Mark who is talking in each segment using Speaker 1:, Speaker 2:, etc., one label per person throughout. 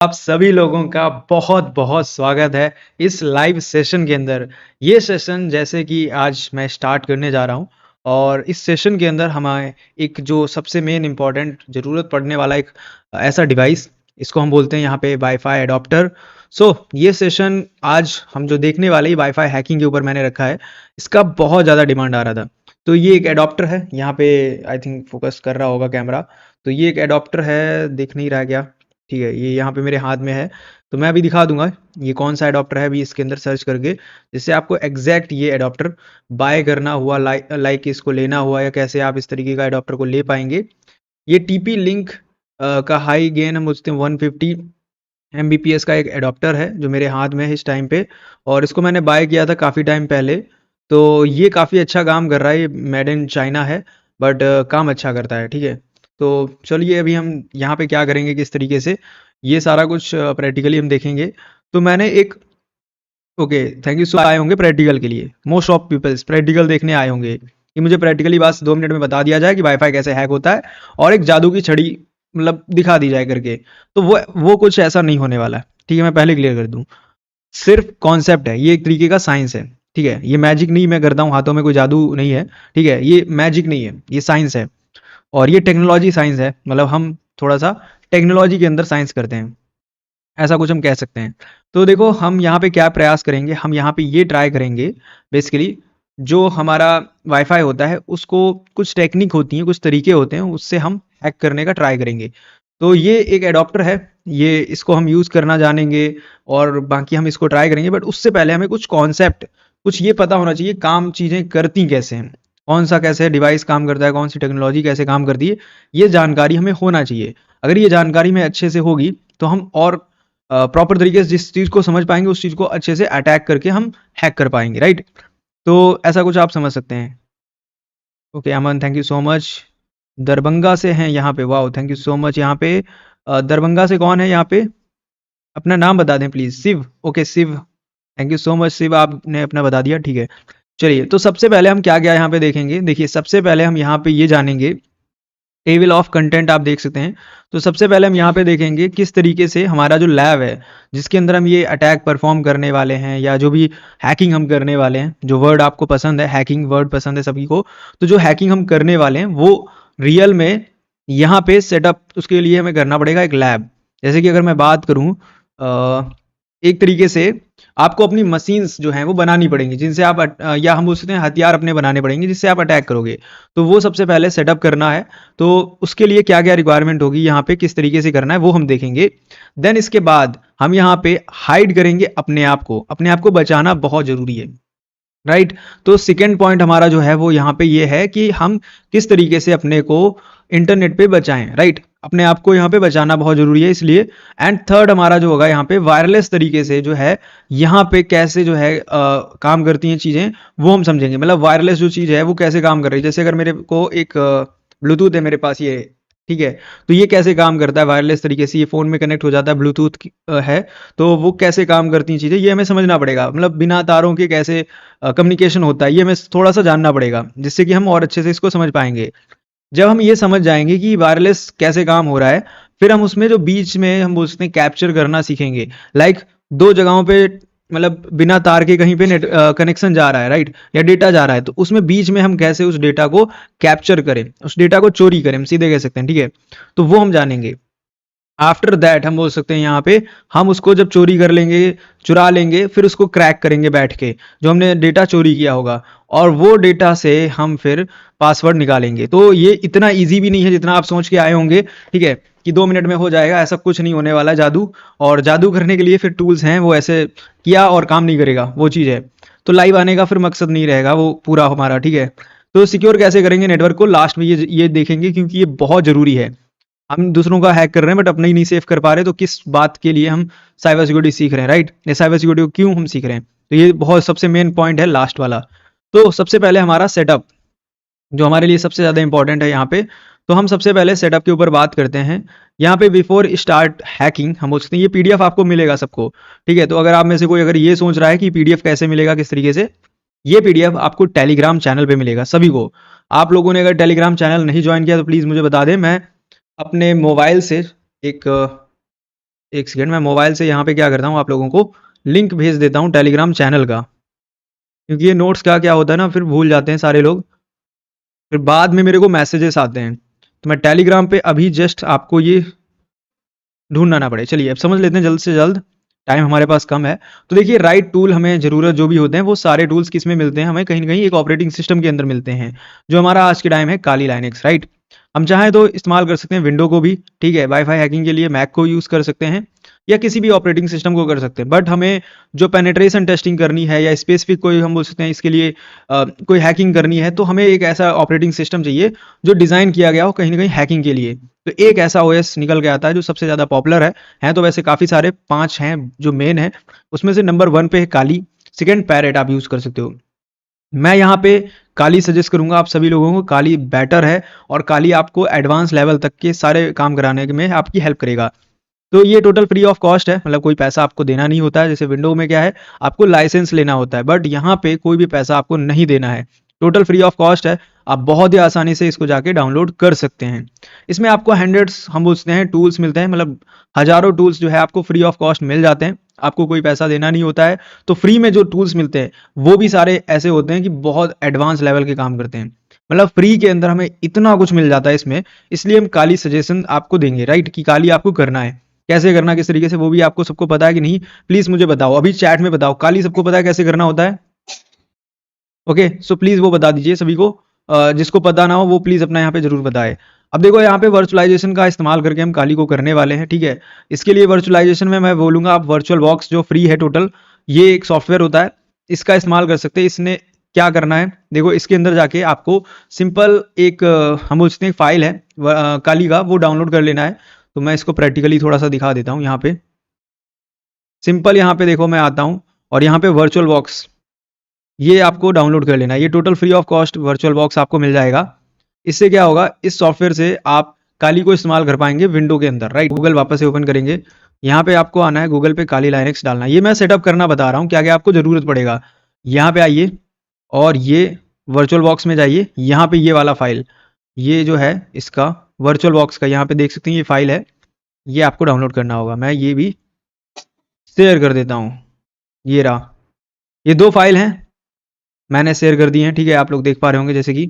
Speaker 1: आप सभी लोगों का बहुत बहुत स्वागत है इस लाइव सेशन के अंदर। ये सेशन जैसे कि आज मैं स्टार्ट करने जा रहा हूँ और इस सेशन के अंदर हमें एक जो सबसे मेन इम्पॉर्टेंट ज़रूरत पड़ने वाला एक ऐसा डिवाइस, इसको हम बोलते हैं यहाँ पे वाईफाई एडॉप्टर। ये सेशन आज हम जो देखने वाले वाईफाई हैकिंग के ऊपर मैंने रखा है, इसका बहुत ज़्यादा डिमांड आ रहा था। तो ये एक एडॉप्टर है, यहाँ पे आई थिंक फोकस कर रहा होगा कैमरा। तो ये एक एडॉप्टर है, दिख नहीं रहा है क्या? ठीक है, ये यहाँ पे मेरे हाथ में है। तो मैं अभी दिखा दूंगा ये कौन सा एडॉप्टर है, अभी इसके अंदर सर्च करके जिससे आपको एग्जैक्ट ये एडॉप्टर बाय करना हुआ, लाइक इसको लेना हुआ, या कैसे आप इस तरीके का एडॉप्टर को ले पाएंगे। ये टीपी लिंक का हाई गेन हम बोलते हैं 150 एमबीपीएस का एक एडॉप्टर है जो मेरे हाथ में है इस टाइम पे, और इसको मैंने बाय किया था काफ़ी टाइम पहले। तो ये काफ़ी अच्छा काम कर रहा है, ये मेड इन चाइना है, बट काम अच्छा करता है। ठीक है, तो चलिए अभी हम यहाँ पे क्या करेंगे, किस तरीके से ये सारा कुछ प्रैक्टिकली हम देखेंगे। तो मैंने एक ओके, थैंक यू सो आए होंगे प्रैक्टिकल के लिए, मोस्ट ऑफ पीपल्स प्रैक्टिकल देखने आए होंगे कि मुझे प्रैक्टिकली बस 2 मिनट में बता दिया जाए कि वाईफाई कैसे हैक होता है और एक जादू की छड़ी मतलब दिखा दी जाए करके। तो वो कुछ ऐसा नहीं होने वाला है। ठीक है, मैं पहले क्लियर कर दूं, सिर्फ कॉन्सेप्ट है, ये एक तरीके का साइंस है। ठीक है, ये मैजिक नहीं मैं करता हूँ, हाथों में कोई जादू नहीं है। ठीक है, ये मैजिक नहीं है, ये साइंस है और ये टेक्नोलॉजी साइंस है। मतलब हम थोड़ा सा टेक्नोलॉजी के अंदर साइंस करते हैं, ऐसा कुछ हम कह सकते हैं। तो देखो हम यहाँ पे क्या प्रयास करेंगे, हम यहाँ पे ये ट्राई करेंगे बेसिकली, जो हमारा वाईफाई होता है उसको कुछ टेक्निक होती हैं, कुछ तरीके होते हैं, उससे हम हैक करने का ट्राई करेंगे। तो ये एक एडॉप्टर है, ये इसको हम यूज़ करना जानेंगे और बाकी हम इसको ट्राई करेंगे। बट उससे पहले हमें कुछ कॉन्सेप्ट, कुछ ये पता होना चाहिए काम चीज़ें करती कैसे हैं, कौन सा कैसे डिवाइस काम करता है, कौन सी टेक्नोलॉजी कैसे काम करती है, ये जानकारी हमें होना चाहिए। अगर ये जानकारी में अच्छे से होगी तो हम और प्रॉपर तरीके से जिस चीज़ को समझ पाएंगे उस चीज़ को अच्छे से अटैक करके हम हैक कर पाएंगे, राइट? तो ऐसा कुछ आप समझ सकते हैं। Okay Aman, thank you so much. Darbhanga से हैं यहाँ पे, wow thank you so much. यहाँ पे दरभंगा से कौन है यहाँ पे? अपना नाम बता दें please. Shiv, okay Shiv, thank you so much Shiv, आपने अपना बता दिया। ठीक है, चलिए तो सबसे पहले हम क्या क्या यहाँ पे देखेंगे। देखिए सबसे पहले हम यहाँ पे ये जानेंगे, टेबल ऑफ कंटेंट आप देख सकते हैं। तो सबसे पहले हम यहाँ पे देखेंगे किस तरीके से हमारा जो लैब है जिसके अंदर हम ये अटैक परफॉर्म करने वाले हैं, या जो भी हैकिंग हम करने वाले हैं, जो वर्ड आपको पसंद है, हैकिंग वर्ड पसंद है सभी को, तो जो हैकिंग हम करने वाले हैं वो रियल में यहाँ पे सेटअप, उसके लिए हमें करना पड़ेगा एक लैब। जैसे कि अगर मैं बात करूँ, एक तरीके से आपको अपनी मशीन्स जो हैं वो बनानी पड़ेंगी जिनसे आप या हम बोल सकते हैं हथियार अपने बनाने पड़ेंगे जिससे आप अटैक करोगे। तो वो सबसे पहले सेटअप करना है। तो उसके लिए क्या क्या रिक्वायरमेंट होगी, यहाँ पे किस तरीके से करना है वो हम देखेंगे। देन इसके बाद हम यहाँ पे हाइड करेंगे अपने आप को, अपने आप को बचाना बहुत ज़रूरी है, राइट? तो सेकेंड पॉइंट हमारा जो है वो यहाँ पे ये है कि हम किस तरीके से अपने को इंटरनेट पे बचाएं, राइट? अपने आप को यहाँ पे बचाना बहुत जरूरी है इसलिए। एंड थर्ड हमारा जो होगा यहाँ पे वायरलेस तरीके से जो है, यहाँ पे कैसे जो है काम करती हैं चीज़ें वो हम समझेंगे। मतलब वायरलेस जो चीज़ है वो कैसे काम कर रही है, जैसे अगर मेरे को एक ब्लूटूथ है मेरे पास ये, ठीक है, तो ये कैसे काम करता है वायरलेस तरीके से, ये फ़ोन में कनेक्ट हो जाता है, ब्लूटूथ है, तो वो कैसे काम करती हैं चीज़ें ये हमें समझना पड़ेगा। मतलब बिना तारों के कैसे कम्युनिकेशन होता है ये हमें थोड़ा सा जानना पड़ेगा, जिससे कि हम और अच्छे से इसको समझ पाएंगे। जब हम ये समझ जाएंगे कि वायरलेस कैसे काम हो रहा है, फिर हम उसमें जो बीच में हम बोल सकते हैं कैप्चर करना सीखेंगे। लाइक दो जगहों पे, मतलब बिना तार के कहीं पे नेट कनेक्शन जा रहा है, राइट, या डेटा जा रहा है, तो उसमें बीच में हम कैसे उस डेटा को कैप्चर करें, उस डेटा को चोरी करें, हम सीधे कह सकते हैं। ठीक है, तो वो हम जानेंगे। आफ्टर दैट हम बोल सकते हैं यहाँ पे, हम उसको जब चोरी कर लेंगे, चुरा लेंगे, फिर उसको क्रैक करेंगे बैठ के, जो हमने डेटा चोरी किया होगा, और वो डेटा से हम फिर पासवर्ड निकालेंगे। तो ये इतना इजी भी नहीं है जितना आप सोच के आए होंगे, ठीक है, कि 2 मिनट में हो जाएगा, ऐसा कुछ नहीं होने वाला जादू। और जादू करने के लिए फिर टूल्स हैं, वो ऐसे किया और काम नहीं करेगा, वो चीज़ है। तो लाइव आने का फिर मकसद नहीं रहेगा वो पूरा हमारा। ठीक है, तो सिक्योर कैसे करेंगे नेटवर्क को लास्ट में ये देखेंगे, क्योंकि ये बहुत ज़रूरी है। हम दूसरों का हैक कर रहे हैं बट अपना ही नहीं सेव कर पा रहे, तो किस बात के लिए हम साइबर सिक्योरिटी सीख रहे हैं, राइट? ये साइबर सिक्योरिटी को क्यों हम सीख रहे हैं, तो ये बहुत सबसे मेन पॉइंट है लास्ट वाला। तो सबसे पहले हमारा सेटअप जो हमारे लिए सबसे ज़्यादा इंपॉर्टेंट है यहाँ पे, तो हम सबसे पहले सेटअप के ऊपर बात करते हैं। यहाँ पे बिफोर स्टार्ट हैकिंग हम बोल सकते हैं, ये पीडीएफ आपको मिलेगा सबको। ठीक है, तो अगर आप में से कोई अगर ये सोच रहा है कि पीडीएफ कैसे मिलेगा, किस तरीके से, ये पीडीएफ आपको टेलीग्राम चैनल पे मिलेगा सभी को। आप लोगों ने अगर टेलीग्राम चैनल नहीं ज्वाइन किया तो प्लीज़ मुझे बता दें, मैं अपने मोबाइल से एक एक सेकंड, मैं मोबाइल से यहाँ पे क्या करता हूँ, आप लोगों को लिंक भेज देता हूँ टेलीग्राम चैनल का, क्योंकि ये नोट्स का क्या होता है ना, फिर भूल जाते हैं सारे लोग, फिर बाद में मेरे को मैसेजेस आते हैं। तो मैं टेलीग्राम पे अभी जस्ट आपको ये ढूँढना ना पड़े। चलिए अब समझ लेते हैं जल्द से जल्द, टाइम हमारे पास कम है। तो देखिए राइट टूल हमें ज़रूरत जो भी होते हैं वो सारे टूल्स किस में मिलते हैं, हमें कहीं न कहीं एक ऑपरेटिंग सिस्टम के अंदर मिलते हैं, जो हमारा आज के टाइम है काली लाइनेक्स, राइट? हम चाहें तो इस्तेमाल कर सकते हैं विंडो को भी, ठीक है? वाई-फाई हैकिंग के लिए मैक को यूज़ कर सकते हैं या किसी भी ऑपरेटिंग सिस्टम को कर सकते हैं। बट हमें जो पेनिट्रेशन टेस्टिंग करनी है या स्पेसिफिक कोई हम बोल सकते हैं इसके लिए कोई हैकिंग करनी है, तो हमें एक ऐसा ऑपरेटिंग सिस्टम चाहिए जो डिज़ाइन किया गया हो कहीं न कहीं हैकिंग के लिए। तो एक ऐसा ओएस निकल के आता है जो सबसे ज़्यादा पॉपुलर है। हैं तो वैसे काफ़ी सारे 5 हैं जो मेन हैं, उसमें से नंबर 1 पे है काली, सेकंड पैरेट आप यूज़ कर सकते हो। मैं यहाँ पे काली सजेस्ट करूँगा आप सभी लोगों को, काली बेटर है और काली आपको एडवांस लेवल तक के सारे काम कराने में आपकी हेल्प करेगा। तो ये टोटल फ्री ऑफ कॉस्ट है, मतलब कोई पैसा आपको देना नहीं होता है। जैसे विंडो में क्या है, आपको लाइसेंस लेना होता है, बट यहाँ पे कोई भी पैसा आपको नहीं देना है, टोटल फ्री ऑफ कॉस्ट है। आप बहुत ही आसानी से इसको जाके डाउनलोड कर सकते हैं। इसमें आपको हंड्रेड्स हम बोलते हैं टूल्स मिलते हैं, मतलब हज़ारों टूल्स जो है आपको फ्री ऑफ कॉस्ट मिल जाते हैं, आपको कोई पैसा देना नहीं होता है। तो फ्री में जो टूल्स मिलते हैं वो भी सारे ऐसे होते हैं कि बहुत एडवांस लेवल के काम करते हैं, मतलब फ्री के अंदर हमें इतना कुछ मिल जाता है इसमें। इसलिए हम काली सजेशन आपको देंगे, राइट, कि काली आपको करना है। कैसे करना, किस तरीके से, वो भी आपको सबको पता है कि नहीं, प्लीज़ मुझे बताओ, अभी चैट में बताओ, काली सबको पता है कैसे करना होता है? ओके, सो प्लीज़ वो बता दीजिए सभी को, जिसको पता ना हो वो प्लीज़ अपना यहाँ पे ज़रूर बताए। अब देखो यहाँ पे वर्चुअलाइजेशन का इस्तेमाल करके हम काली को करने वाले हैं, ठीक है? इसके लिए वर्चुअलाइजेशन में मैं बोलूँगा आप वर्चुअल बॉक्स जो फ्री है टोटल, ये एक सॉफ्टवेयर होता है, इसका इस्तेमाल कर सकते हैं। इसने क्या करना है, देखो इसके अंदर जाके आपको सिंपल एक हम बोल सकते हैं फाइल है काली का, वो डाउनलोड कर लेना है। तो मैं इसको प्रैक्टिकली थोड़ा-सा दिखा देता हूँ यहाँ पे। सिंपल यहाँ पे देखो मैं आता हूँ और यहाँ पे वर्चुअल बॉक्स ये आपको डाउनलोड कर लेना है। ये total free of cost virtual box आपको मिल जाएगा। इससे क्या होगा, इस सॉफ्टवेयर से आप काली को इस्तेमाल कर पाएँगे विंडो के अंदर, राइट? गूगल वापस से ओपन करेंगे। यहाँ पे आपको आना है, गूगल पे काली लाइनेक्स डालना है। ये मैं सेटअप करना बता रहा हूँ, क्या-क्या आपको ज़रूरत पड़ेगा। यहाँ पे आइए और ये वर्चुअल बॉक्स में जाइए। यहाँ पे ये वाला फ़ाइल, ये जो है इसका वर्चुअल बॉक्स का, यहाँ पे देख सकते हैं ये फ़ाइल है। ये आपको डाउनलोड करना होगा। मैं ये भी शेयर कर देता हूँ। ये रहा। ये 2 फ़ाइल हैं, मैंने शेयर कर दी हैं, ठीक है? आप लोग देख पा रहे होंगे जैसे कि।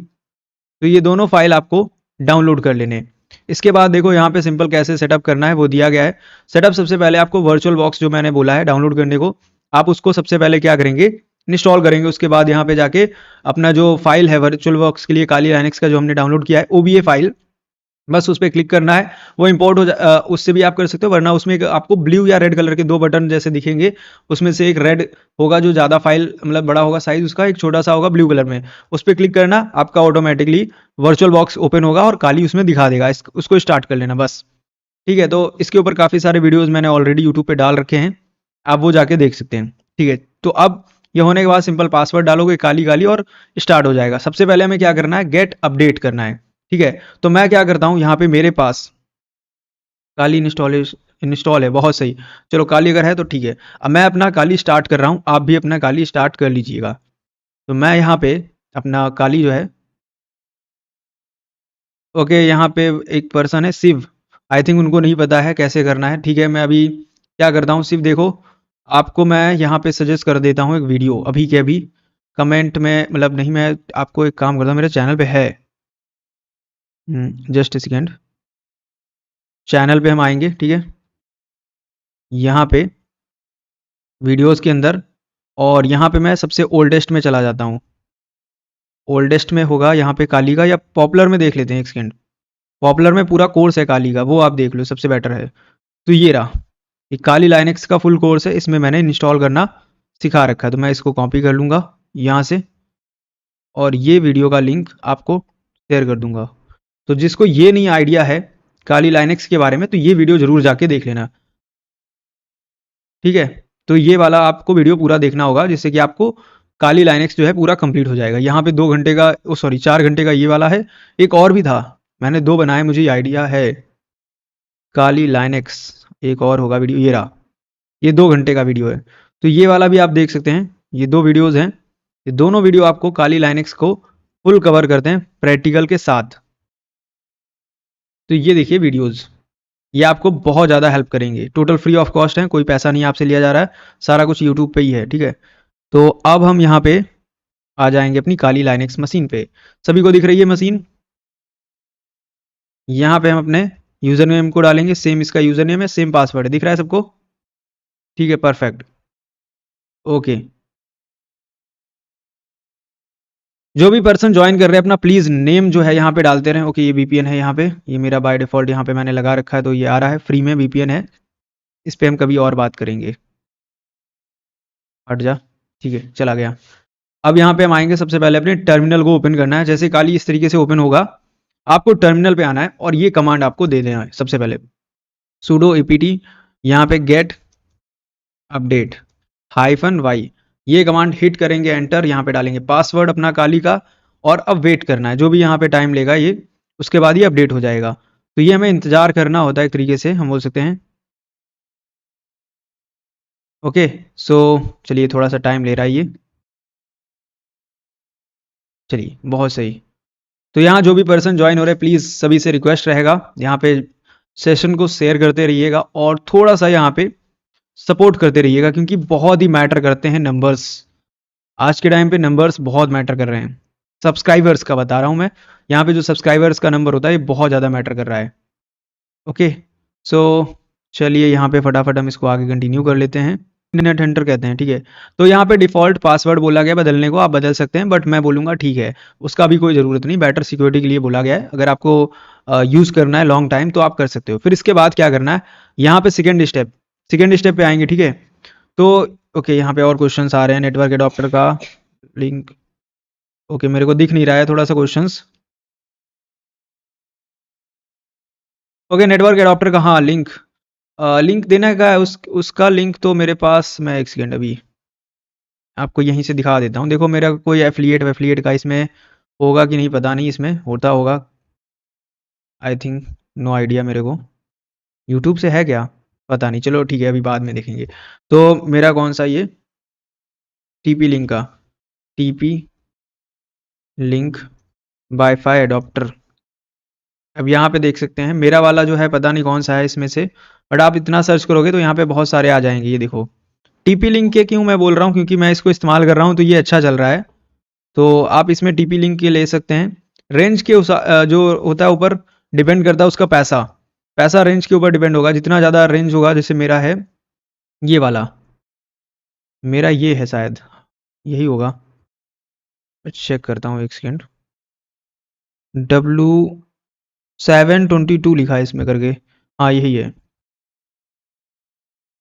Speaker 1: तो ये दोनों फ़ाइल आपको डाउनलोड कर लेने हैं। इसके बाद देखो यहाँ पे सिंपल कैसे सेटअप करना है वो दिया गया है। सेटअप सबसे पहले आपको वर्चुअल बॉक्स जो मैंने बोला है डाउनलोड करने को, आप उसको सबसे पहले क्या करेंगे, इंस्टॉल करेंगे। उसके बाद यहाँ पे जाके अपना जो फ़ाइल है वर्चुअल बॉक्स के लिए काली लाइनेक्स का जो हमने डाउनलोड किया है, ओबीए फ़ाइल, बस उस पे क्लिक करना है, वो इंपोर्ट उससे भी आप कर सकते हो, वरना उसमें एक आपको ब्लू या रेड कलर के 2 बटन जैसे दिखेंगे, उसमें से एक रेड होगा जो ज़्यादा फाइल मतलब बड़ा होगा साइज़ उसका, एक छोटा-सा होगा ब्लू कलर में, उस पे क्लिक करना, आपका ऑटोमैटिकली वर्चुअल बॉक्स ओपन होगा और काली उसमें दिखा देगा, उसको स्टार्ट कर लेना बस। ठीक है? तो इसके ऊपर काफ़ी सारे वीडियोज़ मैंने ऑलरेडी यूट्यूब पे डाल रखे हैं, आप वो जाके देख सकते हैं। ठीक है? तो अब ये होने के बाद सिंपल पासवर्ड डालोगे काली-काली और स्टार्ट हो जाएगा। सबसे पहले हमें क्या करना है, गेट अपडेट करना है। ठीक है? तो मैं क्या करता हूँ, यहाँ पे मेरे पास काली इंस्टॉल है, बहुत सही। चलो काली अगर है तो ठीक है। अब मैं अपना काली स्टार्ट कर रहा हूँ, आप भी अपना काली स्टार्ट कर लीजिएगा। तो मैं यहाँ पे अपना काली जो है, ओके, यहाँ पे एक पर्सन है शिव, आई थिंक उनको नहीं पता है कैसे करना है। ठीक है, मैं अभी क्या करता हूँ शिव, देखो आपको मैं यहाँ पे सजेस्ट कर देता हूँ एक वीडियो अभी के अभी, कमेंट में, मतलब नहीं, मैं आपको एक काम करता हूँ, मेरे चैनल पे है, जस्ट ए सेकेंड, चैनल पे हम आएंगे, ठीक है, यहाँ पे वीडियोज़ के अंदर, और यहाँ पे मैं सबसे ओल्डेस्ट में चला जाता हूँ। ओल्डेस्ट में होगा यहाँ पे काली का, या पॉपुलर में देख लेते हैं, एक सेकंड। पॉपुलर में पूरा कोर्स है काली का, वो आप देख लो, सबसे बेटर है। तो ये रहा, ये काली लाइनेक्स का फुल कोर्स है, इसमें मैंने इंस्टॉल करना सिखा रखा है। तो मैं इसको कॉपी कर लूँगा यहाँ से और ये वीडियो का लिंक आपको शेयर कर दूँगा। तो जिसको ये नहीं आइडिया है काली लाइनेक्स के बारे में, तो ये वीडियो ज़रूर जाके देख लेना। ठीक है? तो ये वाला आपको वीडियो पूरा देखना होगा, जिससे कि आपको काली लाइनेक्स जो है पूरा कंप्लीट हो जाएगा। यहाँ पे 2 घंटे का, सॉरी 4 घंटे का ये वाला है, एक और भी था, मैंने 2 बनाए, मुझे आइडिया है। काली लाइनेक्स एक और होगा वीडियो, ये रहा, ये 2 घंटे का वीडियो है। तो ये वाला भी आप देख सकते हैं, ये 2 वीडियोज़ हैं। ये दोनों वीडियो आपको काली लाइनेक्स को फुल कवर करते हैं प्रैक्टिकल के साथ। तो ये देखिए वीडियोज़, ये आपको बहुत ज़्यादा हेल्प करेंगे। टोटल फ्री ऑफ कॉस्ट है, कोई पैसा नहीं आपसे लिया जा रहा है, सारा कुछ यूट्यूब पे ही है, ठीक है। तो अब हम यहाँ पे आ जाएंगे अपनी काली लाइनेक्स मशीन पे। सभी को दिख रही है मशीन? यहाँ पे हम अपने यूजर नेम को डालेंगे, सेम इसका यूजर नेम है, सेम पासवर्ड है, दिख रहा है सबको? ठीक है, परफेक्ट, ओके। जो भी पर्सन ज्वाइन कर रहे हैं अपना प्लीज नेम जो है यहाँ पे डालते रहें। ओके, ये वीपीएन है यहाँ पे, ये मेरा बाय डिफॉल्ट यहाँ पे मैंने लगा रखा है, तो ये आ रहा है, फ्री में वीपीएन है। इस पे हम कभी और बात करेंगे। हट जा, ठीक है, चला गया। अब यहाँ पे हम आएंगे, सबसे पहले अपने टर्मिनल को ओपन करना है। जैसे काली इस तरीके से ओपन होगा, आपको टर्मिनल पे आना है और ये कमांड आपको दे देना है। सबसे पहले sudo apt यहाँ पे गेट अपडेट -y, ये कमांड हिट करेंगे, एंटर, यहाँ पे डालेंगे पासवर्ड अपना काली का, और अब वेट करना है, जो भी यहाँ पे टाइम लेगा ये, उसके बाद ये अपडेट हो जाएगा। तो ये हमें इंतजार करना होता है, एक तरीके से हम बोल सकते हैं। ओके, सो चलिए, थोड़ा सा टाइम ले रहा है ये, चलिए बहुत सही। तो यहाँ जो भी पर्सन ज्वाइन हो रहे हैं, प्लीज़ सभी से रिक्वेस्ट रहेगा, यहाँ पे सेशन को शेयर करते रहिएगा और थोड़ा सा यहाँ पे सपोर्ट करते रहिएगा, क्योंकि बहुत ही मैटर करते हैं नंबर्स। आज के टाइम पे नंबर्स बहुत मैटर कर रहे हैं। सब्सक्राइबर्स का बता रहा हूँ मैं, यहाँ पे जो सब्सक्राइबर्स का नंबर होता है ये बहुत ज़्यादा मैटर कर रहा है। ओके, सो चलिए यहाँ पे फटाफट हम इसको आगे कंटिन्यू कर लेते हैं। इंटरनेट हंटर कहते हैं, ठीक है। तो यहाँ पे डिफ़ॉल्ट पासवर्ड बोला गया बदलने को, आप बदल सकते हैं, बट मैं बोलूँगा ठीक है, उसका भी कोई ज़रूरत नहीं, बेटर सिक्योरिटी के लिए बोला गया है। अगर आपको यूज़ करना है लॉन्ग टाइम तो आप कर सकते हो। फिर इसके बाद क्या करना है, यहाँ पे सेकेंड स्टेप पे आएंगे, ठीक है। तो ओके, यहाँ पे और क्वेश्चंस आ रहे हैं, नेटवर्क एडॉप्टर का लिंक। ओके, मेरे को दिख नहीं रहा है थोड़ा सा क्वेश्चंस। ओके, नेटवर्क एडॉप्टर का, हाँ, लिंक लिंक देने का है, उसका लिंक तो मेरे पास, मैं एक सेकेंड अभी आपको यहीं से दिखा देता हूँ। देखो, मेरा कोई एफिलिएट का इसमें होगा कि नहीं पता नहीं, इसमें होता होगा, आई थिंक, नो आइडिया मेरे को। यूट्यूब से है क्या, पता नहीं, चलो ठीक है, अभी बाद में देखेंगे। तो मेरा कौन सा ये टीपी लिंक का, टीपी लिंक वाईफाई एडॉप्टर। अब यहाँ पे देख सकते हैं मेरा वाला जो है, पता नहीं कौन सा है इसमें से, बट आप इतना सर्च करोगे तो यहाँ पे बहुत सारे आ जाएंगे। ये देखो, टीपी लिंक के क्यों मैं बोल रहा हूँ, क्योंकि मैं इसको इस्तेमाल कर रहा हूँ तो ये अच्छा चल रहा है। तो आप इसमें टीपी लिंक के ले सकते हैं। रेंज के जो होता है ऊपर, डिपेंड करता है उसका पैसा। पैसा रेंज के ऊपर डिपेंड होगा, जितना ज़्यादा रेंज होगा, जैसे मेरा है ये वाला, मेरा ये है शायद, यही होगा, चेक करता हूँ एक सेकेंड। W722 लिखा है इसमें करके, हाँ यही है,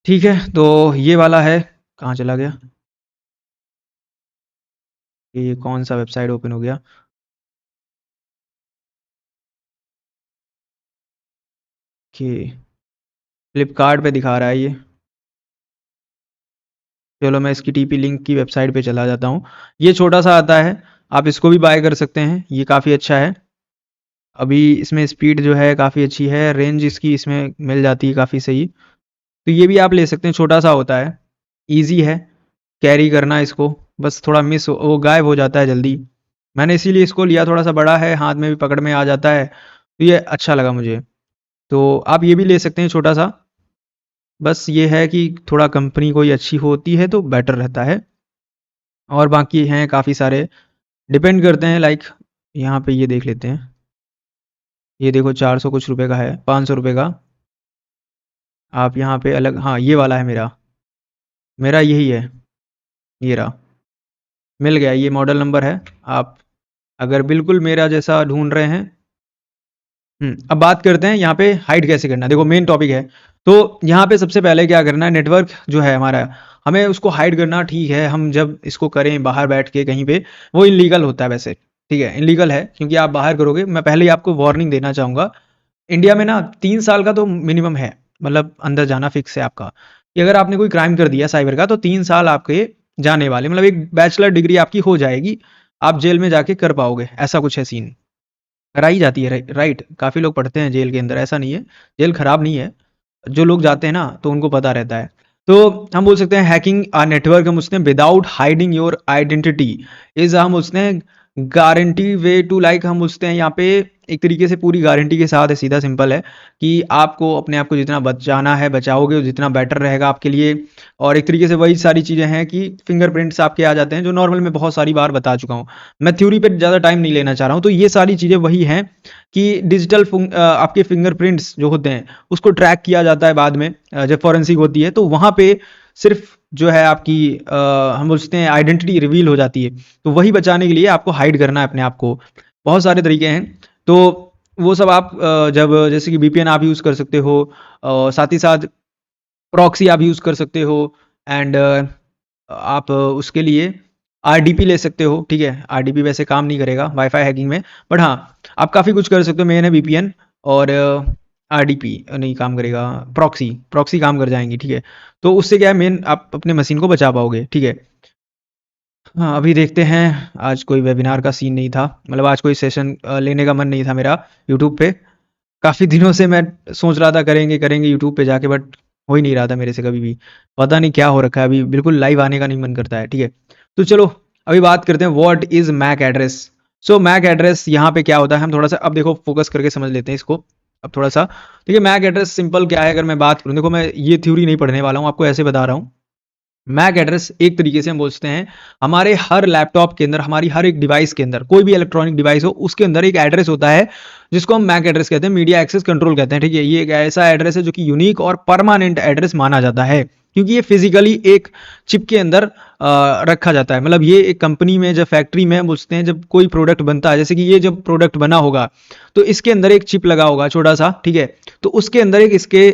Speaker 1: ठीक है। तो ये वाला है, कहाँ चला गया ये, कौन सा वेबसाइट ओपन हो गया, कि फ्लिपकार्ट पे दिखा रहा है ये। चलो मैं इसकी टीपी लिंक की वेबसाइट पे चला जाता हूँ। ये छोटा सा आता है, आप इसको भी बाय कर सकते हैं, ये काफ़ी अच्छा है। अभी इसमें स्पीड जो है काफ़ी अच्छी है, रेंज इसकी इसमें मिल जाती है काफ़ी सही। तो ये भी आप ले सकते हैं, छोटा सा होता है, ईजी है कैरी करना इसको, बस थोड़ा मिस वो गायब हो जाता है जल्दी। मैंने इसीलिए इसको लिया, थोड़ा सा बड़ा है, हाथ में भी पकड़ में आ जाता है, तो ये अच्छा लगा मुझे। तो आप ये भी ले सकते हैं छोटा सा, बस ये है कि थोड़ा कंपनी कोई अच्छी होती है तो बेटर रहता है। और बाकी हैं काफ़ी सारे, डिपेंड करते हैं, लाइक यहाँ पे ये देख लेते हैं, ये देखो 400 कुछ रुपए का है, 500 रुपये का। आप यहाँ पे अलग, हाँ ये वाला है मेरा, मेरा यही है, ये रहा, मिल गया, ये मॉडल नंबर है। आप अगर बिल्कुल मेरा जैसा ढूंढ रहे हैं, अब बात करते हैं यहाँ पे हाइड कैसे करना है। देखो मेन टॉपिक है, तो यहाँ पे सबसे पहले क्या करना है, नेटवर्क जो है हमारा, हमें उसको हाइड करना, ठीक है। हम जब इसको करें बाहर बैठ के कहीं पे, वो इनलीगल होता है वैसे, ठीक है, इनलीगल है, क्योंकि आप बाहर करोगे। मैं पहले ही आपको वार्निंग देना चाहूँगा, इंडिया में ना 3 साल का तो मिनिमम है, मतलब अंदर जाना फिक्स है आपका, कि अगर आपने कोई क्राइम कर दिया साइबर का तो 3 साल आपके जाने वाले, मतलब एक बैचलर डिग्री आपकी हो जाएगी, आप जेल में जाके कर पाओगे, ऐसा कुछ है सीन। कराई जाती है, राइट, काफ़ी लोग पढ़ते हैं जेल के अंदर, ऐसा नहीं है, जेल खराब नहीं है, जो लोग जाते हैं ना तो उनको पता रहता है। तो हम बोल सकते हैं हैकिंग आ नेटवर्क, हम उसने without hiding your identity is, हम उसने गारंटी वे टू, लाइक हम उसने यहाँ पे एक तरीके से पूरी गारंटी के साथ है, सीधा सिंपल है कि आपको अपने आप को जितना बचाना है बचाओगे, जितना बेटर रहेगा आपके लिए। और एक तरीके से वही सारी चीज़ें हैं कि फिंगरप्रिंट्स आपके आ जाते हैं, जो नॉर्मल मैं बहुत सारी बार बता चुका हूँ। मैं थ्योरी पे ज़्यादा टाइम नहीं लेना चाह रहा हूँ। तो ये सारी चीज़ें वही हैं कि डिजिटल आपके फिंगरप्रिंट्स जो होते हैं उसको ट्रैक किया जाता है बाद में, जब फॉरेंसिक होती है तो वहाँ पे सिर्फ जो है आपकी हम बोलते हैं आइडेंटिटी रिवील हो जाती है। तो वही बचाने के लिए आपको हाइड करना है अपने आप को। बहुत सारे तरीके हैं। तो वो सब आप जब जैसे कि वीपीएन आप यूज़ कर सकते हो, साथ ही साथ प्रॉक्सी आप यूज़ कर सकते हो। एंड आप उसके लिए आरडीपी ले सकते हो, ठीक है। आरडीपी वैसे काम नहीं करेगा वाईफाई हैकिंग में, बट हाँ आप काफ़ी कुछ कर सकते हो। मेन है वीपीएन और आरडीपी नहीं काम करेगा, प्रॉक्सी प्रॉक्सी काम कर जाएंगी, ठीक है। तो उससे क्या है, मेन आप अपने मशीन को बचा पाओगे, ठीक है। हाँ, अभी देखते हैं। आज कोई वेबिनार का सीन नहीं था, मतलब आज कोई सेशन लेने का मन नहीं था मेरा यूट्यूब पे। काफ़ी दिनों से मैं सोच रहा था करेंगे करेंगे यूट्यूब पे जाके, बट हो ही नहीं रहा था मेरे से कभी भी। पता नहीं क्या हो रखा है, अभी बिल्कुल लाइव आने का नहीं मन करता है, ठीक है। तो चलो अभी बात करते हैं what is MAC address. So MAC address यहाँ पे क्या होता है, हम थोड़ा सा अब देखो फोकस करके समझ लेते हैं इसको। अब थोड़ा सा देखिए, मैक एड्रेस सिंपल क्या है, अगर मैं बात करूँ, देखो मैं ये थ्योरी नहीं पढ़ने वाला हूँ, आपको ऐसे बता रहा हूँ। मैक एड्रेस एक तरीके से हम बोलते हैं, हमारे हर लैपटॉप के अंदर, हमारी हर एक डिवाइस के अंदर, कोई भी इलेक्ट्रॉनिक डिवाइस हो उसके अंदर एक एड्रेस होता है जिसको हम मैक एड्रेस कहते हैं, मीडिया एक्सेस कंट्रोल कहते हैं, ठीक है। ये एक ऐसा एड्रेस है जो कि यूनिक और परमानेंट एड्रेस माना जाता है, क्योंकि ये फिजिकली एक चिप के अंदर रखा जाता है। मतलब ये एक कंपनी में, जब फैक्ट्री में हम बोलते हैं, जब कोई प्रोडक्ट बनता है, जैसे कि ये जब प्रोडक्ट बना होगा तो इसके अंदर एक चिप लगा होगा छोटा सा, ठीक है। तो उसके अंदर एक इसके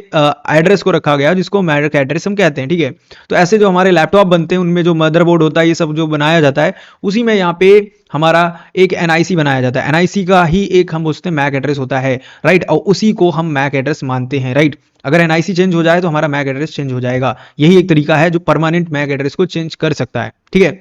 Speaker 1: एड्रेस को रखा गया जिसको मैक एड्रेस हम कहते हैं, ठीक है। तो ऐसे जो हमारे लैपटॉप बनते हैं उनमें जो मदरबोर्ड होता है, ये सब जो बनाया जाता है, उसी में यहाँ पे हमारा एक एनआईसी बनाया जाता है। एनआईसी का ही एक हम बोलते हैं मैक एड्रेस होता है, राइट। और उसी को हम मैक एड्रेस मानते हैं, राइट। अगर एनआईसी चेंज हो जाए तो हमारा मैक एड्रेस चेंज हो जाएगा। यही एक तरीका है जो परमानेंट मैक एड्रेस को चेंज कर सकता है, ठीक है।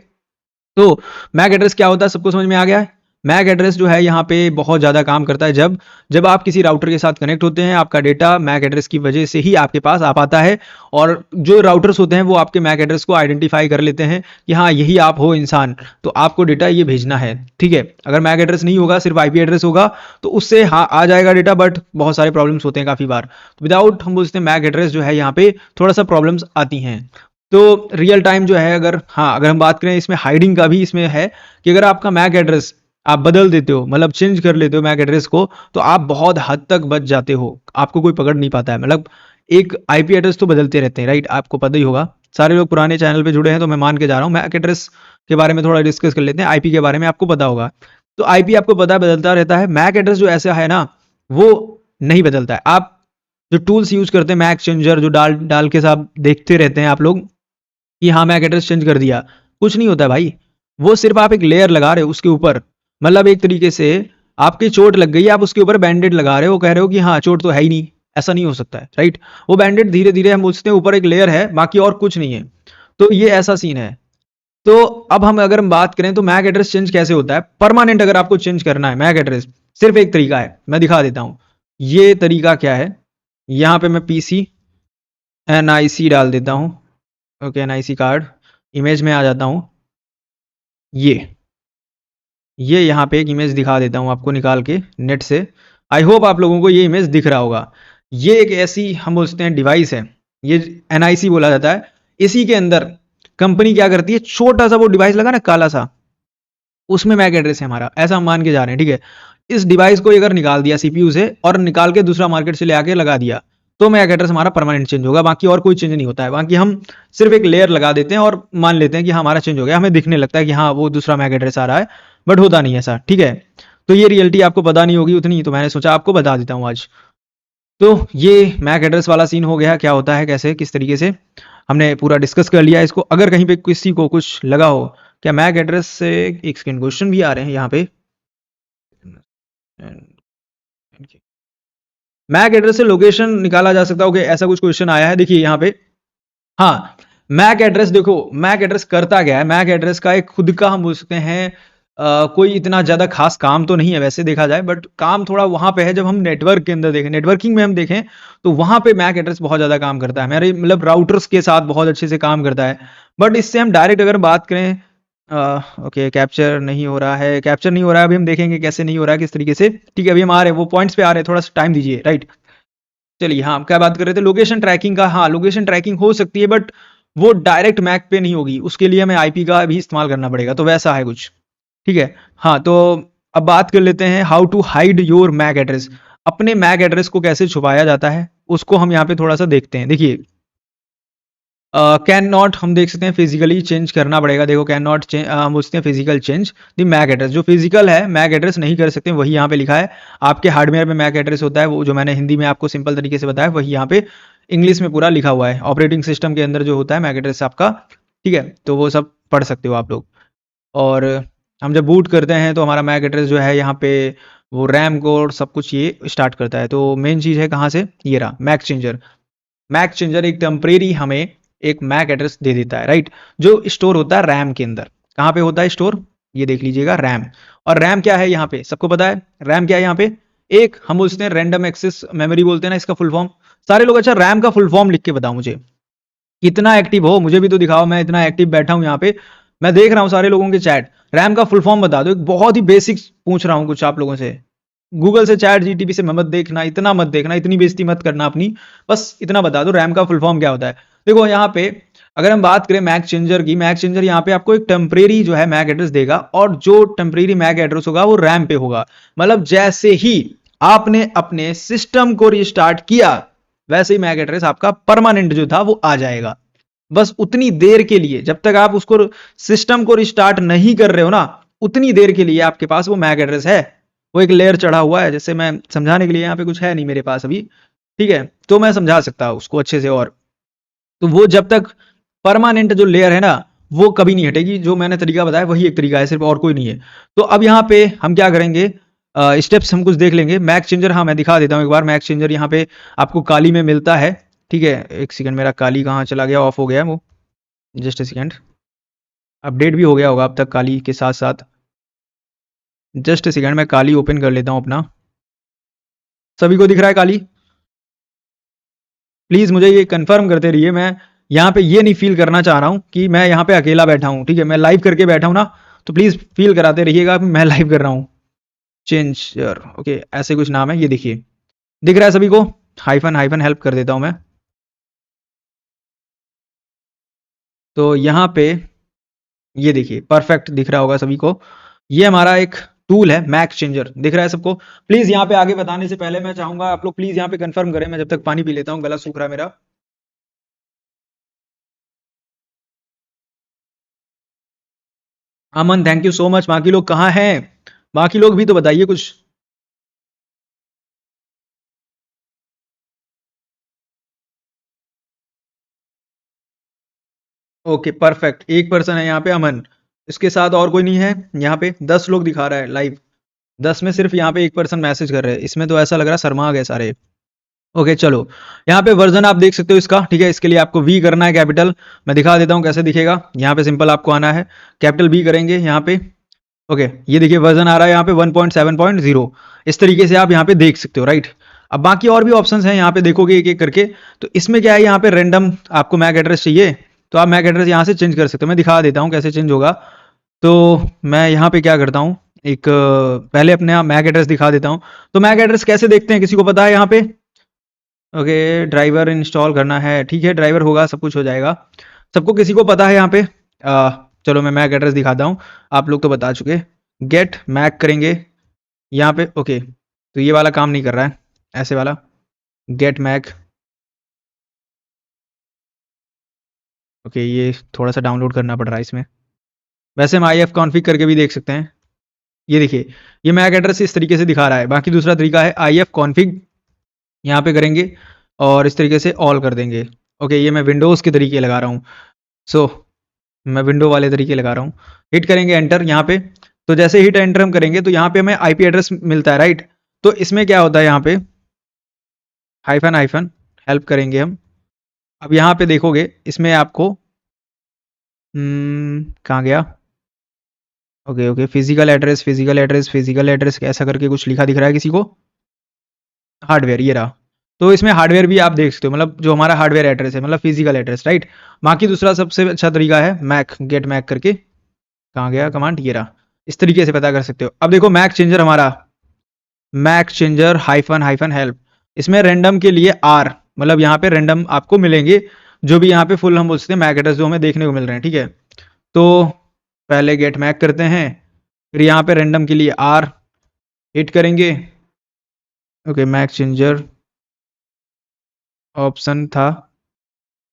Speaker 1: तो मैक एड्रेस क्या होता है, सबको समझ में आ गया है। मैक एड्रेस जो है यहाँ पे बहुत ज़्यादा काम करता है। जब जब आप किसी राउटर के साथ कनेक्ट होते हैं, आपका डेटा मैक एड्रेस की वजह से ही आपके पास आ पाता है। और जो राउटर्स होते हैं वो आपके मैक एड्रेस को आइडेंटिफाई कर लेते हैं कि हाँ यही आप हो इंसान, तो आपको डेटा ये भेजना है, ठीक है। अगर मैक एड्रेस नहीं होगा, सिर्फ आईपी एड्रेस होगा, तो उससे हाँ आ जाएगा डेटा, बट बहुत सारे प्रॉब्लम्स होते हैं काफ़ी बार। तो विदाउट हम बोलते हैं मैक एड्रेस जो है यहाँ पे थोड़ा सा प्रॉब्लम्स आती हैं। तो रियल टाइम जो है, अगर हाँ अगर हम बात करें इसमें हाइडिंग का भी, इसमें है कि अगर आपका मैक एड्रेस आप बदल देते हो, मतलब चेंज कर लेते हो मैक एड्रेस को, तो आप बहुत हद तक बच जाते हो, आपको कोई पकड़ नहीं पाता है। मतलब एक आईपी एड्रेस तो बदलते रहते हैं, राइट, आपको पता ही होगा। सारे लोग पुराने चैनल पे जुड़े हैं तो मैं मान के जा रहा हूँ। मैक एड्रेस के बारे में थोड़ा डिस्कस कर लेते हैं, आईपी के बारे में आपको पता होगा। तो आईपी आपको पता है बदलता रहता है, मैक एड्रेस जो ऐसा है ना वो नहीं बदलता है। आप जो टूल्स यूज करते हैं, मैक चेंजर जो डाल डाल के साथ देखते रहते हैं आप लोग कि हाँ मैक एड्रेस चेंज कर दिया, कुछ नहीं होता है भाई। वो सिर्फ आप एक लेयर लगा रहे हो उसके ऊपर। मतलब एक तरीके से आपकी चोट लग गई, आप उसके ऊपर बैंडेड लगा रहे हो, कह रहे हो कि हाँ चोट तो है ही नहीं। ऐसा नहीं हो सकता है, राइट। वो बैंडेड धीरे धीरे हम बोलते हैं ऊपर एक लेयर है, बाकी और कुछ नहीं है। तो ये ऐसा सीन है। तो अब हम अगर हम बात करें तो मैक एड्रेस चेंज कैसे होता है परमानेंट, अगर आपको चेंज करना है मैक एड्रेस, सिर्फ एक तरीका है, मैं दिखा देता हूं। ये तरीका क्या है, यहाँ पे मैं पीसी एनआईसी डाल देता हूँ। ओके, एनआईसी कार्ड, इमेज में आ जाता हूँ। ये यहाँ पे एक इमेज दिखा देता हूँ आपको निकाल के नेट से। आई होप आप लोगों को ये इमेज दिख रहा होगा। ये एक ऐसी हम बोलते हैं डिवाइस है, ये एनआईसी बोला जाता है। इसी के अंदर कंपनी क्या करती है, छोटा सा वो डिवाइस लगा ना काला सा, उसमें मैक एड्रेस है हमारा, ऐसा हम मान के जा रहे हैं, ठीक है। इस डिवाइस को अगर निकाल दिया सीपीयू से और निकाल के दूसरा मार्केट से ले आके लगा दिया, तो मैक एड्रेस हमारा परमानेंट चेंज होगा। बाकी और कोई चेंज नहीं होता है। बाकी हम सिर्फ एक लेयर लगा देते हैं और मान लेते हैं कि हमारा चेंज हो गया, हमें दिखने लगता है कि हाँ वो दूसरा मैक एड्रेस आ रहा है, बट होता नहीं ऐसा, ठीक है। तो ये रियलिटी आपको पता नहीं होगी उतनी, तो मैंने सोचा आपको बता देता हूँ आज। तो ये मैक एड्रेस वाला सीन हो गया, क्या होता है, कैसे किस तरीके से हमने पूरा डिस्कस कर लिया इसको। अगर कहीं पे किसी को कुछ लगा हो, क्या मैक एड्रेस से एक सेकेंड क्वेश्चन भी आ रहे हैं यहाँ पे, मैक एड्रेस से लोकेशन निकाला जा सकता है, ओके ऐसा कुछ क्वेश्चन आया है, देखिए यहाँ पे। हाँ, मैक एड्रेस देखो, मैक एड्रेस करता क्या है, मैक एड्रेस का एक खुद का हम बोल सकते हैं कोई इतना ज्यादा खास काम तो नहीं है वैसे देखा जाए, बट काम थोड़ा वहां पे है। जब हम नेटवर्क के अंदर देखें, नेटवर्किंग में हम देखें, तो वहां पे मैक एड्रेस बहुत ज्यादा काम करता है, हमारे मतलब राउटर्स के साथ बहुत अच्छे से काम करता है। बट इससे हम डायरेक्ट अगर बात करें ओके, कैप्चर नहीं हो रहा है, कैप्चर नहीं हो रहा है। अभी हम देखेंगे कैसे नहीं हो रहा है, किस तरीके से। ठीक है, अभी हम आ रहे हैं, वो पॉइंट्स पे आ रहे हैं, थोड़ा सा टाइम दीजिए, राइट। चलिए, हाँ, क्या बात कर रहे थे, लोकेशन ट्रैकिंग का। हाँ, लोकेशन ट्रैकिंग हो सकती है, बट वो डायरेक्ट मैक पे नहीं होगी, उसके लिए हमें आईपी का भी इस्तेमाल करना पड़ेगा, तो वैसा है कुछ। ठीक है। हाँ, तो अब बात कर लेते हैं how to hide your MAC address. अपने मैक एड्रेस को कैसे छुपाया जाता है, उसको हम यहाँ पे थोड़ा सा देखते हैं। देखिए, कैन नॉट, हम देख सकते हैं फिजिकली चेंज करना पड़ेगा। देखो, कैन नॉट चेंज, हम पूछते हैं physical change the MAC address. जो फिजिकल है मैक एड्रेस नहीं कर सकते, वही यहाँ पे लिखा है। आपके हार्डवेयर में मैक एड्रेस होता है, वो जो मैंने हिंदी में आपको सिंपल तरीके से बताया, वही यहाँ पे इंग्लिश में पूरा लिखा हुआ है। ऑपरेटिंग सिस्टम के अंदर जो होता है मैक एड्रेस आपका, ठीक है, तो वो सब पढ़ सकते हो आप लोग। और हम जब बूट करते हैं तो हमारा मैक एड्रेस जो है यहाँ पे वो रैम कोड सब कुछ ये स्टार्ट करता है। तो मेन चीज़ है कहाँ से, ये रहा मैक चेंजर। मैक चेंजर एक टेम्परेरी हमें एक मैक एड्रेस दे देता है, राइट, जो स्टोर होता है रैम के अंदर। कहाँ पे होता है स्टोर, ये देख लीजिएगा, रैम। और रैम क्या है यहाँ पे, सबको पता है रैम क्या है यहाँ पे। एक हम बोलते हैं रैंडम एक्सेस मेमोरी बोलते हैं ना, इसका फुल फॉर्म सारे लोग। अच्छा, रैम का फुल फॉर्म लिख के बताओ मुझे, कितना एक्टिव हो, मुझे भी तो दिखाओ, मैं इतना एक्टिव बैठा हूँ यहाँ पे, मैं देख रहा हूँ सारे लोगों के चैट। रैम का फुल फॉर्म बता दो, एक बहुत ही बेसिक पूछ रहा हूँ कुछ आप लोगों से। गूगल से, चैट जीटीपी से मत देखना, इतना मत देखना, इतनी बेइज्जती मत करना अपनी। बस इतना बता दो रैम का फुल फॉर्म क्या होता है। देखो यहाँ पे अगर हम बात करें मैक चेंजर की, मैक चेंजर यहाँ पे आपको एक टेम्परेरी जो है मैक एड्रेस देगा, और जो टेम्परेरी मैक एड्रेस होगा वो रैम पे होगा। मतलब जैसे ही आपने अपने सिस्टम को रिस्टार्ट किया, वैसे ही मैक एड्रेस आपका परमानेंट जो था वो आ जाएगा। बस उतनी देर के लिए, जब तक आप उसको सिस्टम को रिस्टार्ट नहीं कर रहे हो ना, उतनी देर के लिए आपके पास वो मैक एड्रेस है। वो एक लेयर चढ़ा हुआ है, जैसे मैं समझाने के लिए, यहाँ पे कुछ है नहीं मेरे पास अभी, ठीक है, तो मैं समझा सकता हूँ उसको अच्छे से। और तो वो जब तक परमानेंट जो लेयर है ना, वो कभी नहीं हटेगी। जो मैंने तरीका बताया वही एक तरीका है सिर्फ, और कोई नहीं है। तो अब यहाँ पे हम क्या करेंगे, स्टेप्स हम कुछ देख लेंगे। मैक चेंजर, हाँ मैं दिखा देता हूँ एक बार। मैक चेंजर यहाँ पे आपको काली में मिलता है, ठीक है। एक सेकंड, मेरा काली कहाँ चला गया, ऑफ हो गया वो, जस्ट ए सेकंड। अपडेट भी हो गया होगा अब तक काली के साथ साथ। जस्ट ए सेकंड, मैं काली ओपन कर लेता हूँ अपना। सभी को दिख रहा है काली? प्लीज मुझे ये कंफर्म करते रहिए। मैं यहाँ पे ये नहीं फील करना चाह रहा हूँ कि मैं यहाँ पे अकेला बैठा हूँ, ठीक है, मैं लाइव करके बैठा हूँ ना, तो प्लीज फील कराते रहिएगा कि मैं लाइव कर रहा हूँ। चेंजर, ओके, ऐसे कुछ नाम है, ये देखिए, दिख रहा है सभी को? हाइफन हाइफन हेल्प कर देता हूँ मैं। तो यहाँ पे ये देखिए, परफेक्ट दिख रहा होगा सभी को। ये हमारा एक टूल है मैक चेंजर, दिख रहा है सबको? प्लीज यहाँ पे आगे बताने से पहले मैं चाहूंगा आप लोग प्लीज यहाँ पे कंफर्म करें। मैं जब तक पानी पी लेता हूँ, गला सूख रहा है मेरा। अमन, थैंक यू सो मच। बाकी लोग कहाँ हैं? बाकी लोग भी तो बताइए कुछ। ओके, परफेक्ट, एक पर्सन है यहाँ पे, अमन। इसके साथ और कोई नहीं है? यहाँ पे 10 लोग दिखा रहा है लाइव, 10 में सिर्फ यहाँ पे एक पर्सन मैसेज कर रहे हैं। इसमें तो ऐसा लग रहा है शर्मा गए सारे। ओके, चलो, यहाँ पे वर्जन आप देख सकते हो इसका, ठीक है। इसके लिए आपको वी करना है कैपिटल। मैं दिखा देता हूँ कैसे दिखेगा। यहाँ पे सिंपल आपको आना है, कैपिटल वी करेंगे यहाँ पे। ओके, ये देखिए वर्जन आ रहा है यहाँ पे 1.7.0। इस तरीके से आप यहाँ पे देख सकते हो, राइट। अब बाकी और भी ऑप्शंस हैं, यहाँ पे देखोगे एक एक करके। तो इसमें क्या है, यहाँ पे रेंडम आपको मैक एड्रेस चाहिए, तो आप मैक एड्रेस यहाँ से चेंज कर सकते हो। मैं दिखा देता हूँ कैसे चेंज होगा। तो मैं यहाँ पे क्या करता हूँ, एक पहले अपने आप मैक एड्रेस दिखा देता हूँ। तो मैक एड्रेस कैसे देखते हैं, किसी को पता है यहाँ पे? ओके, ड्राइवर इंस्टॉल करना है, ठीक है, ड्राइवर होगा सब कुछ हो जाएगा। सबको, किसी को पता है यहाँ पे? चलो मैं मैक एड्रेस दिखाता हूँ, आप लोग तो बता चुके। गेट मैक करेंगे यहाँ पे, ओके, तो ये वाला काम नहीं कर रहा है, ऐसे वाला गेट मैक। ओके, ये थोड़ा सा डाउनलोड करना पड़ रहा है इसमें। वैसे हम आई एफ कॉन्फ़िग करके भी देख सकते हैं। ये देखिए, ये मैक एड्रेस इस तरीके से दिखा रहा है। बाकी दूसरा तरीका है आई एफ कॉन्फ़िग, यहाँ पे करेंगे और इस तरीके से ऑल कर देंगे। ओके, ये मैं विंडोज़ के तरीके लगा रहा हूँ। सो मैं विंडो वाले तरीके लगा रहा हूँ। हिट करेंगे एंटर यहाँ पे। तो जैसे हिट एंटर हम करेंगे तो यहाँ पे हमें आईपी एड्रेस मिलता है, राइट। तो इसमें क्या होता है, यहाँ पे हाइफन हाइफन हेल्प करेंगे हम। अब यहाँ पे देखोगे इसमें आपको कहाँ गया, okay okay, physical address, physical address, physical address ऐसा करके कुछ लिखा दिख रहा है किसी को? हार्डवेयर, ये रहा। तो इसमें हार्डवेयर भी आप देख सकते हो, मतलब जो हमारा हार्डवेयर एड्रेस है, मतलब फिजिकल एड्रेस, राइट। बाकी दूसरा सबसे अच्छा तरीका है मैक, गेट मैक करके। कहाँ गया कमांड, ये रहा। इस तरीके से पता कर सकते हो। अब देखो मैक चेंजर हमारा, MAC changer hyphen hyphen help, इसमें रैंडम के लिए आर, मतलब यहाँ पे रैंडम आपको मिलेंगे जो भी यहाँ पे फुल हम बोलते हैं मैक एड्रेस जो हमें देखने को मिल रहे हैं, ठीक है। तो पहले गेट मैक करते हैं, फिर यहाँ पे रैंडम के लिए आर हिट करेंगे। ओके मैक चेंजर ऑप्शन था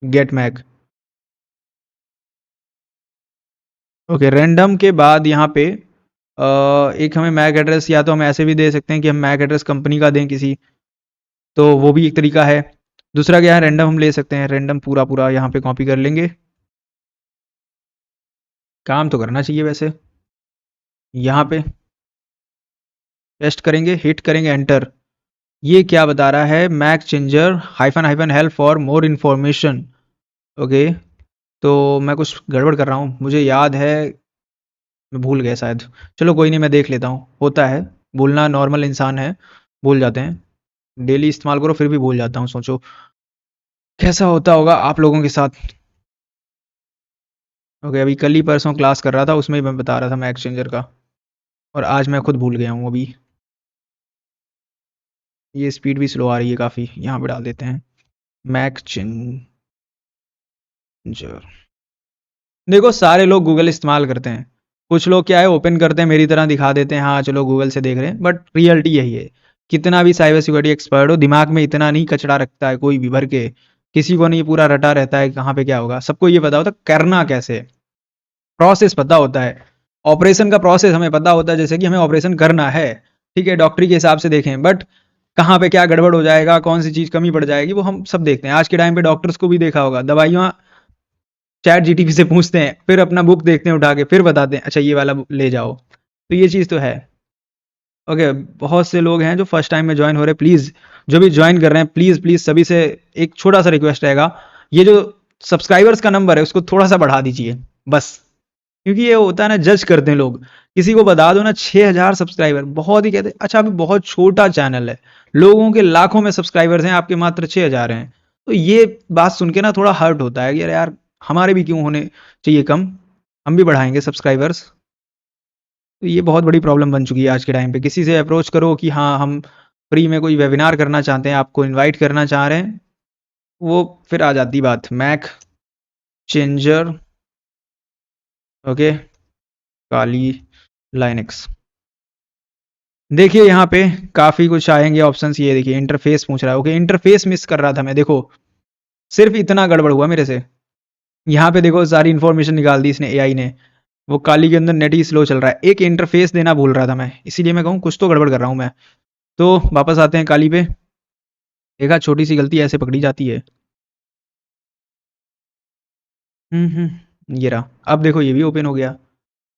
Speaker 1: गेट मैक। ओके रैंडम के बाद यहाँ पे एक हमें मैक एड्रेस, या तो हम ऐसे भी दे सकते हैं कि हम मैक एड्रेस कंपनी का दें किसी, तो वो भी एक तरीका है। दूसरा क्या है, रैंडम हम ले सकते हैं, रैंडम पूरा पूरा यहाँ पे कॉपी कर लेंगे। काम तो करना चाहिए वैसे। यहाँ पे पेस्ट करेंगे, हिट करेंगे एंटर। ये क्या बता रहा है, MAC changer hyphen hyphen help for more information. Okay तो मैं कुछ गड़बड़ कर रहा हूँ, मुझे याद है, मैं भूल गया शायद। चलो कोई नहीं, मैं देख लेता हूँ, होता है, भूलना नॉर्मल इंसान है, भूल जाते हैं। डेली इस्तेमाल करो फिर भी भूल जाता हूँ, सोचो कैसा होता होगा आप लोगों के साथ। ओके अभी कल ही परसों क्लास कर रहा था, उसमें ही मैं बता रहा था मैक चेंजर का, और आज मैं खुद भूल गया हूँ अभी। ये स्पीड भी स्लो आ रही है काफ़ी, यहाँ पे डाल देते हैं मैक चेंजर। देखो सारे लोग गूगल इस्तेमाल करते हैं, कुछ लोग क्या है ओपन करते हैं मेरी तरह दिखा देते हैं हाँ चलो गूगल से देख रहे हैं, बट रियलिटी यही है। कितना भी साइबर सिक्योरिटी एक्सपर्ट हो, दिमाग में इतना नहीं कचड़ा रखता है कोई भी भर के, किसी को नहीं पूरा रटा रहता है कहाँ पे क्या होगा, सबको ये पता होता है करना कैसे है, प्रोसेस पता होता है। ऑपरेशन का प्रोसेस हमें पता होता है, जैसे कि हमें ऑपरेशन करना है, ठीक है, डॉक्टरी के हिसाब से देखें, बट कहाँ पे क्या गड़बड़ हो जाएगा, कौन सी चीज़ कमी पड़ जाएगी, वो हम सब देखते हैं। आज के टाइम पे डॉक्टर्स को भी देखा होगा, दवाइयाँ चैट जीटीपी से पूछते हैं, फिर अपना बुक देखते हैं उठा के, फिर बताते हैं अच्छा ये वाला ले जाओ, तो ये चीज़ तो है। ओके बहुत से लोग हैं जो फर्स्ट टाइम में ज्वाइन हो रहे हैं, प्लीज़ जो भी ज्वाइन कर रहे हैं प्लीज़ प्लीज़ सभी से एक छोटा सा रिक्वेस्ट रहेगा, ये जो सब्सक्राइबर्स का नंबर है उसको थोड़ा सा बढ़ा दीजिए बस, क्योंकि ये होता है ना जज करते हैं लोग, किसी को बता दो ना 6,000 सब्सक्राइबर बहुत ही, कहते हैं अच्छा अभी बहुत छोटा चैनल है, लोगों के लाखों में सब्सक्राइबर्स हैं, आपके मात्र 6,000 हैं। तो ये बात सुन के ना थोड़ा हर्ट होता है कि अरे यार हमारे भी क्यों होने चाहिए कम, हम भी बढ़ाएंगे सब्सक्राइबर्स। तो ये बहुत बड़ी प्रॉब्लम बन चुकी है आज के टाइम पे, किसी से अप्रोच करो कि हाँ हम फ्री में कोई वेबिनार करना चाहते हैं, आपको इनवाइट करना चाह रहे हैं, वो फिर आ जाती बात मैक चेंजर। ओके काली लाइनेक्स, देखिए यहाँ पे काफ़ी कुछ आएंगे ऑप्शंस, ये देखिए इंटरफेस पूछ रहा है। ओके इंटरफेस मिस कर रहा था मैं, देखो सिर्फ इतना गड़बड़ हुआ मेरे से। यहाँ पे देखो सारी इन्फॉर्मेशन निकाल दी इसने, एआई ने, वो काली के अंदर नेट ही स्लो चल रहा है, एक इंटरफेस देना भूल रहा था मैं, इसीलिए मैं कहूँ कुछ तो गड़बड़ कर रहा हूँ मैं। तो वापस आते हैं काली पे, देखा छोटी सी गलती ऐसे पकड़ी जाती है। ये रहा, अब देखो ये भी ओपन हो गया।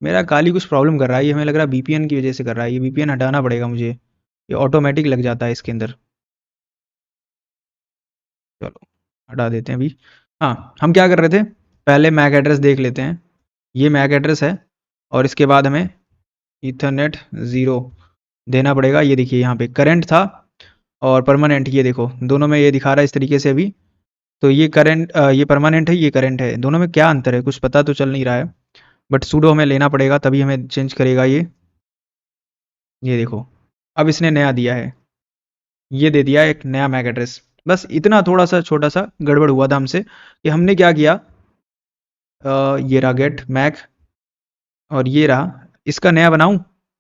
Speaker 1: मेरा काली कुछ प्रॉब्लम कर रहा है, ये हमें लग रहा है वीपीएन की वजह से कर रहा है, ये वीपीएन हटाना पड़ेगा मुझे, ये ऑटोमेटिक लग जाता है इसके अंदर। चलो हटा देते हैं अभी। हाँ हम क्या कर रहे थे, पहले मैक एड्रेस देख लेते हैं, ये मैक एड्रेस है, और इसके बाद हमें ईथरनेट 0 देना पड़ेगा। ये देखिए यहाँ पे करंट था और परमानेंट, ये देखो दोनों में ये दिखा रहा है इस तरीके से अभी, तो ये करंट ये परमानेंट है, ये करंट है, दोनों में क्या अंतर है कुछ पता तो चल नहीं रहा है, बट सूडो हमें लेना पड़ेगा तभी हमें चेंज करेगा ये देखो अब इसने नया दिया है, ये दे दिया एक नया मैक एड्रेस। बस इतना थोड़ा सा छोटा सा गड़बड़ हुआ था हमसे कि हमने क्या किया, ये रहा गेट मैक, और ये रहा इसका नया बनाऊं,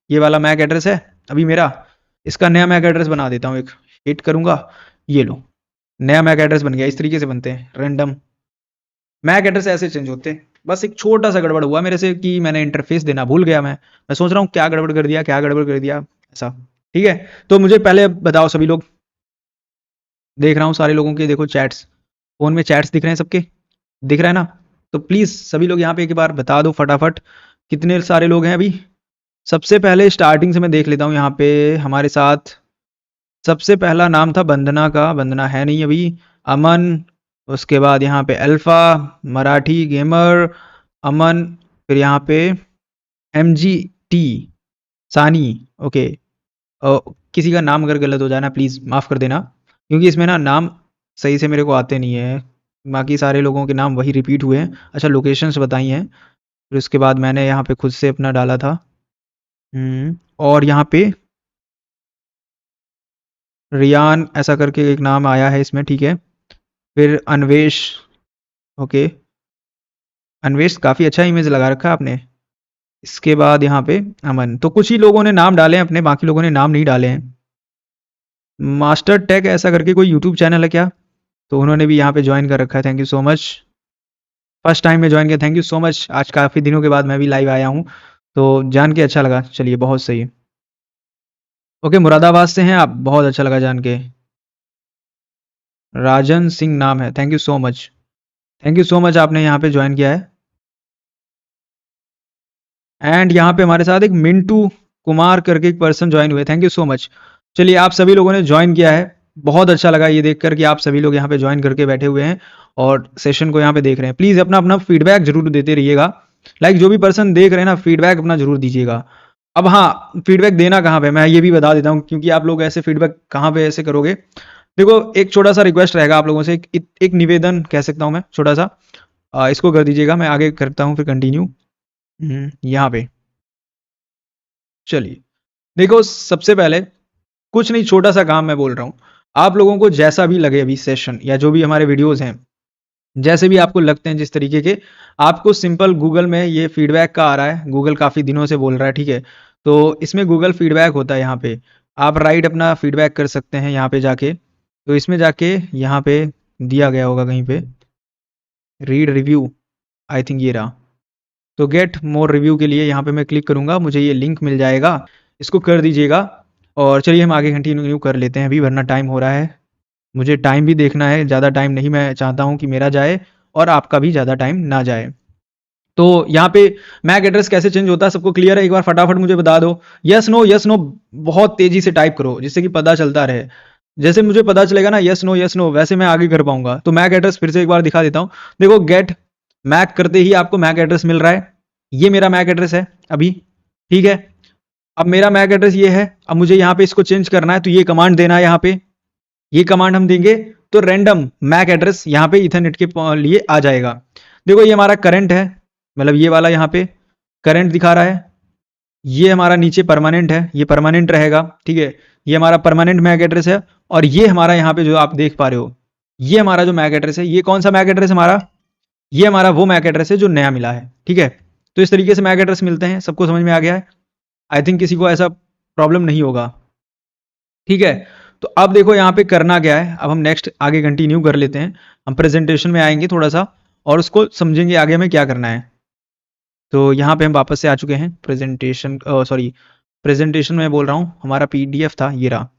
Speaker 1: ये वाला मैक एड्रेस है अभी मेरा, इसका नया मैक एड्रेस बना देता हूँ, एक हिट करूंगा, ये लो नया मैक एड्रेस बन गया। इस तरीके से बनते हैं रैंडम मैक एड्रेस, ऐसे चेंज होते हैं। बस एक छोटा सा गड़बड़ हुआ मेरे से कि मैंने इंटरफेस देना भूल गया, मैं सोच रहा हूँ क्या गड़बड़ कर दिया क्या गड़बड़ कर दिया ऐसा। ठीक है तो मुझे पहले बताओ सभी लोग, देख रहा हूँ सारे लोगों के देखो चैट्स, फोन में चैट्स दिख रहे हैं सबके, दिख रहा है ना, तो प्लीज़ सभी लोग यहाँ पे एक बार बता दो फटाफट कितने सारे लोग हैं अभी। सबसे पहले स्टार्टिंग से मैं देख लेता हूँ यहाँ पे हमारे साथ, सबसे पहला नाम था वंदना का, वंदना है नहीं अभी, अमन, उसके बाद यहाँ पे अल्फा, मराठी गेमर, अमन, फिर यहाँ पे एम जी टी, सानी। ओके किसी का नाम अगर गलत हो जाए ना प्लीज़ माफ़ कर देना, क्योंकि इसमें ना नाम सही से मेरे को आते नहीं है, बाकी सारे लोगों के नाम वही रिपीट हुए हैं। अच्छा लोकेशंस बताई हैं, फिर उसके बाद मैंने यहाँ पे खुद से अपना डाला था। और यहाँ पे रियान ऐसा करके एक नाम आया है इसमें, ठीक है। फिर अन्वेश, ओके, अन्वेश काफ़ी अच्छा इमेज लगा रखा है आपने। इसके बाद यहाँ पे अमन, तो कुछ ही लोगों ने नाम डाले हैं अपने, बाकी लोगों ने नाम नहीं डाले हैं। मास्टर टेक ऐसा करके कोई यूट्यूब चैनल है क्या? तो उन्होंने भी यहाँ पे ज्वाइन कर रखा है, thank you so much. First time में ज्वाइन किया, थैंक यू सो मच। आज काफ़ी दिनों के बाद मैं भी लाइव आया हूँ, तो जान के अच्छा लगा, चलिए बहुत सही। ओके, मुरादाबाद से हैं आप, बहुत अच्छा लगा जान के। राजन सिंह नाम है, thank you so much. Thank you so much, आपने यहाँ पे ज्वाइन किया है। एंड यहाँ पे हमारे साथ एक मिंटू कुमार करके एक पर्सन ज्वाइन हुए, थैंक यू सो मच। चलिए, आप सभी लोगों ने ज्वाइन किया है, बहुत अच्छा लगा ये देखकर कि आप सभी लोग यहाँ पे ज्वाइन करके बैठे हुए हैं और सेशन को यहाँ पे देख रहे हैं। प्लीज़ अपना अपना फीडबैक जरूर देते रहिएगा। लाइक जो भी पर्सन देख रहे हैं ना, फीडबैक अपना जरूर दीजिएगा। अब हाँ, फीडबैक देना कहाँ पे, मैं ये भी बता देता हूँ, क्योंकि आप लोग ऐसे फीडबैक कहाँ पे ऐसे करोगे। देखो, एक छोटा सा रिक्वेस्ट रहेगा आप लोगों से, एक निवेदन कह सकता हूँ मैं, छोटा सा। इसको कर दीजिएगा, मैं आगे करता हूँ फिर कंटिन्यू। यहाँ पे चलिए, देखो सबसे पहले कुछ नहीं, छोटा सा काम मैं बोल रहा हूँ। आप लोगों को जैसा भी लगे अभी सेशन या जो भी हमारे वीडियोस हैं, जैसे भी आपको लगते हैं जिस तरीके के, आपको सिंपल गूगल में ये फीडबैक का आ रहा है, गूगल काफ़ी दिनों से बोल रहा है, ठीक है। तो इसमें गूगल फीडबैक होता है, यहाँ पे आप राइट अपना फीडबैक कर सकते हैं यहाँ पे जाके। तो इसमें जाके यहाँ पे दिया गया होगा कहीं पे, रीड रिव्यू, आई थिंक ये रहा। तो गेट मोर रिव्यू के लिए यहाँ पे मैं क्लिक करूँगा, मुझे ये लिंक मिल जाएगा, इसको कर दीजिएगा। और चलिए हम आगे कंटिन्यू कर लेते हैं अभी, वरना टाइम हो रहा है। मुझे टाइम भी देखना है, ज़्यादा टाइम नहीं मैं चाहता हूँ कि मेरा जाए और आपका भी ज़्यादा टाइम ना जाए। तो यहाँ पे मैक एड्रेस कैसे चेंज होता है, सबको क्लियर है? एक बार फटाफट मुझे बता दो, यस नो यस नो, बहुत तेजी से टाइप करो जिससे कि पता चलता रहे। जैसे मुझे पता चलेगा ना यस नो, वैसे मैं आगे कर पाऊंगा। तो मैक एड्रेस फिर से एक बार दिखा देता हूँ। देखो, गेट मैक करते ही आपको मैक एड्रेस मिल रहा है, ये मेरा मैक एड्रेस है अभी, ठीक है। अब मेरा मैक एड्रेस ये है, अब मुझे यहाँ पे इसको चेंज करना है, तो ये कमांड देना है यहाँ पे, ये कमांड हम देंगे तो रैंडम मैक एड्रेस यहाँ पे इथरनेट के लिए आ जाएगा। देखो, ये हमारा करंट है, मतलब ये वाला यहाँ पे करंट दिखा रहा है। ये हमारा नीचे परमानेंट है, ये परमानेंट रहेगा, ठीक है। ये हमारा परमानेंट मैक एड्रेस है। और ये हमारा यहाँ पे जो आप देख पा रहे हो, ये हमारा जो मैक एड्रेस है, ये कौन सा मैक एड्रेस हमारा, ये हमारा वो मैक एड्रेस है जो नया मिला है, ठीक है। तो इस तरीके से मैक एड्रेस मिलते हैं, सबको समझ में आ गया है? आई थिंक किसी को ऐसा प्रॉब्लम नहीं होगा, ठीक है। तो अब देखो यहाँ पे करना क्या है, अब हम नेक्स्ट आगे कंटिन्यू कर लेते हैं। हम प्रेजेंटेशन में आएंगे थोड़ा सा और उसको समझेंगे आगे हमें क्या करना है। तो यहाँ पे हम वापस से आ चुके हैं प्रेजेंटेशन, सॉरी, प्रेजेंटेशन में बोल रहा हूँ, हमारा पीडीएफ था ये रहा।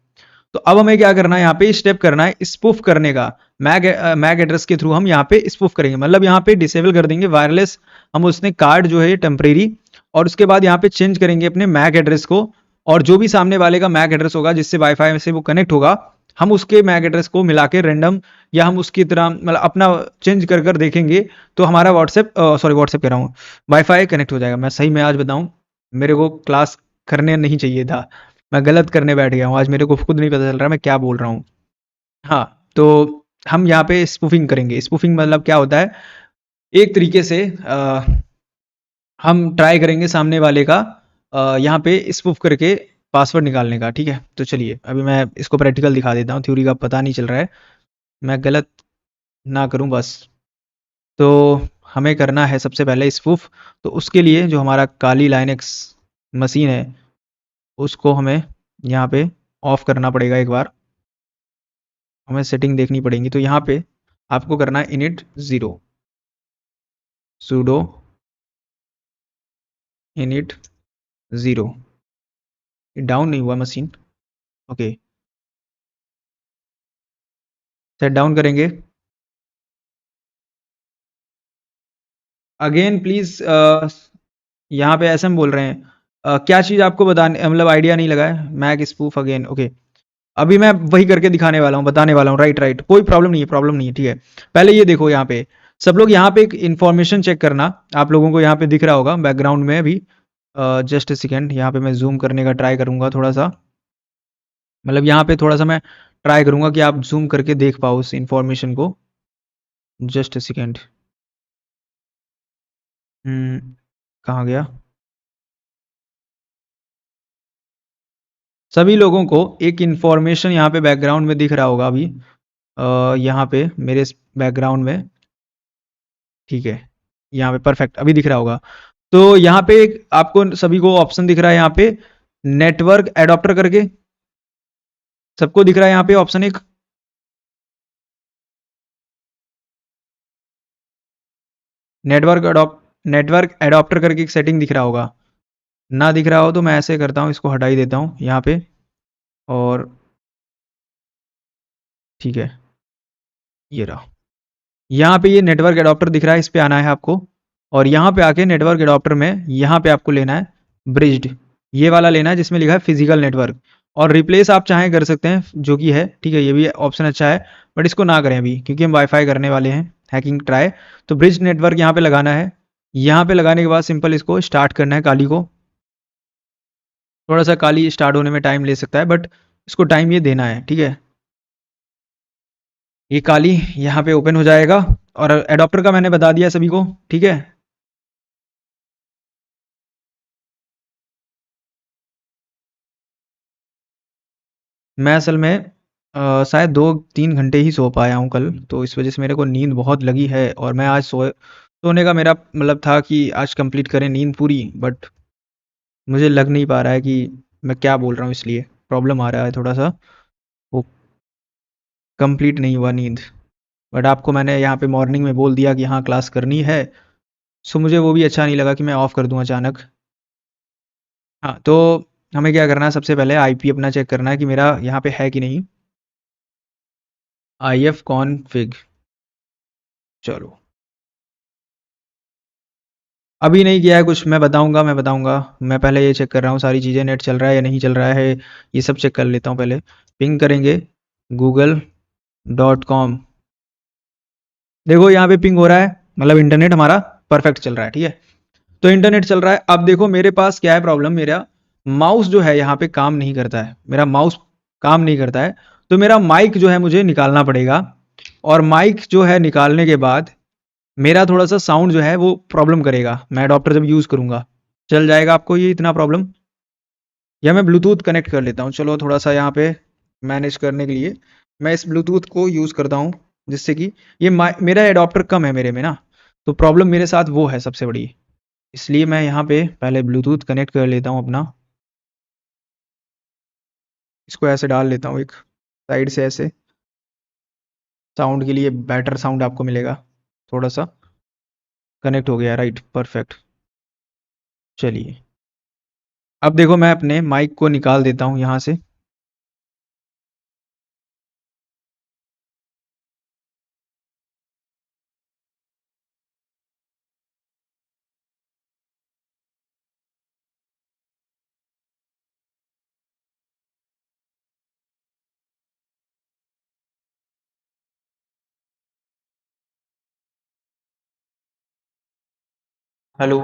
Speaker 1: तो अब हमें क्या करना है, यहाँ पे स्टेप करना है स्पूफ करने का। मैक एड्रेस के थ्रू हम यहाँ पे स्पूफ करेंगे, मतलब यहाँ पे डिसेबल कर देंगे वायरलेस, हम उसने कार्ड जो है टेम्परेरी। और उसके बाद यहाँ पे चेंज करेंगे अपने मैक एड्रेस को, और जो भी सामने वाले का मैक एड्रेस होगा जिससे वाईफाई से वो कनेक्ट होगा, हम उसके मैक एड्रेस को मिला के रैंडम, या हम उसकी तरह मतलब अपना चेंज कर कर देखेंगे, तो हमारा व्हाट्सएप, सॉरी व्हाट्सएप कह रहा हूँ, वाईफाई कनेक्ट हो जाएगा। मैं सही में आज बताऊँ, मेरे को क्लास करने नहीं चाहिए था, मैं गलत करने बैठ गया हूँ आज, मेरे को खुद नहीं पता चल रहा मैं क्या बोल रहा हूँ। हाँ, तो हम यहाँ पे स्पूफिंग करेंगे। स्पूफिंग मतलब क्या होता है, एक तरीके से हम ट्राई करेंगे सामने वाले का यहाँ पे स्पूफ करके पासवर्ड निकालने का, ठीक है। तो चलिए अभी मैं इसको प्रैक्टिकल दिखा देता हूँ, थ्योरी का पता नहीं चल रहा है, मैं गलत ना करूँ बस। तो हमें करना है सबसे पहले स्पूफ, तो उसके लिए जो हमारा काली लाइनेक्स मशीन है, उसको हमें यहाँ पे ऑफ करना पड़ेगा एक बार, हमें सेटिंग देखनी पड़ेगी। तो यहाँ पे आपको करना है इनिट 0 sudo init 0। डाउन नहीं हुआ मशीन, ओके, सेट डाउन करेंगे। अगेन प्लीज, यहाँ पे ऐसे हम बोल रहे हैं, क्या चीज़ आपको बताने, मतलब आइडिया नहीं लगा है, मैक स्पूफ अगेन, ओके। अभी मैं वही करके दिखाने वाला हूँ, बताने वाला हूँ, राइट राइट, कोई प्रॉब्लम नहीं है, प्रॉब्लम नहीं है, ठीक है। पहले ये देखो, यहाँ पे सब लोग यहाँ पे एक इन्फॉर्मेशन चेक करना, आप लोगों को यहाँ पे दिख रहा होगा बैकग्राउंड में अभी। जस्ट ए सेकेंड, यहाँ पे मैं जूम करने का ट्राई करूंगा थोड़ा सा, मतलब यहाँ पे थोड़ा सा मैं ट्राई करूंगा कि आप जूम करके देख पाओ उस इन्फॉर्मेशन को। Just a second. कहाँ गया? सभी लोगों को एक इन्फॉर्मेशन यहाँ पे बैकग्राउंड में दिख रहा होगा अभी, यहाँ पे मेरे बैकग्राउंड में, ठीक है, यहाँ पे परफेक्ट अभी दिख रहा होगा। तो यहाँ पे एक आपको सभी को ऑप्शन दिख रहा है यहाँ पे, नेटवर्क एडॉप्टर करके, सबको दिख रहा है यहाँ पे ऑप्शन एक। नेटवर्क एडॉप्टर करके एक सेटिंग दिख रहा होगा। ना दिख रहा हो तो मैं ऐसे करता हूँ, इसको हटा ही देता हूँ यहाँ पे, और ठीक है, ये रहा। यहाँ पे ये नेटवर्क एडॉप्टर दिख रहा है, इस पे आना है आपको, और यहाँ पे आके नेटवर्क एडॉप्टर में यहाँ पे आपको लेना है ब्रिज्ड, ये वाला लेना है जिसमें लिखा है फिजिकल नेटवर्क। और रिप्लेस आप चाहें कर सकते हैं, जो कि है, ठीक है, ये भी ऑप्शन अच्छा है, बट इसको ना करें अभी क्योंकि हम वाईफाई करने वाले हैं, हैकिंग ट्राई। तो ब्रिज नेटवर्क यहाँ पे लगाना है। यहाँ पे लगाने के बाद सिंपल इसको स्टार्ट करना है, काली को। थोड़ा सा काली स्टार्ट होने में टाइम ले सकता है, बट इसको टाइम ये देना है, ठीक है। ये काली यहाँ पे ओपन हो जाएगा, और एडॉप्टर का मैंने बता दिया सभी को, ठीक है। मैं असल में शायद 2-3 घंटे ही सो पाया हूँ कल, तो इस वजह से मेरे को नींद बहुत लगी है, और मैं आज सोने का मेरा मतलब था कि आज कंप्लीट करें नींद पूरी, बट मुझे लग नहीं पा रहा है कि मैं क्या बोल रहा हूँ, इसलिए प्रॉब्लम आ रहा है थोड़ा सा, वो कंप्लीट नहीं हुआ नींद। बट आपको मैंने यहाँ पे मॉर्निंग में बोल दिया कि हाँ क्लास करनी है, सो मुझे वो भी अच्छा नहीं लगा कि मैं ऑफ़ कर दूँ अचानक। हाँ, तो हमें क्या करना है, सबसे पहले आईपी अपना चेक करना है कि मेरा यहाँ पे है कि नहीं। IF कॉन्फ़िग, चलो। अभी नहीं किया है कुछ, मैं बताऊँगा। मैं पहले ये चेक कर रहा हूँ सारी चीज़ें, नेट चल रहा है या नहीं चल रहा है, ये सब चेक कर लेता हूँ पहले। पिंग करेंगे google.com। देखो यहाँ पे पिंग हो रहा है, मतलब इंटरनेट हमारा परफेक्ट चल रहा है, ठीक है। तो इंटरनेट चल रहा है। अब देखो मेरे पास क्या है प्रॉब्लम, मेरा माउस जो है यहाँ पे काम नहीं करता है, मेरा माउस काम नहीं करता है। तो मेरा माइक जो है मुझे निकालना पड़ेगा, और माइक जो है निकालने के बाद मेरा थोड़ा सा साउंड जो है वो प्रॉब्लम करेगा, मैं अडॉप्टर जब यूज़ करूँगा। चल जाएगा आपको ये इतना प्रॉब्लम, या मैं ब्लूटूथ कनेक्ट कर लेता हूँ, चलो थोड़ा सा यहाँ पे मैनेज करने के लिए मैं इस ब्लूटूथ को यूज़ करता हूँ, जिससे कि ये मेरा एडॉप्टर कम है मेरे में ना, तो प्रॉब्लम मेरे साथ वो है सबसे बड़ी। इसलिए मैं यहाँ पे पहले ब्लूटूथ कनेक्ट कर लेता हूँ अपना, इसको ऐसे डाल लेता हूँ एक साइड से ऐसे, साउंड के लिए बेटर साउंड आपको मिलेगा थोड़ा सा। कनेक्ट हो गया, राइट, परफेक्ट। चलिए, अब देखो मैं अपने माइक को निकाल देता हूँ यहाँ से। Hello,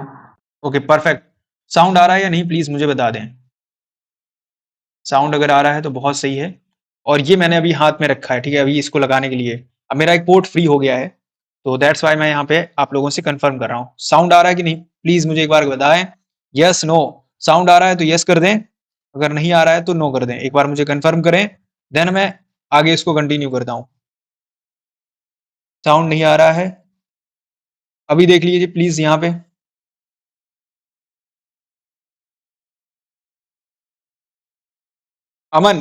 Speaker 1: okay perfect. साउंड आ रहा है या नहीं प्लीज़ मुझे बता दें। साउंड अगर आ रहा है तो बहुत सही है। और ये मैंने अभी हाथ में रखा है, ठीक है, अभी इसको लगाने के लिए अब मेरा एक पोर्ट फ्री हो गया है, तो दैट्स वाई मैं यहाँ पे आप लोगों से कंफर्म कर रहा हूँ। साउंड आ रहा है कि नहीं प्लीज मुझे एक बार बताएं, यस नो। साउंड आ रहा है तो यस कर दें, अगर नहीं आ रहा है तो नो कर दें, एक बार मुझे कंफर्म करें, देन मैं आगे इसको कंटिन्यू करता हूँ। साउंड नहीं आ रहा है, अभी देख लीजिए प्लीज यहाँ पे। अमन,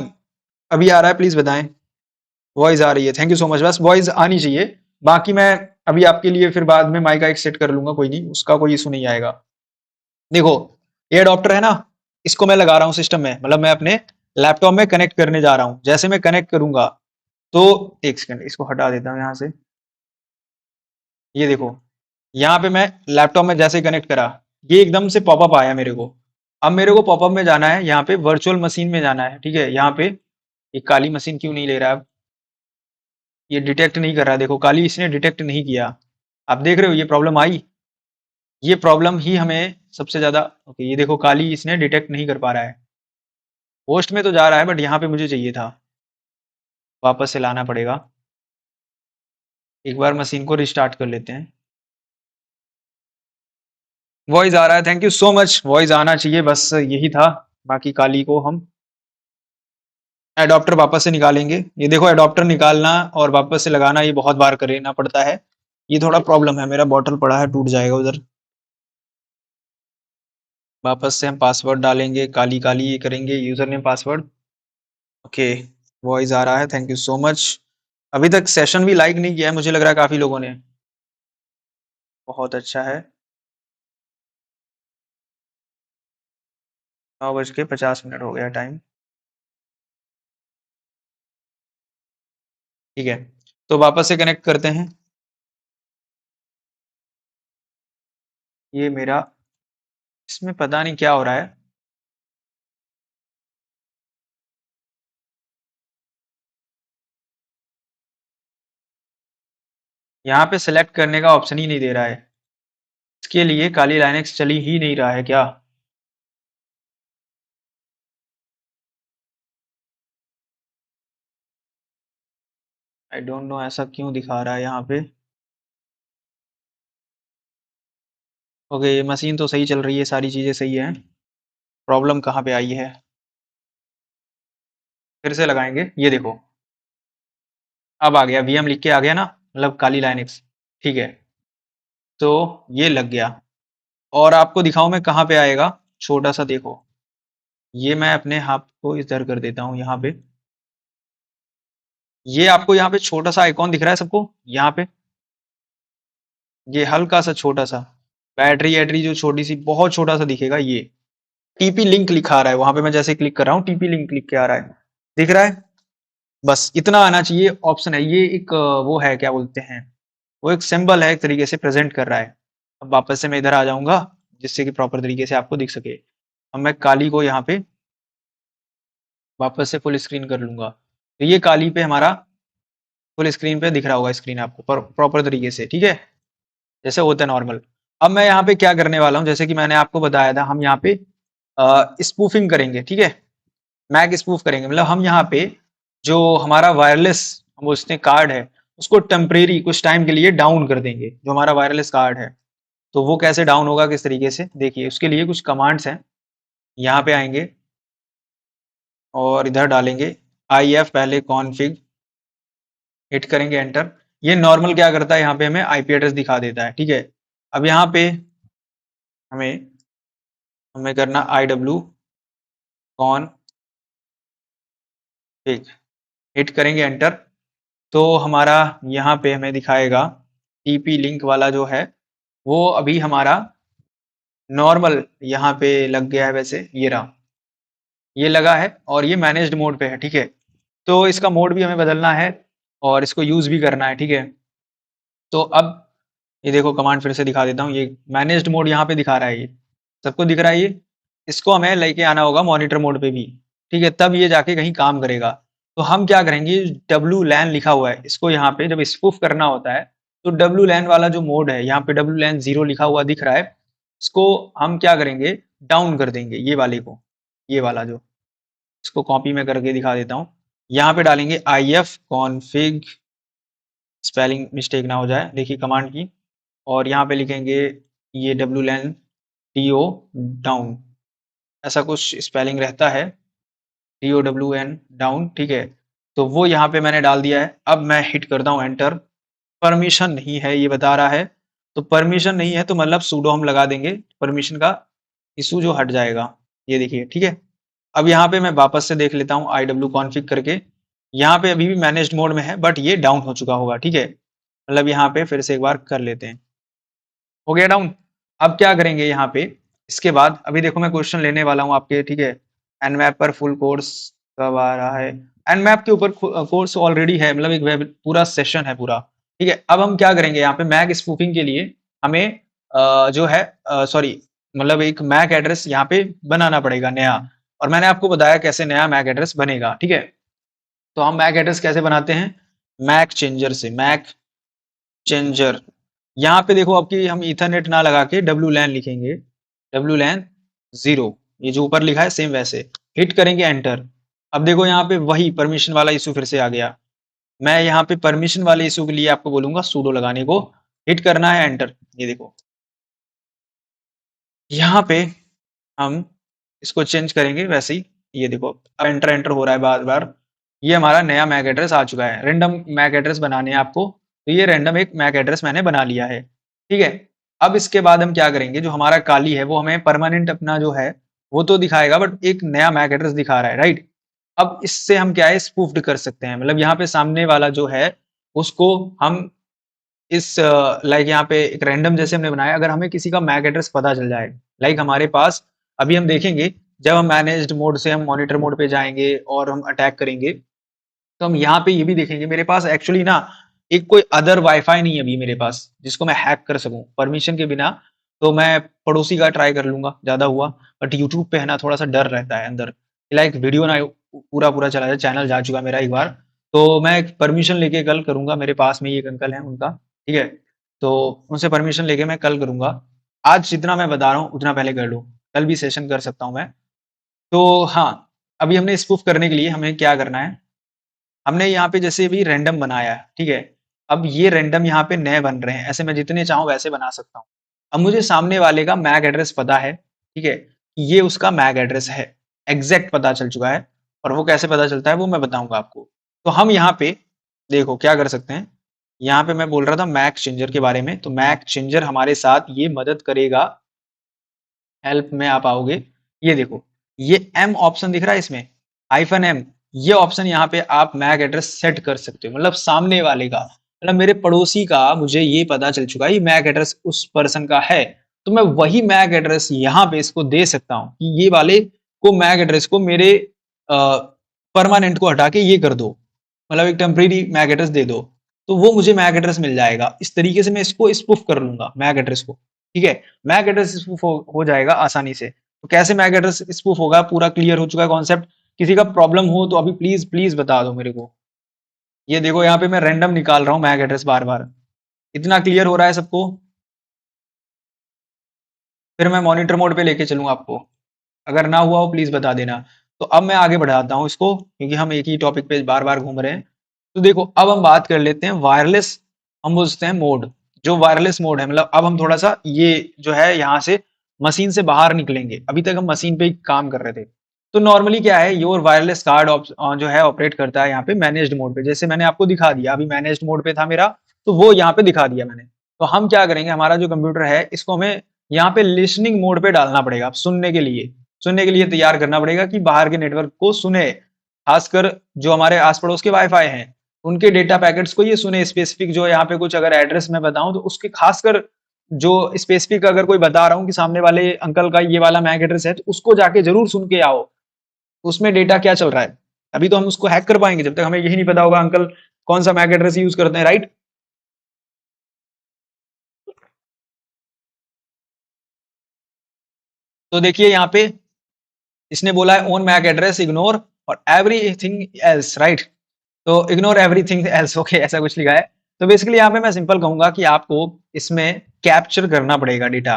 Speaker 1: अभी आ रहा है, प्लीज बताएं। वॉइस आ रही है, थैंक यू सो मच, बस वॉइस आनी चाहिए। बाकी मैं अभी आपके लिए फिर बाद में माइक का एक सेट कर लूंगा, कोई नहीं, उसका कोई इशू नहीं आएगा। देखो, ये अडॉप्टर है ना, इसको मैं लगा रहा हूँ सिस्टम में, मतलब मैं अपने लैपटॉप में कनेक्ट करने जा रहा हूँ। जैसे मैं कनेक्ट करूंगा तो एक सेकंड इसको हटा देता हूँ यहाँ से। ये देखो, यहाँ पे मैं लैपटॉप में जैसे कनेक्ट करा, ये एकदम से पॉपअप आया मेरे को। अब मेरे को पॉपअप में जाना है, यहाँ पे वर्चुअल मशीन में जाना है, ठीक है। यहाँ पे ये काली मशीन क्यों नहीं ले रहा है अब, ये डिटेक्ट नहीं कर रहा है, देखो काली इसने डिटेक्ट नहीं किया। आप देख रहे हो ये प्रॉब्लम आई, ये प्रॉब्लम ही हमें सबसे ज्यादा, ओके, ये देखो काली इसने डिटेक्ट नहीं कर पा रहा है। होस्ट में तो जा रहा है, बट यहाँ पे मुझे चाहिए था, वापस से लाना पड़ेगा। एक बार मशीन को रिस्टार्ट कर लेते हैं। वॉइस आ रहा है, thank you so much. Voice आना चाहिए, बस यही था। बाकी काली को हम एडॉप्टर वापस से निकालेंगे। ये देखो, एडॉप्टर निकालना और वापस से लगाना ये बहुत बार करना पड़ता है। ये थोड़ा प्रॉब्लम है, मेरा बॉटल पड़ा है, टूट जाएगा उधर। वापस से हम पासवर्ड डालेंगे, काली काली ये करेंगे, user name password. Okay, voice आ रहा है, थैंक यू सो मच। अभी तक सेशन भी लाइक नहीं किया है, मुझे लग रहा है काफी लोगों ने। बहुत अच्छा है। 9:50 हो गया टाइम। ठीक है, तो वापस से कनेक्ट करते हैं। ये मेरा, इसमें पता नहीं क्या हो रहा है। यहाँ पे सिलेक्ट करने का ऑप्शन ही नहीं दे रहा है। इसके लिए काली लाइनेक्स चली ही नहीं रहा है क्या? आई डोंट नो, ऐसा क्यों दिखा रहा है यहाँ पे। ओके, ये मशीन तो सही चल रही है, सारी चीजें सही है। प्रॉब्लम कहाँ पे आई है? फिर से लगाएंगे, ये देखो। अब आ गया, वीएम लिख के आ गया ना, मतलब काली लाइनेक्स। ठीक है, तो ये लग गया। और आपको दिखाऊं मैं कहाँ पे आएगा। छोटा सा देखो, ये मैं अपने हाथ को इधर कर देता हूँ यहाँ पे। ये आपको यहाँ पे छोटा सा आइकॉन दिख रहा है सबको, यहाँ पे। ये हल्का सा छोटा सा बैटरी एटरी जो छोटी सी, बहुत छोटा सा दिखेगा ये। टीपी लिंक लिखा आ रहा है वहां पे, मैं जैसे क्लिक कर रहा हूँ टीपी लिंक लिख के आ रहा है। दिख रहा है? बस इतना आना चाहिए, ऑप्शन है ये एक वो है, क्या बोलते हैं, वो एक सिंबल है, एक तरीके से प्रेजेंट कर रहा है। अब वापस से मैं इधर आ जाऊंगा, जिससे कि प्रॉपर तरीके से आपको दिख सके। अब मैं काली को यहाँ पे वापस से फुल स्क्रीन कर लूंगा, तो ये काली पे हमारा फुल स्क्रीन पे दिख रहा होगा, स्क्रीन आपको प्रॉपर तरीके से, ठीक है, जैसे होता है नॉर्मल। अब मैं यहाँ पे क्या करने वाला हूँ, जैसे कि मैंने आपको बताया था, हम यहाँ पे स्पूफिंग करेंगे, ठीक है। मैक स्पूफ करेंगे, मतलब हम यहाँ पे जो हमारा वायरलेस वो उसने कार्ड है, उसको टेम्परेरी कुछ टाइम के लिए डाउन कर देंगे, जो हमारा वायरलेस कार्ड है। तो वो कैसे डाउन होगा, किस तरीके से, देखिए उसके लिए कुछ कमांड्स हैं। यहाँ पे आएंगे और इधर डालेंगे IF, पहले कॉन्फ़िग, हिट करेंगे एंटर। ये नॉर्मल क्या करता है, यहाँ पे हमें IP एड्रेस दिखा देता है, ठीक है। अब यहाँ पे हमें हमें करना IW कॉन्फ़िग, हिट करेंगे एंटर। तो हमारा यहाँ पे हमें दिखाएगा टीपी लिंक वाला जो है, वो अभी हमारा नॉर्मल यहाँ पे लग गया है, वैसे ये रहा, ये लगा है और ये मैनेज्ड मोड पे है, ठीक है। तो इसका मोड भी हमें बदलना है और इसको यूज भी करना है, ठीक है। तो अब ये देखो, कमांड फिर से दिखा देता हूँ, ये मैनेज्ड मोड यहाँ पे दिखा रहा है, ये सबको दिख रहा है ये। इसको हमें लेके आना होगा मॉनिटर मोड पे भी, ठीक है, तब ये जाके कहीं काम करेगा। तो हम क्या करेंगे, डब्लू लैन लिखा हुआ है, इसको यहाँ पे जब स्पूफ करना होता है, तो डब्लू लैन वाला जो मोड है, यहाँ पे डब्लू लैन 0 लिखा हुआ दिख रहा है, इसको हम क्या करेंगे, डाउन कर देंगे, ये वाले को, ये वाला जो, इसको कॉपी में करके दिखा देता हूँ। यहाँ पे डालेंगे IF कॉन्फ़िग, स्पेलिंग मिस्टेक ना हो जाए, देखिए कमांड की, और यहाँ पे लिखेंगे ये WLAN DO डाउन, ऐसा कुछ स्पेलिंग रहता है, DOWN डाउन, ठीक है। तो वो यहाँ पे मैंने डाल दिया है। अब मैं हिट करता हूँ एंटर। परमिशन नहीं है ये बता रहा है, तो परमिशन नहीं है तो मतलब सूडो हम लगा देंगे, परमिशन का इशू जो हट जाएगा, ये देखिए, ठीक है। अब यहाँ पे मैं वापस से देख लेता हूँ IW कॉन्फ़िग करके, यहाँ पे अभी भी मैनेज्ड मोड में है, बट ये डाउन हो चुका होगा, ठीक है। मतलब यहाँ पे फिर से एक बार कर लेते हैं, हो गया डाउन। अब क्या करेंगे यहाँ पे, इसके बाद अभी देखो मैं क्वेश्चन लेने वाला हूँ आपके, ठीक है। Nmap पर फुल कोर्स कब आ रहा है? Nmap के ऊपर कोर्स ऑलरेडी है, मतलब एक पूरा सेशन है पूरा, ठीक है। अब हम क्या करेंगे, यहाँ पे मैक स्पूफिंग के लिए हमें जो है सॉरी, मतलब एक मैक एड्रेस यहाँ पे बनाना पड़ेगा नया, और मैंने आपको बताया कैसे नया मैक एड्रेस बनेगा, ठीक है। तो हम मैक एड्रेस कैसे बनाते हैं, मैक चेंजर से, मैक चेंजर। यहाँ पे देखो, अब की हम इथरनेट ना लगा के WLAN लिखेंगे, WLAN 0, ये जो ऊपर लिखा है सेम वैसे, हिट करेंगे एंटर। अब देखो यहाँ पे वही परमिशन वाला इशू फिर से आ गया। मैं यहाँ पे परमिशन वाले इशू के लिए आपको बोलूंगा सूडो लगाने को, हिट करना है एंटर, ये देखो। यहाँ पे हम इसको चेंज करेंगे वैसे ही। ये देखो अब एंटर एंटर हो रहा है बार बार। ये हमारा नया मैक एड्रेस आ चुका है। रैंडम मैक एड्रेस बनाने हैं आपको, तो ये रैंडम एक मैक एड्रेस मैंने बना लिया है। ठीक है, अब इसके बाद हम क्या करेंगे, जो हमारा काली है वो हमें परमानेंट अपना जो है वो तो दिखाएगा, बट एक नया मैक एड्रेस दिखा रहा है, राइट। अब इससे हम क्या है, स्पूफ्ड कर सकते हैं, मतलब यहाँ पे सामने वाला जो है उसको हम इस लाइक यहाँ पे एक रैंडम जैसे हमने बनाया, अगर हमें किसी का मैक एड्रेस पता चल जाए, लाइक हमारे पास अभी हम देखेंगे जब हम मैनेज्ड मोड से हम मॉनिटर मोड पे जाएंगे और हम अटैक करेंगे, तो हम यहाँ पे ये भी देखेंगे मेरे पास एक्चुअली ना एक कोई अदर वाईफाई नहीं है अभी मेरे पास जिसको मैं हैक कर सकूं परमिशन के बिना। तो मैं पड़ोसी का ट्राई कर लूंगा, ज्यादा हुआ। बट यूट्यूब पे है ना थोड़ा सा डर रहता है अंदर, लाइक वीडियो ना पूरा पूरा चला जाए, चैनल जा चुका मेरा एक बार। तो मैं परमिशन लेके कल करूंगा, मेरे पास में ही एक अंकल है उनका, ठीक है, तो उनसे परमिशन लेके मैं कल करूंगा। आज जितना मैं बता रहा हूँ उतना पहले कर लो, कल भी सेशन कर सकता हूँ मैं। तो हाँ, अभी हमने स्पूफ करने के लिए हमें क्या करना है, हमने यहाँ पे जैसे भी रैंडम बनाया है, ठीक है। अब ये रैंडम यहाँ पे नए बन रहे हैं, ऐसे मैं जितने चाहूँ वैसे बना सकता हूँ। अब मुझे सामने वाले का मैक एड्रेस पता है, ठीक है, ये उसका मैक एड्रेस है, एग्जैक्ट पता चल चुका है। और वो कैसे पता चलता है वो मैं बताऊंगा आपको। तो हम यहाँ पे देखो क्या कर सकते हैं, यहाँ पे मैं बोल रहा था मैक चेंजर के बारे में, तो मैक चेंजर हमारे साथ ये मदद करेगा। हेल्प में आप आओगे, ये देखो ये एम ऑप्शन दिख रहा है इसमें, हाइफन एम, ये ऑप्शन यहाँ पे आप मैक एड्रेस सेट कर सकते हो, मतलब सामने वाले का, मतलब मेरे पड़ोसी का मुझे ये पता चल चुका है ये मैक एड्रेस उस पर्सन का है, तो मैं वही मैक एड्रेस यहाँ पे इसको दे सकता हूँ कि ये वाले को मैक एड्रेस को मेरे परमानेंट को हटा के ये कर दो, मतलब एक टेम्परेरी मैक एड्रेस दे दो, तो वो मुझे मैक एड्रेस मिल जाएगा। इस तरीके से मैं इसको स्पूफ कर लूंगा मैक एड्रेस को, ठीक है। मैक एड्रेस स्पूफ हो जाएगा आसानी से। तो कैसे मैक एड्रेस स्पूफ होगा, पूरा क्लियर हो चुका है कॉन्सेप्ट। किसी का प्रॉब्लम हो तो अभी प्लीज प्लीज बता दो मेरे को। ये देखो यहाँ पे मैं रैंडम निकाल रहा हूँ मैक एड्रेस बार बार। इतना क्लियर हो रहा है सबको? फिर मैं मॉनिटर मोड पे लेके चलूँ आपको, अगर ना हुआ हो प्लीज बता देना। तो अब मैं आगे बढ़ाता हूँ इसको, क्योंकि हम एक ही टॉपिक पे बार बार घूम रहे हैं। तो देखो अब हम बात कर लेते हैं वायरलेस, हम बोलते हैं मोड, जो वायरलेस मोड है, मतलब अब हम थोड़ा सा ये जो है यहाँ से मशीन से बाहर निकलेंगे। अभी तक हम मशीन पे ही काम कर रहे थे। तो नॉर्मली क्या है, योर वायरलेस कार्ड जो है ऑपरेट करता है यहाँ पे मैनेज्ड मोड पे, जैसे मैंने आपको दिखा दिया, अभी मैनेज्ड मोड पे था मेरा, तो वो यहाँ पे दिखा दिया मैंने। तो हम क्या करेंगे, हमारा जो कंप्यूटर है इसको हमें यहाँ पे लिसनिंग मोड पे डालना पड़ेगा, अब सुनने के लिए तैयार करना पड़ेगा कि बाहर के नेटवर्क को सुने, खासकर जो हमारे आस पड़ोस के वाईफाई हैं उनके डेटा पैकेट्स को ये सुने स्पेसिफिक। जो यहाँ पे कुछ अगर एड्रेस मैं बताऊं तो उसके खासकर जो स्पेसिफिक अगर कोई बता रहा हूँ कि सामने वाले अंकल का ये वाला मैक एड्रेस है, तो उसको जाके जरूर सुन के आओ उसमें डेटा क्या चल रहा है। अभी तो हम उसको हैक कर पाएंगे जब तक हमें यही नहीं पता होगा अंकल कौन सा मैक एड्रेस यूज करते हैं, राइट। तो देखिए यहाँ पे इसने बोला है ओन मैक एड्रेस इग्नोर और एवरीथिंग एल्स, राइट। तो इग्नोर एवरीथिंग एल्स, ओके, ऐसा कुछ लिखा है। तो बेसिकली यहाँ पे मैं सिंपल कहूंगा कि आपको इसमें कैप्चर करना पड़ेगा डेटा,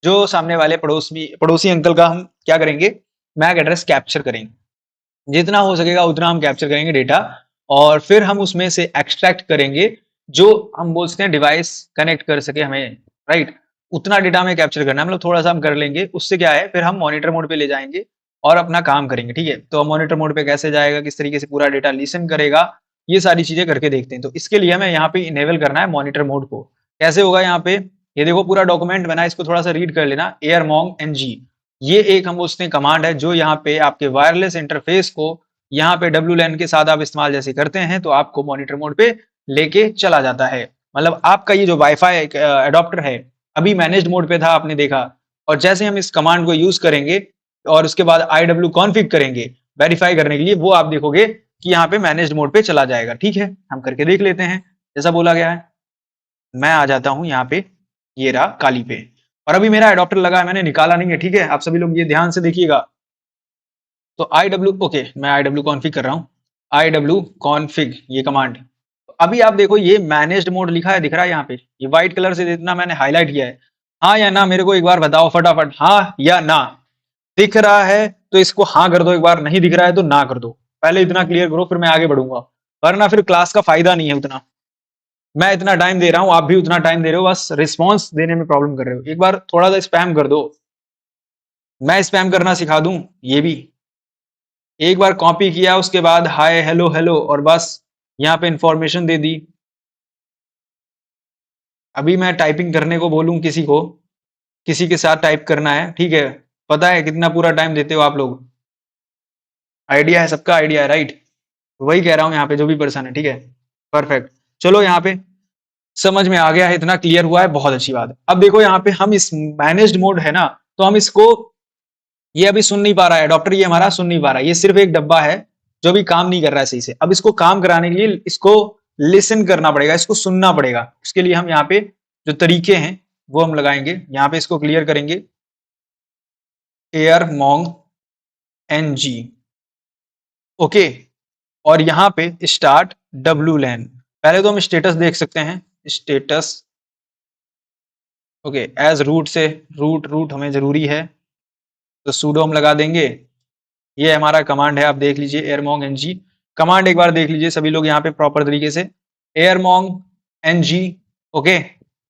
Speaker 1: जो सामने वाले पड़ोसी अंकल का हम क्या करेंगे, मैक एड्रेस कैप्चर करेंगे, जितना हो सकेगा उतना हम कैप्चर करेंगे डेटा। और फिर हम उसमें से एक्सट्रैक्ट करेंगे जो हम बोलते हैं डिवाइस कनेक्ट कर सके हमें, राइट। उतना डेटा हमें कैप्चर करना है, मतलब थोड़ा सा हम कर लेंगे, उससे क्या है फिर हम मॉनिटर मोड पे ले जाएंगे और अपना काम करेंगे, ठीक है। तो मॉनिटर मोड पे कैसे जाएगा, किस तरीके से पूरा डेटा लिसन करेगा, ये सारी चीजें करके देखते हैं। तो इसके लिए हमें यहाँ पे इनेबल करना है मॉनिटर मोड को। कैसे होगा यहाँ पे, ये देखो पूरा डॉक्यूमेंट बना है, इसको थोड़ा सा रीड कर लेना, एयरमोंग एनजी, ये एक हम बोलते हैं कमांड है, जो यहाँ पे आपके वायरलेस इंटरफेस को यहाँ पे WLAN के साथ आप इस्तेमाल जैसे करते हैं तो आपको मॉनिटर मोड पे लेके चला जाता है। मतलब आपका ये जो वाईफाई एडॉप्टर है अभी मैनेज्ड मोड पे था आपने देखा, और जैसे हम इस कमांड को यूज करेंगे और उसके बाद IW कॉन्फ़िग करेंगे वेरीफाई करने के लिए, वो आप देखोगे कि यहाँ पे मैनेज्ड मोड पे चला जाएगा। ठीक है, हम करके देख लेते हैं जैसा बोला गया है। मैं आ जाता हूँ यहाँ पे, ये रहा काली पे, और अभी मेरा एडॉप्टर लगा है, मैंने निकाला नहीं है, ठीक है। आप सभी लोग ये ध्यान से देखिएगा। तो IW, ओके, मैं IW कॉन्फ़िग कर रहा हूँ, IW कॉन्फ़िग ये कमांड। अभी आप देखो ये मैनेज्ड मोड लिखा है, दिख रहा है यहाँ पे, ये व्हाइट कलर से जितना मैंने हाईलाइट किया है, हाँ या ना मेरे को एक बार बताओ फटाफट, हाँ या ना। दिख रहा है तो इसको हाँ कर दो एक बार, नहीं दिख रहा है तो ना कर दो। पहले इतना क्लियर करो फिर मैं आगे बढ़ूंगा, वरना फिर क्लास का फायदा नहीं है उतना। मैं इतना टाइम दे रहा हूँ, आप भी उतना टाइम दे रहे हो, बस रिस्पॉन्स देने में प्रॉब्लम कर रहे हो। एक बार थोड़ा सा स्पैम कर दो। मैं स्पैम करना सिखा दूं, ये भी एक बार कॉपी किया, उसके बाद हाय हेलो हेलो और बस यहाँ पे इंफॉर्मेशन दे दी। अभी मैं टाइपिंग करने को बोलूं किसी को, किसी के साथ टाइप करना है, ठीक है, पता है कितना पूरा टाइम देते हो आप लोग, आइडिया है, सबका आइडिया है, राइट? वही कह रहा हूँ यहाँ पे जो भी पर्सन है, ठीक है, परफेक्ट। चलो यहाँ पे समझ में आ गया है, इतना क्लियर हुआ है, बहुत अच्छी बात है। अब देखो यहाँ पे हम इस मैनेज्ड मोड है ना, तो हम इसको, ये अभी सुन नहीं पा रहा है डॉक्टर, ये हमारा सुन नहीं पा रहा है, ये सिर्फ एक डब्बा है जो भी काम नहीं कर रहा है सही से। अब इसको काम कराने के लिए इसको लिसन करना पड़ेगा, इसको सुनना पड़ेगा। उसके लिए हम यहाँ पे जो तरीके हैं वो हम लगाएंगे, यहाँ पे इसको क्लियर करेंगे, एयर मॉन्ग एनजी, ओके। और यहाँ पे स्टार्ट डब्लू लैन, पहले तो हम स्टेटस देख सकते हैं, स्टेटस, ओके, एज रूट से, रूट रूट हमें जरूरी है, तो सूडो हम लगा देंगे। ये हमारा कमांड है, आप देख लीजिए, एयरमोंग एनजी कमांड, एक बार देख लीजिए सभी लोग यहाँ पे प्रॉपर तरीके से, एयरमोंग एनजी, ओके।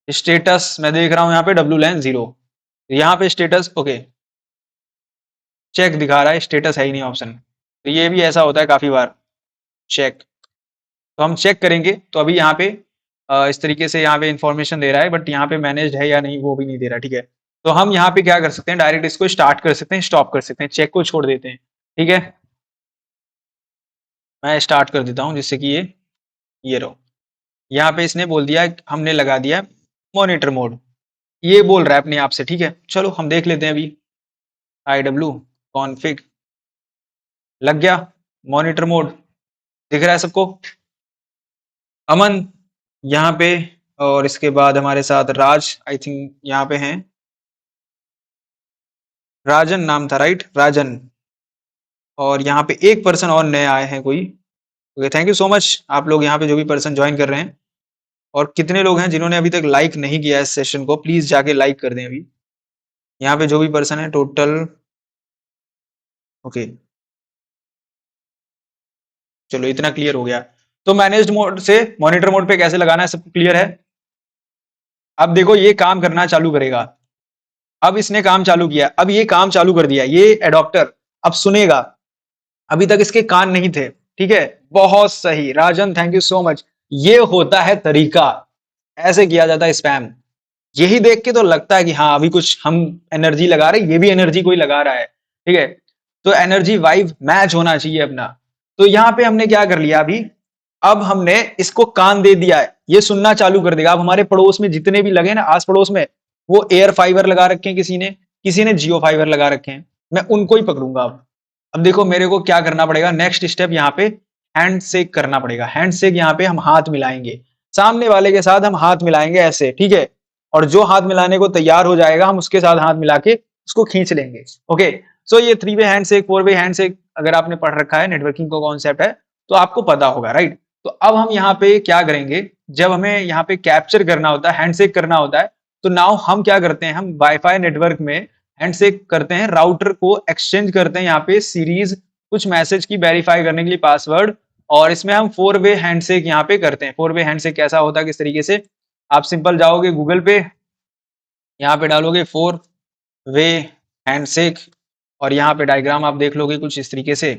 Speaker 1: स्टेटस मैं देख रहा हूँ यहाँ पे डब्लू लैन 0, यहाँ पे स्टेटस, ओके, चेक दिखा रहा है, स्टेटस है ही नहीं ऑप्शन, तो ये भी ऐसा होता है काफी बार, चेक। तो हम चेक करेंगे, तो अभी यहाँ पे इस तरीके से यहाँ पे इंफॉर्मेशन दे रहा है, बट यहाँ पे मैनेज है या नहीं वो भी नहीं दे रहा, ठीक है। तो हम यहाँ पे क्या कर सकते हैं, डायरेक्ट इसको स्टार्ट कर सकते हैं, स्टॉप कर सकते हैं, चेक को छोड़ देते हैं, ठीक है। मैं स्टार्ट कर देता हूँ जिससे कि ये रहो, यहाँ पे इसने बोल दिया, हमने लगा दिया मॉनिटर मोड, ये बोल रहा है अपने आप से, ठीक है। चलो हम देख लेते हैं अभी, IW कॉन्फ़िग लग गया, मॉनिटर मोड दिख रहा है सबको, अमन यहाँ पे, और इसके बाद हमारे साथ राज, आई थिंक यहाँ पे हैं, राजन नाम था, राइट, राजन। और यहाँ पे एक पर्सन और नए आए हैं कोई, okay, thank you so much आप लोग यहाँ पे जो भी पर्सन ज्वाइन कर रहे हैं। और कितने लोग हैं जिन्होंने अभी तक लाइक नहीं किया इस सेशन को, प्लीज जाके लाइक कर दें अभी, यहाँ पे जो भी पर्सन है टोटल, ओके, चलो इतना क्लियर हो गया। तो मैनेज्ड मोड से मॉनिटर मोड पे कैसे लगाना है सबको क्लियर है। अब देखो ये काम करना चालू करेगा, अब इसने काम चालू किया, अब ये काम चालू कर दिया, ये एडॉप्टर अब सुनेगा, अभी तक इसके कान नहीं थे, ठीक है, बहुत सही राजन, थैंक यू सो मच। ये होता है तरीका, ऐसे किया जाता है स्पैम। यही देख के तो लगता है कि हाँ अभी कुछ हम एनर्जी लगा रहे हैं, ये भी एनर्जी कोई लगा रहा है, ठीक है। तो एनर्जी वाइब मैच होना चाहिए अपना। तो यहाँ पे हमने क्या कर लिया अभी, अब हमने इसको कान दे दिया है, ये सुनना चालू कर देगा। अब हमारे पड़ोस में जितने भी लगे ना आस पड़ोस में, वो एयर फाइबर लगा रखे हैं, किसी ने जियो फाइबर लगा रखे हैं, मैं उनको ही पकड़ूंगा अब देखो मेरे को क्या करना पड़ेगा, नेक्स्ट स्टेप यहाँ पे हैंड शेक करना पड़ेगा। हैंड शेक यहाँ पे हम हाथ मिलाएंगे, सामने वाले के साथ हम हाथ मिलाएंगे ऐसे, ठीक है। और जो हाथ मिलाने को तैयार हो जाएगा हम उसके साथ हाथ मिला के उसको खींच लेंगे, ओके। सो ये 3 way hand shake, 4 way hand shake, अगर आपने पढ़ रखा है, नेटवर्किंग का कॉन्सेप्ट है तो आपको पता होगा, राइट। तो अब हम यहाँ पे क्या करेंगे, जब हमें यहाँ पे कैप्चर करना होता है, हैंडशेक करना होता है, तो नाउ हम क्या करते हैं, हम वाईफाई नेटवर्क में हैंडशेक करते हैं, राउटर को एक्सचेंज करते हैं यहाँ पे सीरीज, कुछ मैसेज की वेरीफाई करने के लिए पासवर्ड, और इसमें हम 4 वे हैंडशेक यहाँ पे करते हैं। 4 वे हैंडशेक कैसा होता है, किस तरीके से, आप सिंपल जाओगे गूगल पे, यहाँ पे डालोगे 4 वे हैंडशेक, और यहाँ पे डायग्राम आप देख लोगे कुछ इस तरीके से,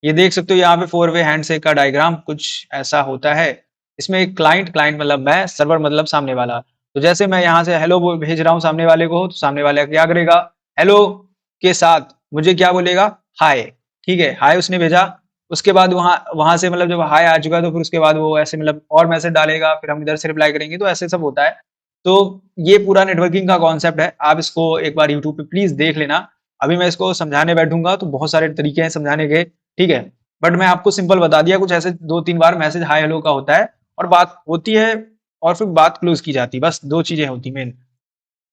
Speaker 1: ये देख सकते हो यहाँ पे 4 वे हैंडशेक का डायग्राम कुछ ऐसा होता है। इसमें एक क्लाइंट, क्लाइंट मतलब मैं, सर्वर मतलब सामने वाला। तो जैसे मैं यहाँ से हेलो भेज रहा हूँ सामने वाले को, तो सामने वाले क्या करेगा, हेलो के साथ मुझे क्या बोलेगा, हाय, ठीक है, हाय उसने भेजा। उसके बाद वहां वहां से मतलब जब हाय आ चुका तो फिर उसके बाद वो ऐसे मतलब और मैसेज डालेगा, फिर हम इधर से रिप्लाई करेंगे, तो ऐसे सब होता है। तो ये पूरा नेटवर्किंग का कॉन्सेप्ट है, आप इसको एक बार यूट्यूब पे प्लीज देख लेना। अभी मैं इसको समझाने बैठूंगा तो बहुत सारे तरीके हैं समझाने के, ठीक है, बट मैं आपको सिंपल बता दिया, कुछ ऐसे 2-3 बार मैसेज हाय हेलो का होता है और बात होती है, और फिर बात क्लोज की जाती है, बस 2 चीजें होती मेन।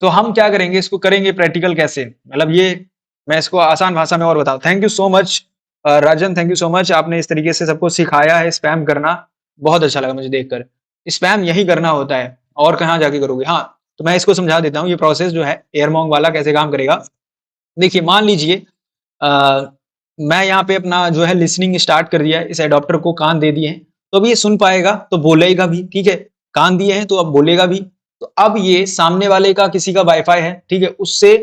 Speaker 1: तो हम क्या करेंगे, इसको करेंगे प्रैक्टिकल कैसे, मतलब ये मैं इसको आसान भाषा में और बताऊं। Thank you so much Rajan, thank you so much, आपने इस तरीके से सबको सिखाया है स्पैम करना, बहुत अच्छा लगा मुझे देखकर। स्पैम यही करना होता है, और कहाँ जाके करोगे। हाँ, तो मैं इसको समझा देता हूँ, ये प्रोसेस जो है एयरमॉन्ग वाला कैसे काम करेगा। देखिए मान लीजिए मैं यहाँ पे अपना जो है लिसनिंग स्टार्ट कर दिया है, इस एडॉप्टर को कान दे दिए हैं, तो अब ये सुन पाएगा तो बोलेगा भी, ठीक है, कान दिए हैं तो अब बोलेगा भी। तो अब ये सामने वाले का किसी का वाईफाई है, ठीक है, उससे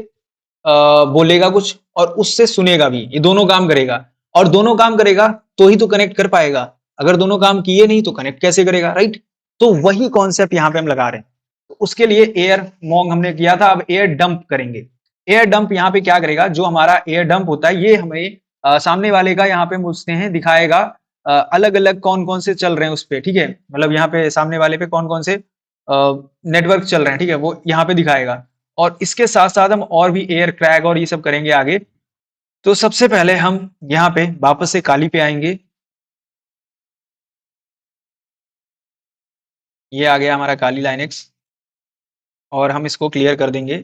Speaker 1: बोलेगा कुछ और उससे सुनेगा भी, ये दोनों काम करेगा। और दोनों काम करेगा तो ही तो कनेक्ट कर पाएगा, अगर दोनों काम किए नहीं तो कनेक्ट कैसे करेगा, राइट? तो वही कॉन्सेप्ट यहाँ पे हम लगा रहे हैं। तो उसके लिए एयर मॉन्ग हमने किया था, अब एयर डंप करेंगे। एयर डंप यहाँ पे क्या करेगा, जो हमारा एयर डंप होता है ये हमें सामने वाले का यहाँ पे पूछते हैं दिखाएगा अलग अलग कौन कौन से चल रहे हैं उस पे, ठीक है? मतलब यहाँ पे सामने वाले पे कौन कौन से नेटवर्क चल रहे हैं, ठीक है, वो यहाँ पे दिखाएगा। और इसके साथ साथ हम और भी एयर क्रैक और ये सब करेंगे आगे। तो सबसे पहले हम यहाँ पे वापस से काली पे आएंगे। ये आ गया हमारा काली लाइनेक्स और हम इसको क्लियर कर देंगे।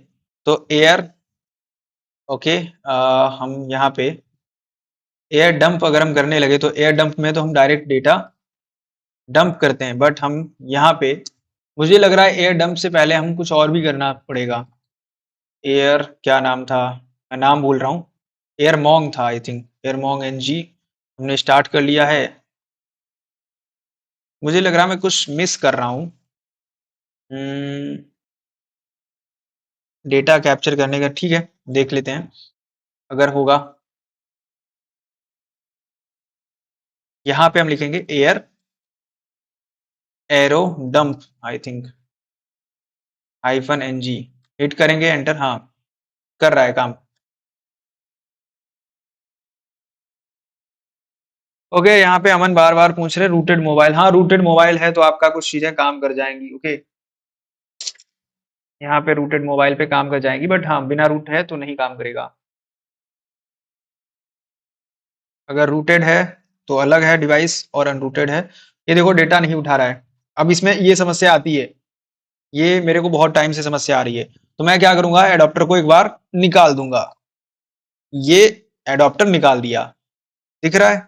Speaker 1: तो एयर ओके, हम यहाँ पे एयर डंप अगर हम करने लगे तो एयर डंप में तो हम डायरेक्ट डेटा डंप करते हैं, बट हम यहाँ पे मुझे लग रहा है एयर डंप से पहले हम कुछ और भी करना पड़ेगा। एयर क्या नाम था, मैं नाम भूल रहा हूँ, एयर मॉन्ग था I think, air mon NG हमने स्टार्ट कर लिया है। मुझे लग रहा है मैं कुछ मिस कर रहा हूँ। डेटा कैप्चर करने का, ठीक है, देख लेते हैं अगर होगा। यहाँ पे हम लिखेंगे air arrow dump I think -NG, hit करेंगे एंटर, हाँ कर रहा है काम। ओके, यहाँ पे अमन बार बार पूछ रहे रूटेड मोबाइल, हाँ रूटेड मोबाइल है तो आपका कुछ चीजें काम कर जाएंगी। ओके, यहाँ पे रूटेड मोबाइल पे काम कर जाएंगी, बट हाँ बिना रूट है तो नहीं काम करेगा। अगर रूटेड है तो अलग है डिवाइस, और अनरूटेड है, ये देखो डेटा नहीं उठा रहा है। अब इसमें ये समस्या आती है, ये मेरे को बहुत टाइम से समस्या आ रही है। तो मैं क्या करूंगा, एडाप्टर को एक बार निकाल दूंगा। ये एडाप्टर निकाल दिया, दिख रहा है?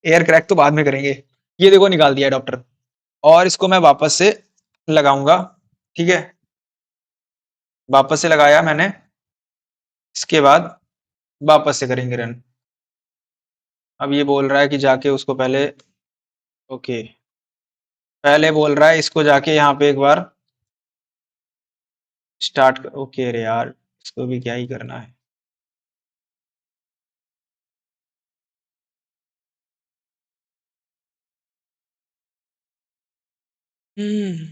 Speaker 1: एयर क्रैक तो बाद में करेंगे। ये देखो निकाल दिया एडाप्टर, और इसको मैं वापस से लगाऊंगा, ठीक है? वापस से लगाया मैंने, इसके बाद वापस से करेंगे रन। अब ये बोल रहा है कि जाके उसको पहले, ओके, पहले बोल रहा है इसको जाके यहाँ पे एक बार स्टार्ट कर। ओके रे यार, इसको भी क्या ही करना है। हम्म,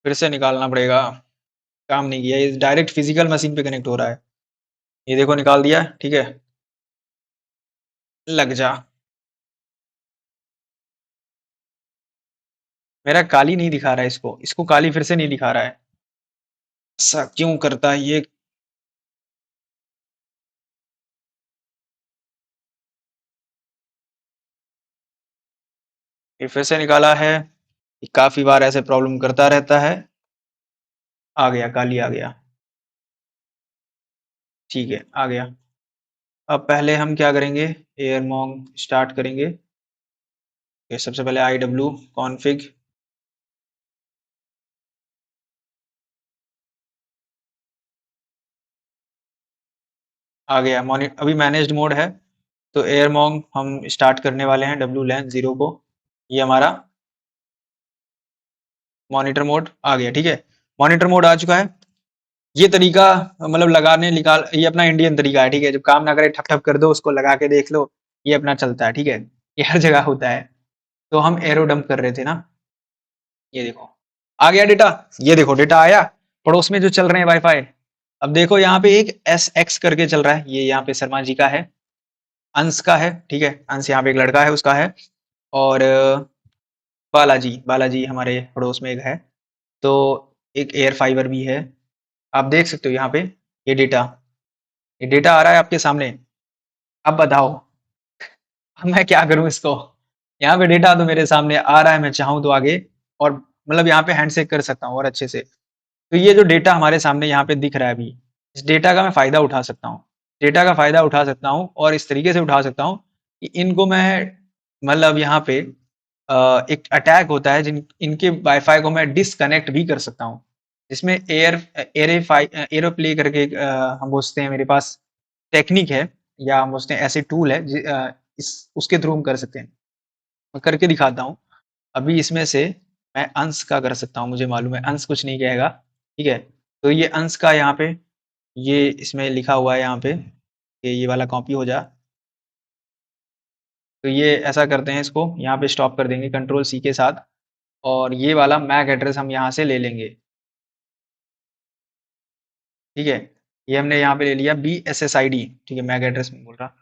Speaker 1: फिर से निकालना पड़ेगा, काम नहीं किया, ये डायरेक्ट फिजिकल मशीन पे कनेक्ट हो रहा है। ये देखो निकाल दिया, ठीक है, लग जा। मेरा काली नहीं दिखा रहा है, इसको इसको काली फिर से नहीं दिखा रहा है, ऐसा क्यों करता है ये? ये फिर से निकाला है, ये काफी बार ऐसे प्रॉब्लम करता रहता है। आ गया, काली आ गया, ठीक है आ गया। अब पहले हम क्या करेंगे, एयर मॉन्ग स्टार्ट करेंगे। ये सबसे पहले IW कॉन्फ़िग, आ गया अभी मैनेज्ड मोड है। तो एयर मॉन्ग हम स्टार्ट करने वाले हैं WLAN 0 को। ये हमारा मॉनिटर मोड आ गया, ठीक है, मॉनिटर मोड आ चुका है। ये तरीका मतलब लगाने निकाल, ये अपना इंडियन तरीका है, ठीक है, जब काम ना करे ठप ठप कर दो, उसको लगा के देख लो, ये अपना चलता है, ठीक है, ये हर जगह होता है। तो हम एरो डंप कर रहे थे ना, ये देखो आ गया डेटा, ये देखो डेटा आया, पड़ोस में जो चल रहे हैं वाईफाई। अब देखो यहाँ पे एक SX करके चल रहा है, ये यहाँ पे शर्मा जी का है, अंश का है, ठीक है, अंश यहाँ पे एक लड़का है उसका है। और बालाजी, बालाजी हमारे पड़ोस में एक है। तो एक एयर फाइबर भी है, आप देख सकते हो यहाँ पे ये डेटा आ रहा है आपके सामने। अब बताओ, अब मैं क्या करूं इसको? यहाँ पे डेटा तो मेरे सामने आ रहा है, मैं चाहूँ तो आगे और मतलब यहाँ पे हैंडशेक कर सकता हूँ और अच्छे से। तो ये जो डेटा हमारे सामने यहाँ पे दिख रहा है अभी, इस डेटा का मैं फ़ायदा उठा सकता हूँ। डेटा का फ़ायदा उठा सकता हूँ और इस तरीके से उठा सकता हूँ कि इनको मैं मतलब यहाँ पे एक अटैक होता है जिन इनके वाईफ़ाई को मैं डिस्कनेक्ट भी कर सकता हूँ। जिसमें एरोप्ले करके एक हम बोलते हैं, मेरे पास टेक्निक है या हम बोलते हैं ऐसे टूल है इस उसके थ्रू हम कर सकते हैं। मैं करके दिखाता हूँ। अभी इसमें से मैं अंश का कर सकता हूँ, मुझे मालूम है अंश कुछ नहीं कहेगा, ठीक है। तो ये अंश का यहाँ पे ये इसमें लिखा हुआ है यहाँ पे कि ये वाला कॉपी हो जा। तो ये ऐसा करते हैं, इसको यहाँ पे स्टॉप कर देंगे कंट्रोल सी के साथ, और ये वाला मैक एड्रेस हम यहाँ से ले लेंगे, ठीक है। ये हमने यहाँ पे ले लिया BSSID, ठीक है, मैक एड्रेस में बोल रहा।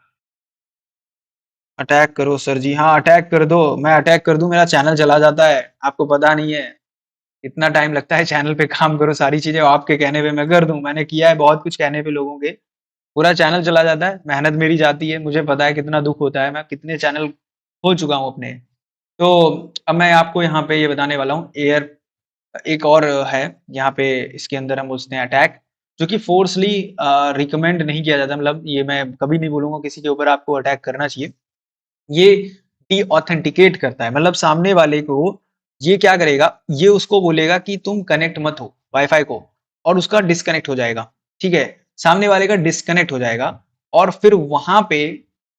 Speaker 1: अटैक करो सर जी, हाँ अटैक कर दो, मैं अटैक कर दूं मेरा चैनल चला जाता है, आपको पता नहीं है। इतना टाइम लगता है चैनल पे, काम करो सारी चीजें आपके कहने पे मैं कर दूं, मैंने किया है बहुत कुछ कहने पे लोगों के, पूरा चैनल चला जाता है, मेहनत मेरी जाती है, मुझे पता है कितना दुख होता है, मैं कितने चैनल खो चुका हूँ अपने। तो अब मैं आपको यहाँ पे ये बताने वाला हूँ एयर, एक और है यहाँ पे, इसके अंदर हम उसने अटैक, जो कि फोर्सली रिकमेंड नहीं किया जाता, मतलब ये मैं कभी नहीं बोलूंगा किसी के ऊपर आपको अटैक करना चाहिए। ये डी ऑथेंटिकेट करता है, मतलब सामने वाले को ये क्या करेगा, ये उसको बोलेगा कि तुम कनेक्ट मत हो वाईफाई को, और उसका डिस्कनेक्ट हो जाएगा, ठीक है, सामने वाले का डिस्कनेक्ट हो जाएगा, और फिर वहां पे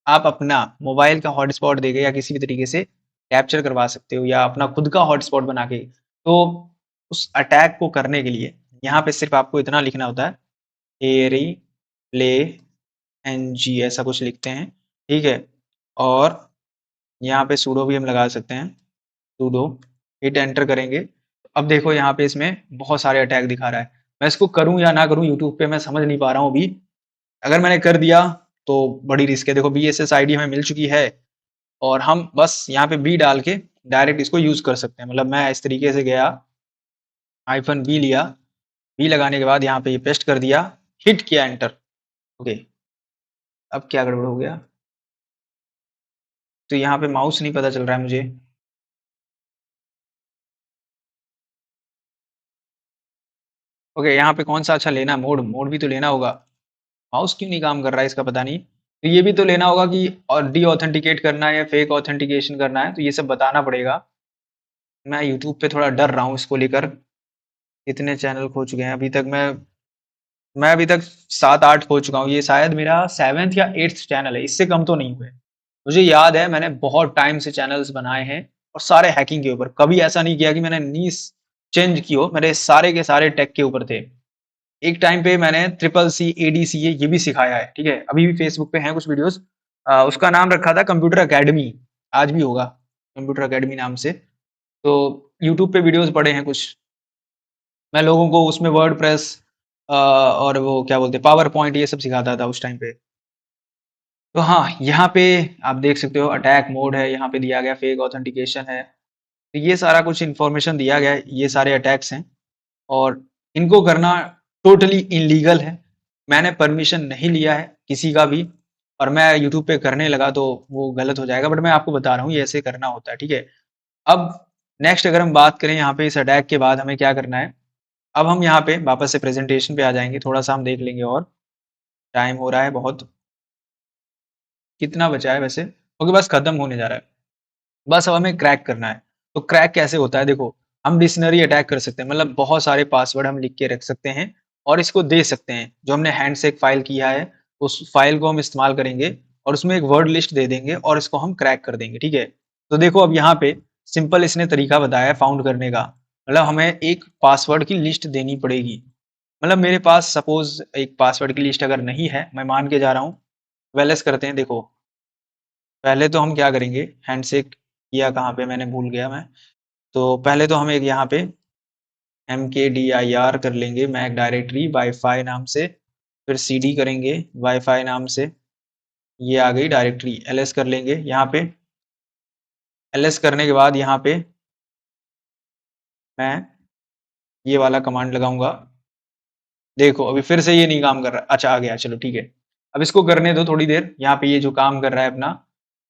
Speaker 1: आप अपना मोबाइल का हॉटस्पॉट देके या किसी भी तरीके से कैप्चर करवा सकते हो, या अपना खुद का हॉटस्पॉट बना के। तो उस अटैक को करने के लिए यहाँ पे सिर्फ आपको इतना लिखना होता है, एरी प्ले एनजी ऐसा कुछ लिखते हैं, ठीक है, और यहाँ पे सूडो भी हम लगा सकते हैं, सूडो हिट एंटर करेंगे। अब देखो यहाँ पे इसमें बहुत सारे अटैक दिखा रहा है, मैं इसको करूं या ना करूं यूट्यूब पे मैं समझ नहीं पा रहा हूँ अभी। अगर मैंने कर दिया तो बड़ी रिस्क है, देखो BSSID हमें मिल चुकी है, और हम बस यहाँ पे बी डाल के डायरेक्ट इसको यूज कर सकते हैं, मतलब मैं इस तरीके से गया, -B लिया, बी लगाने के बाद यहाँ पे ये पेस्ट कर दिया, हिट किया एंटर, ओके। अब क्या गड़बड़ हो गया, तो यहाँ पे माउस नहीं पता चल रहा है मुझे, ओके, यहाँ पे कौन सा अच्छा लेना, मोड मोड भी तो लेना होगा, माउस क्यों नहीं काम कर रहा है इसका पता नहीं। तो ये भी तो लेना होगा कि और डी ऑथेंटिकेट करना है या फेक ऑथेंटिकेशन करना है, तो ये सब बताना पड़ेगा। मैं यूट्यूब पे थोड़ा डर रहा हूँ इसको लेकर, इतने चैनल खो चुके हैं अभी तक, मैं अभी तक 7-8 खो चुका हूँ, ये शायद मेरा 7th या 8th चैनल है, इससे कम तो नहीं हुए। मुझे याद है मैंने बहुत टाइम से चैनल्स बनाए हैं, और सारे हैकिंग के ऊपर, कभी ऐसा नहीं किया कि मैंने नीश चेंज की हो, मेरे सारे के सारे टेक के ऊपर थे। एक टाइम पे मैंने CCC ADCA ये भी सिखाया है, ठीक है, अभी भी फेसबुक पे हैं कुछ वीडियोस, उसका नाम रखा था कंप्यूटर अकेडमी, आज भी होगा कंप्यूटर अकेडमी नाम से। तो यूट्यूब पे वीडियोस पड़े हैं कुछ, मैं लोगों को उसमें वर्ड प्रेस और वो क्या बोलते हैं पावर पॉइंट ये सब सिखाता था उस टाइम पे। तो हाँ, यहाँ पे आप देख सकते हो अटैक मोड है, यहाँ पे दिया गया फेक ऑथेंटिकेशन है, तो ये सारा कुछ इन्फॉर्मेशन दिया गया है, ये सारे अटैक्स हैं, और इनको करना टोटली इलीगल है, मैंने परमिशन नहीं लिया है किसी का भी, और मैं यूट्यूब पे करने लगा तो वो गलत हो जाएगा, बट मैं आपको बता रहा हूँ ये ऐसे करना होता है, ठीक है। अब नेक्स्ट अगर हम बात करें यहाँ पे इस अटैक के बाद हमें क्या करना है, अब हम यहाँ पे वापस से प्रेजेंटेशन पे आ जाएंगे, थोड़ा सा हम देख लेंगे, और टाइम हो रहा है बहुत, कितना बचा है वैसे, ओके बस खत्म होने जा रहा है, बस अब हमें क्रैक करना है। तो क्रैक कैसे होता है, देखो हम डिक्शनरी अटैक कर सकते हैं, मतलब बहुत सारे पासवर्ड हम लिख के रख सकते हैं, और इसको दे सकते हैं, जो हमने हैंडशेक फाइल किया है उस फाइल को हम इस्तेमाल करेंगे, और उसमें एक वर्ड लिस्ट दे देंगे, और इसको हम क्रैक कर देंगे, ठीक है। तो देखो अब यहाँ पे सिंपल इसने तरीका बताया है फाउंड करने का, मतलब हमें एक पासवर्ड की लिस्ट देनी पड़ेगी, मतलब मेरे पास सपोज एक पासवर्ड की लिस्ट अगर नहीं है, मैं मान के जा रहा हूँ, वेलेस करते हैं, देखो पहले तो हम क्या करेंगे, हैंडशेक किया कहाँ पे मैंने भूल गया मैं, तो पहले तो हम एक यहाँ पे mkdir कर लेंगे, मैक डायरेक्टरी वाईफाई नाम से, फिर cd करेंगे वाईफाई नाम से, ये आ गई डायरेक्टरी, ls कर लेंगे यहाँ पे, ls करने के बाद यहाँ पे मैं ये वाला कमांड लगाऊंगा, देखो अभी फिर से ये नहीं काम कर रहा, अच्छा आ गया, चलो ठीक है। अब इसको करने दो थोड़ी देर, यहाँ पे ये जो काम कर रहा है अपना,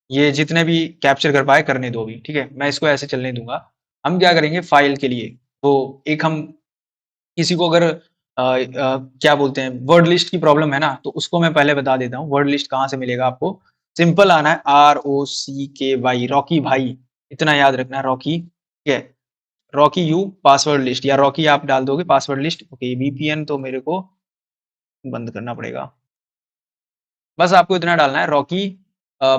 Speaker 1: ये जितने भी कैप्चर कर पाए करने दो अभी, ठीक है, मैं इसको ऐसे चलने दूंगा। हम क्या करेंगे फाइल के लिए, तो एक हम किसी को अगर क्या बोलते हैं वर्ड लिस्ट की प्रॉब्लम है ना, तो उसको मैं पहले बता देता हूँ वर्ड लिस्ट कहाँ से मिलेगा आपको, सिंपल आना है ROCKY, रॉकी भाई, इतना याद रखना है, रॉकी, ठीक है, रॉकी यू पासवर्ड लिस्ट, या रॉकी आप डाल दोगे पासवर्ड लिस्ट, ओके, VPN तो मेरे को बंद करना पड़ेगा, बस आपको इतना डालना है, रॉकी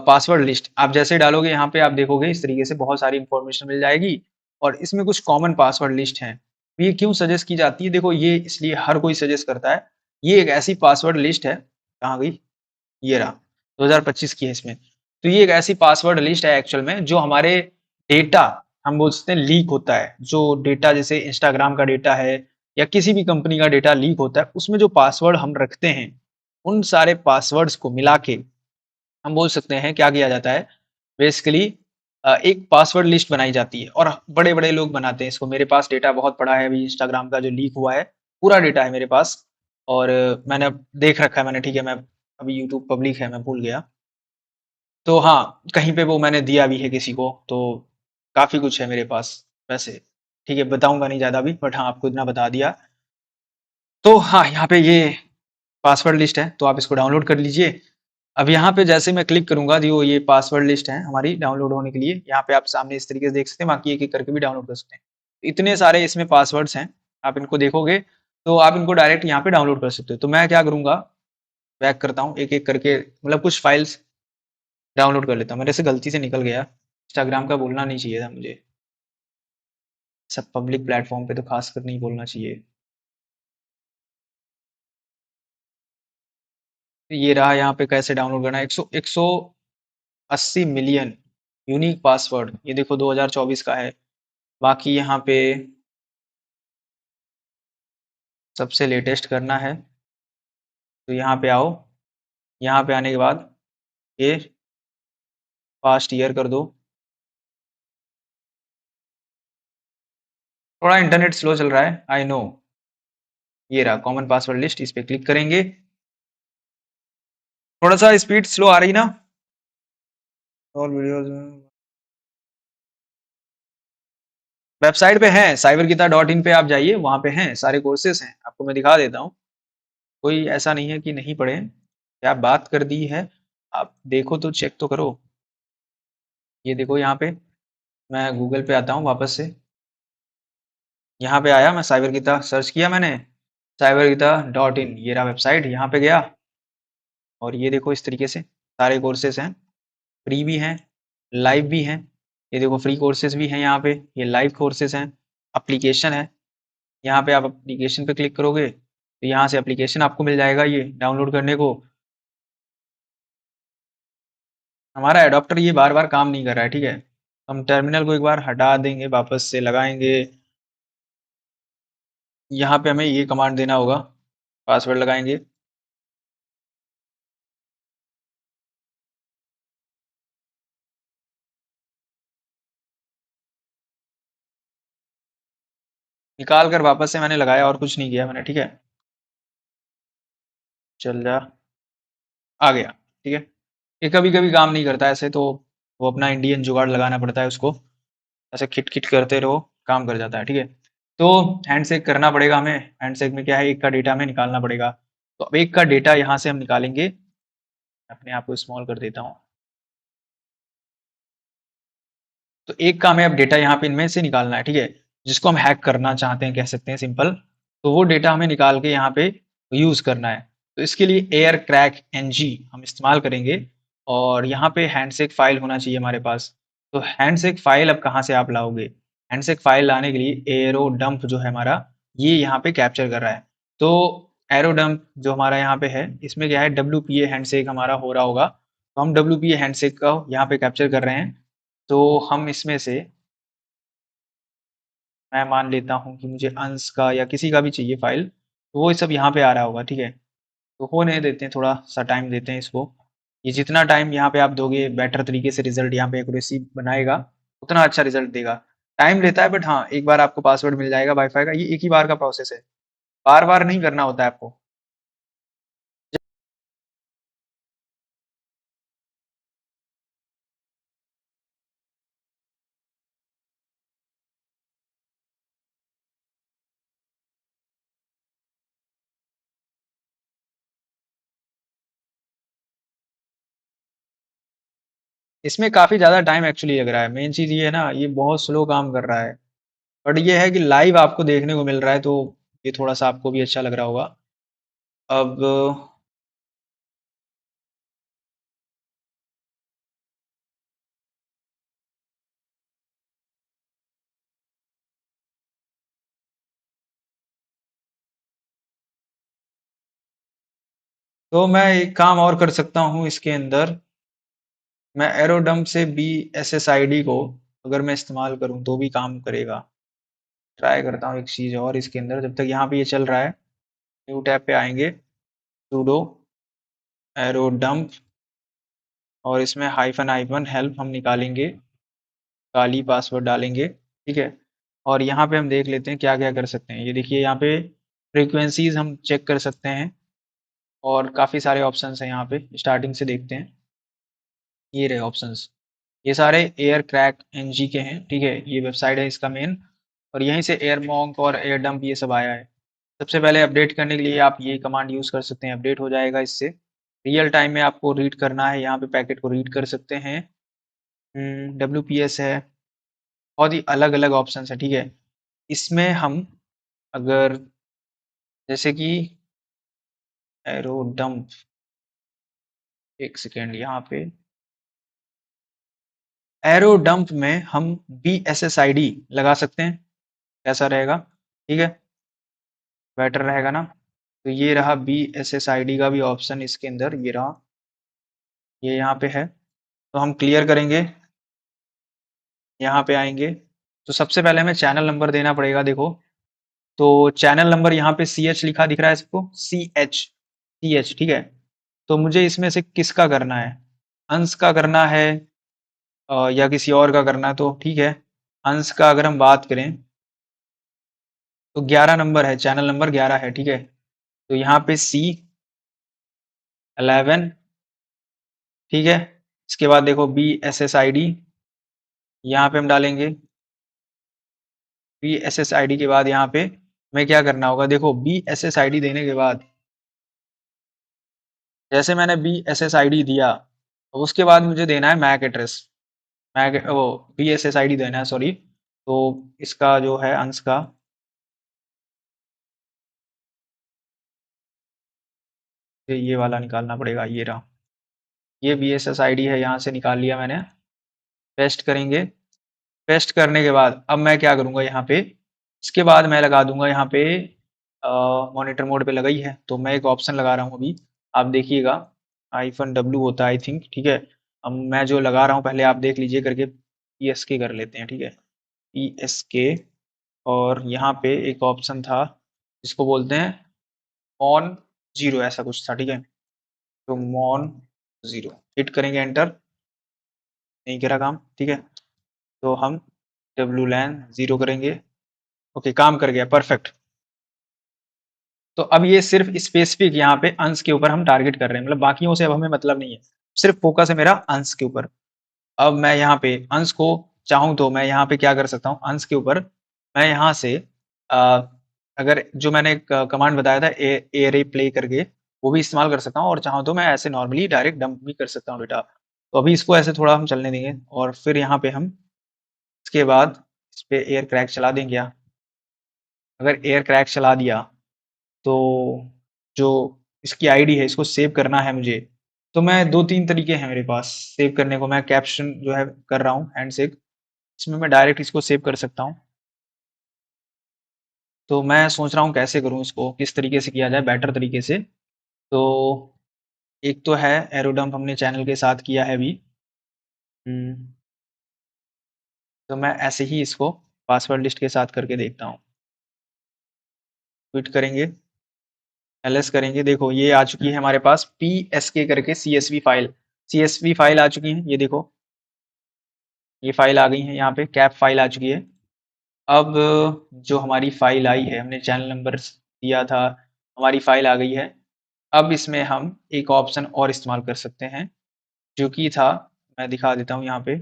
Speaker 1: पासवर्ड लिस्ट आप जैसे डालोगे यहाँ पे आप देखोगे इस तरीके से बहुत सारी इंफॉर्मेशन मिल जाएगी और इसमें कुछ कॉमन पासवर्ड लिस्ट हैं। ये क्यों सजेस्ट की जाती है? देखो ये इसलिए हर कोई सजेस्ट करता है। ये एक ऐसी पासवर्ड लिस्ट है, कहाँ गई? ये रहा, 2025 की है इसमें। तो ये एक ऐसी पासवर्ड लिस्ट है एक्चुअल में जो हमारे डेटा हम बोल सकते हैं लीक होता है। जो डेटा जैसे इंस्टाग्राम का डेटा है या किसी भी कंपनी का डेटा लीक होता है, उसमें जो पासवर्ड हम रखते हैं, उन सारे पासवर्ड्स को मिला के हम बोल सकते हैं क्या किया जाता है बेसिकली एक पासवर्ड लिस्ट बनाई जाती है और बड़े-बड़े लोग बनाते हैं इसको। मेरे पास डेटा बहुत पड़ा है अभी इंस्टाग्राम का जो लीक हुआ है, पूरा डेटा है मेरे पास और मैंने देख रखा है मैंने ठीक है मैं अभी यूट्यूब पब्लिक है मैं भूल गया। तो हाँ, कहीं पे वो मैंने दिया भी है किसी को तो काफ़ी कुछ है मेरे पास वैसे। ठीक है, बताऊँगा नहीं ज़्यादा अभी बट हाँ, आपको इतना बता दिया। तो हाँ, यहाँ पे ये पासवर्ड लिस्ट है तो आप इसको डाउनलोड कर लीजिए। अब यहाँ पे जैसे मैं क्लिक करूँगा जो ये पासवर्ड लिस्ट है हमारी डाउनलोड होने के लिए, यहाँ पे आप सामने इस तरीके से देख सकते हैं, बाकी एक-एक करके भी डाउनलोड कर सकते हैं। इतने सारे इसमें पासवर्ड्स हैं, आप इनको देखोगे तो आप इनको डायरेक्ट यहाँ पे डाउनलोड कर सकते हो। तो मैं क्या करूँगा, बैक करता हूँ एक-एक करके मतलब कुछ फाइल्स डाउनलोड कर लेता हूँ। मेरे से गलती से निकल गया, इंस्टाग्राम का बोलना नहीं चाहिए था मुझे। सब पब्लिक प्लेटफ़ॉर्म पे तो ख़ासकर नहीं बोलना चाहिए। ये रहा यहाँ पे कैसे डाउनलोड करना है, 180 मिलियन यूनिक पासवर्ड ये देखो 2024 का है। बाकी यहाँ पे सबसे लेटेस्ट करना है तो यहाँ पे आओ, यहाँ पे आने के बाद ये पास्ट ईयर कर दो। थोड़ा इंटरनेट स्लो चल रहा है आई नो। ये रहा कॉमन पासवर्ड लिस्ट, इस पे क्लिक करेंगे। थोड़ा सा स्पीड स्लो आ रही ना और वीडियोस वेबसाइट पे हैं cybergita.in पे आप जाइए, वहाँ पे हैं सारे कोर्सेज हैं, आपको मैं दिखा देता हूँ। कोई ऐसा नहीं है कि नहीं पढ़े हैं। क्या बात कर दी है, आप देखो तो चेक तो करो। ये देखो यहाँ पे मैं गूगल पे आता हूँ वापस से, यहाँ पे आया मैं साइबर गीता सर्च किया मैंने, cybergita.in ये रहा वेबसाइट, यहाँ पे गया और ये देखो इस तरीके से सारे कोर्सेज हैं, फ्री भी हैं, लाइव भी हैं। ये देखो फ्री कोर्सेज भी हैं यहाँ पे, ये लाइव कोर्सेज हैं, एप्लीकेशन है, यहाँ पे आप एप्लीकेशन पे क्लिक करोगे तो यहाँ से एप्लीकेशन आपको मिल जाएगा ये डाउनलोड करने को। हमारा एडॉप्टर ये बार-बार काम नहीं कर रहा है, ठीक है? हम टर्मिनल को एक बार हटा देंगे, वापस से लगाएँगे। यहाँ पे हमें ये कमांड देना होगा, पासवर्ड लगाएँगे। निकाल कर वापस से मैंने लगाया और कुछ नहीं किया मैंने, ठीक है? चल जा, आ गया, ठीक है? ये कभी-कभी काम नहीं करता ऐसे तो वो अपना इंडियन जुगाड़ लगाना पड़ता है उसको। ऐसे खिट-खिट करते रहो, काम कर जाता है, ठीक है? तो हैंडशेक करना पड़ेगा हमें, हैंडशेक में क्या है एक का डेटा हमें निकालना पड़ेगा। तो अब एक का डेटा यहाँ से हम निकालेंगे, अपने आप को स्मॉल कर देता हूँ। तो एक का हमें अब डेटा यहाँ पे इनमें से निकालना है, ठीक है? जिसको हम हैक करना चाहते हैं, कह सकते हैं सिंपल। तो वो डेटा हमें निकाल के यहाँ पे यूज़ करना है। तो इसके लिए एयर क्रैक एनजी हम इस्तेमाल करेंगे और यहाँ पे हैंडशेक फ़ाइल होना चाहिए हमारे पास। तो हैंडशेक फ़ाइल अब कहाँ से आप लाओगे? हैंडशेक फ़ाइल लाने के लिए एयरोडंप जो है हमारा, ये यहाँ पे कैप्चर कर रहा है। तो एयरोडंप जो हमारा यहाँ पे है, इसमें क्या है डब्ल्यूपीए हैंडशेक हमारा हो रहा होगा। तो हम डब्ल्यूपीए हैंडशेक का यहाँ पे कैप्चर कर रहे हैं। तो हम इसमें से मैं मान लेता हूँ कि मुझे अंश का या किसी का भी चाहिए फ़ाइल, तो वो सब यहाँ पे आ रहा होगा, ठीक है? तो होने देते हैं, थोड़ा-सा टाइम देते हैं इसको। ये जितना टाइम यहाँ पे आप दोगे बेटर तरीके से रिज़ल्ट यहाँ पे एक्यूरेसी बनाएगा, उतना अच्छा रिज़ल्ट देगा। टाइम लेता है बट हाँ, एक बार आपको पासवर्ड मिल जाएगा वाईफ़ाई का, ये एक ही बार का प्रोसेस है। बार-बार नहीं करना होता है आपको। इसमें काफ़ी ज़्यादा टाइम एक्चुअली लग रहा है। मेन चीज़ ये है ना, ये बहुत स्लो काम कर रहा है। बट ये है कि लाइव आपको देखने को मिल रहा है, तो ये थोड़ा-सा आपको भी अच्छा लग रहा होगा। अब तो मैं एक काम और कर सकता हूँ इसके अंदर, मैं एरोडम्प से B S S I D को अगर मैं इस्तेमाल करूँ तो भी काम करेगा। ट्राई करता हूँ एक चीज़ और इसके अंदर, जब तक यहाँ पे ये चल रहा है न्यू टैब पे आएंगे, sudo एरोडम्प और इसमें हाइफन हाइफन हेल्प हम निकालेंगे, काली पासवर्ड डालेंगे, ठीक है। और यहाँ पे हम देख लेते हैं क्या क्या कर सकते हैं। ये देखिए यहाँ पे फ्रीक्वेंसीज हम चेक कर सकते हैं और काफ़ी सारे ऑप्शंस हैं यहाँ पे। स्टार्टिंग से देखते हैं, ये रहे ऑप्शंस, ये सारे एयर क्रैक एनजी के हैं, ठीक है। ये वेबसाइट है इसका मेन, और यहीं से एयर मॉन्क और एयर डंप ये सब आया है। सबसे पहले अपडेट करने के लिए आप ये कमांड यूज़ कर सकते हैं, अपडेट हो जाएगा इससे। रियल टाइम में आपको रीड करना है, यहाँ पे पैकेट को रीड कर सकते हैं। WPS है, बहुत ही अलग अलग ऑप्शन है, ठीक है। इसमें हम अगर जैसे कि एरो डंप, एक सेकेंड, यहाँ पे एरो डंप में हम BSSID लगा सकते हैं, कैसा रहेगा? ठीक है, बेटर रहेगा ना? तो ये रहा BSSID का भी ऑप्शन इसके अंदर, ये रहा, ये यहाँ पे है। तो हम क्लियर करेंगे, यहाँ पे आएंगे तो सबसे पहले हमें चैनल नंबर देना पड़ेगा। देखो, तो चैनल नंबर यहाँ पे CH लिखा दिख रहा है सबको, CH, ठीक है। तो मुझे इसमें से किसका करना है? अंश का करना है या किसी और का करना है? तो ठीक है, अंश का अगर हम बात करें तो 11 नंबर है, चैनल नंबर 11 है, ठीक है। तो यहाँ पे C11, ठीक है। इसके बाद देखो BSSID, यहाँ पे हम डालेंगे BSSID के बाद यहाँ पे हमें क्या करना होगा? देखो BSSID देने के बाद, जैसे मैंने BSSID दिया तो उसके बाद मुझे देना है मैक एड्रेस, मैक वो BSSID देना है, सॉरी। तो इसका जो है अंश का, ये वाला निकालना पड़ेगा, ये रहा, ये BSSID है, यहाँ से निकाल लिया मैंने। पेस्ट करेंगे, पेस्ट करने के बाद अब मैं क्या करूँगा यहाँ पे, इसके बाद मैं लगा दूंगा यहाँ पे मॉनिटर मोड पे लगाई है, तो मैं एक ऑप्शन लगा रहा हूँ अभी, आप देखिएगा, -W होता है आई थिंक, ठीक है। अब मैं जो लगा रहा हूँ पहले आप देख लीजिए करके, PSK कर लेते हैं, ठीक है, PSK। और यहाँ पे एक ऑप्शन था जिसको बोलते हैं ऑन जीरो, ऐसा कुछ था, ठीक है। तो मॉन जीरो हिट करेंगे, एंटर, नहीं करा काम, ठीक है। तो हम WLAN जीरो करेंगे, ओके, काम कर गया, परफेक्ट। तो अब ये सिर्फ स्पेसिफिक यहाँ पे अंश के ऊपर हम टारगेट कर रहे हैं, मतलब बाकियों से अब हमें मतलब नहीं है, सिर्फ फोकस है मेरा अंश के ऊपर। अब मैं यहाँ पे अंश को चाहूँ तो मैं यहाँ पे क्या कर सकता हूँ, अंश के ऊपर मैं यहाँ से अ, अगर जो मैंने एक कमांड बताया था एरे प्ले करके, वो भी इस्तेमाल कर सकता हूँ, और चाहूँ तो मैं ऐसे नॉर्मली डायरेक्ट डंप भी कर सकता हूँ डेटा। तो अभी इसको ऐसे थोड़ा हम चलने देंगे, और फिर यहाँ पे हम इसके बाद इस पे एयर क्रैक चला देंगे क्या? अगर एयर क्रैक चला दिया तो जो इसकी आईडी है इसको सेव करना है मुझे, तो मैं 2-3 तरीके हैं मेरे पास सेव करने को। मैं कैप्शन जो है कर रहा हूँ हैंडशेक, इसमें मैं डायरेक्ट इसको सेव कर सकता हूँ। तो मैं सोच रहा हूँ कैसे करूँ इसको, किस तरीके से किया जाए बेटर तरीके से। तो एक तो है एरोडम्प, हमने चैनल के साथ किया है अभी। तो मैं ऐसे ही इसको पासवर्ड लिस्ट के साथ करके देखता हूँ। ट्वीट करेंगे, ls करेंगे, देखो ये आ चुकी है हमारे पास PSK करके CSV फाइल आ चुकी है, ये देखो, ये फाइल आ गई है, यहाँ पे कैप फाइल आ चुकी है। अब जो हमारी फाइल आई है, हमने चैनल नंबर दिया था, हमारी फाइल आ गई है। अब इसमें हम एक ऑप्शन और इस्तेमाल कर सकते हैं जो कि था, मैं दिखा देता हूँ यहाँ पे,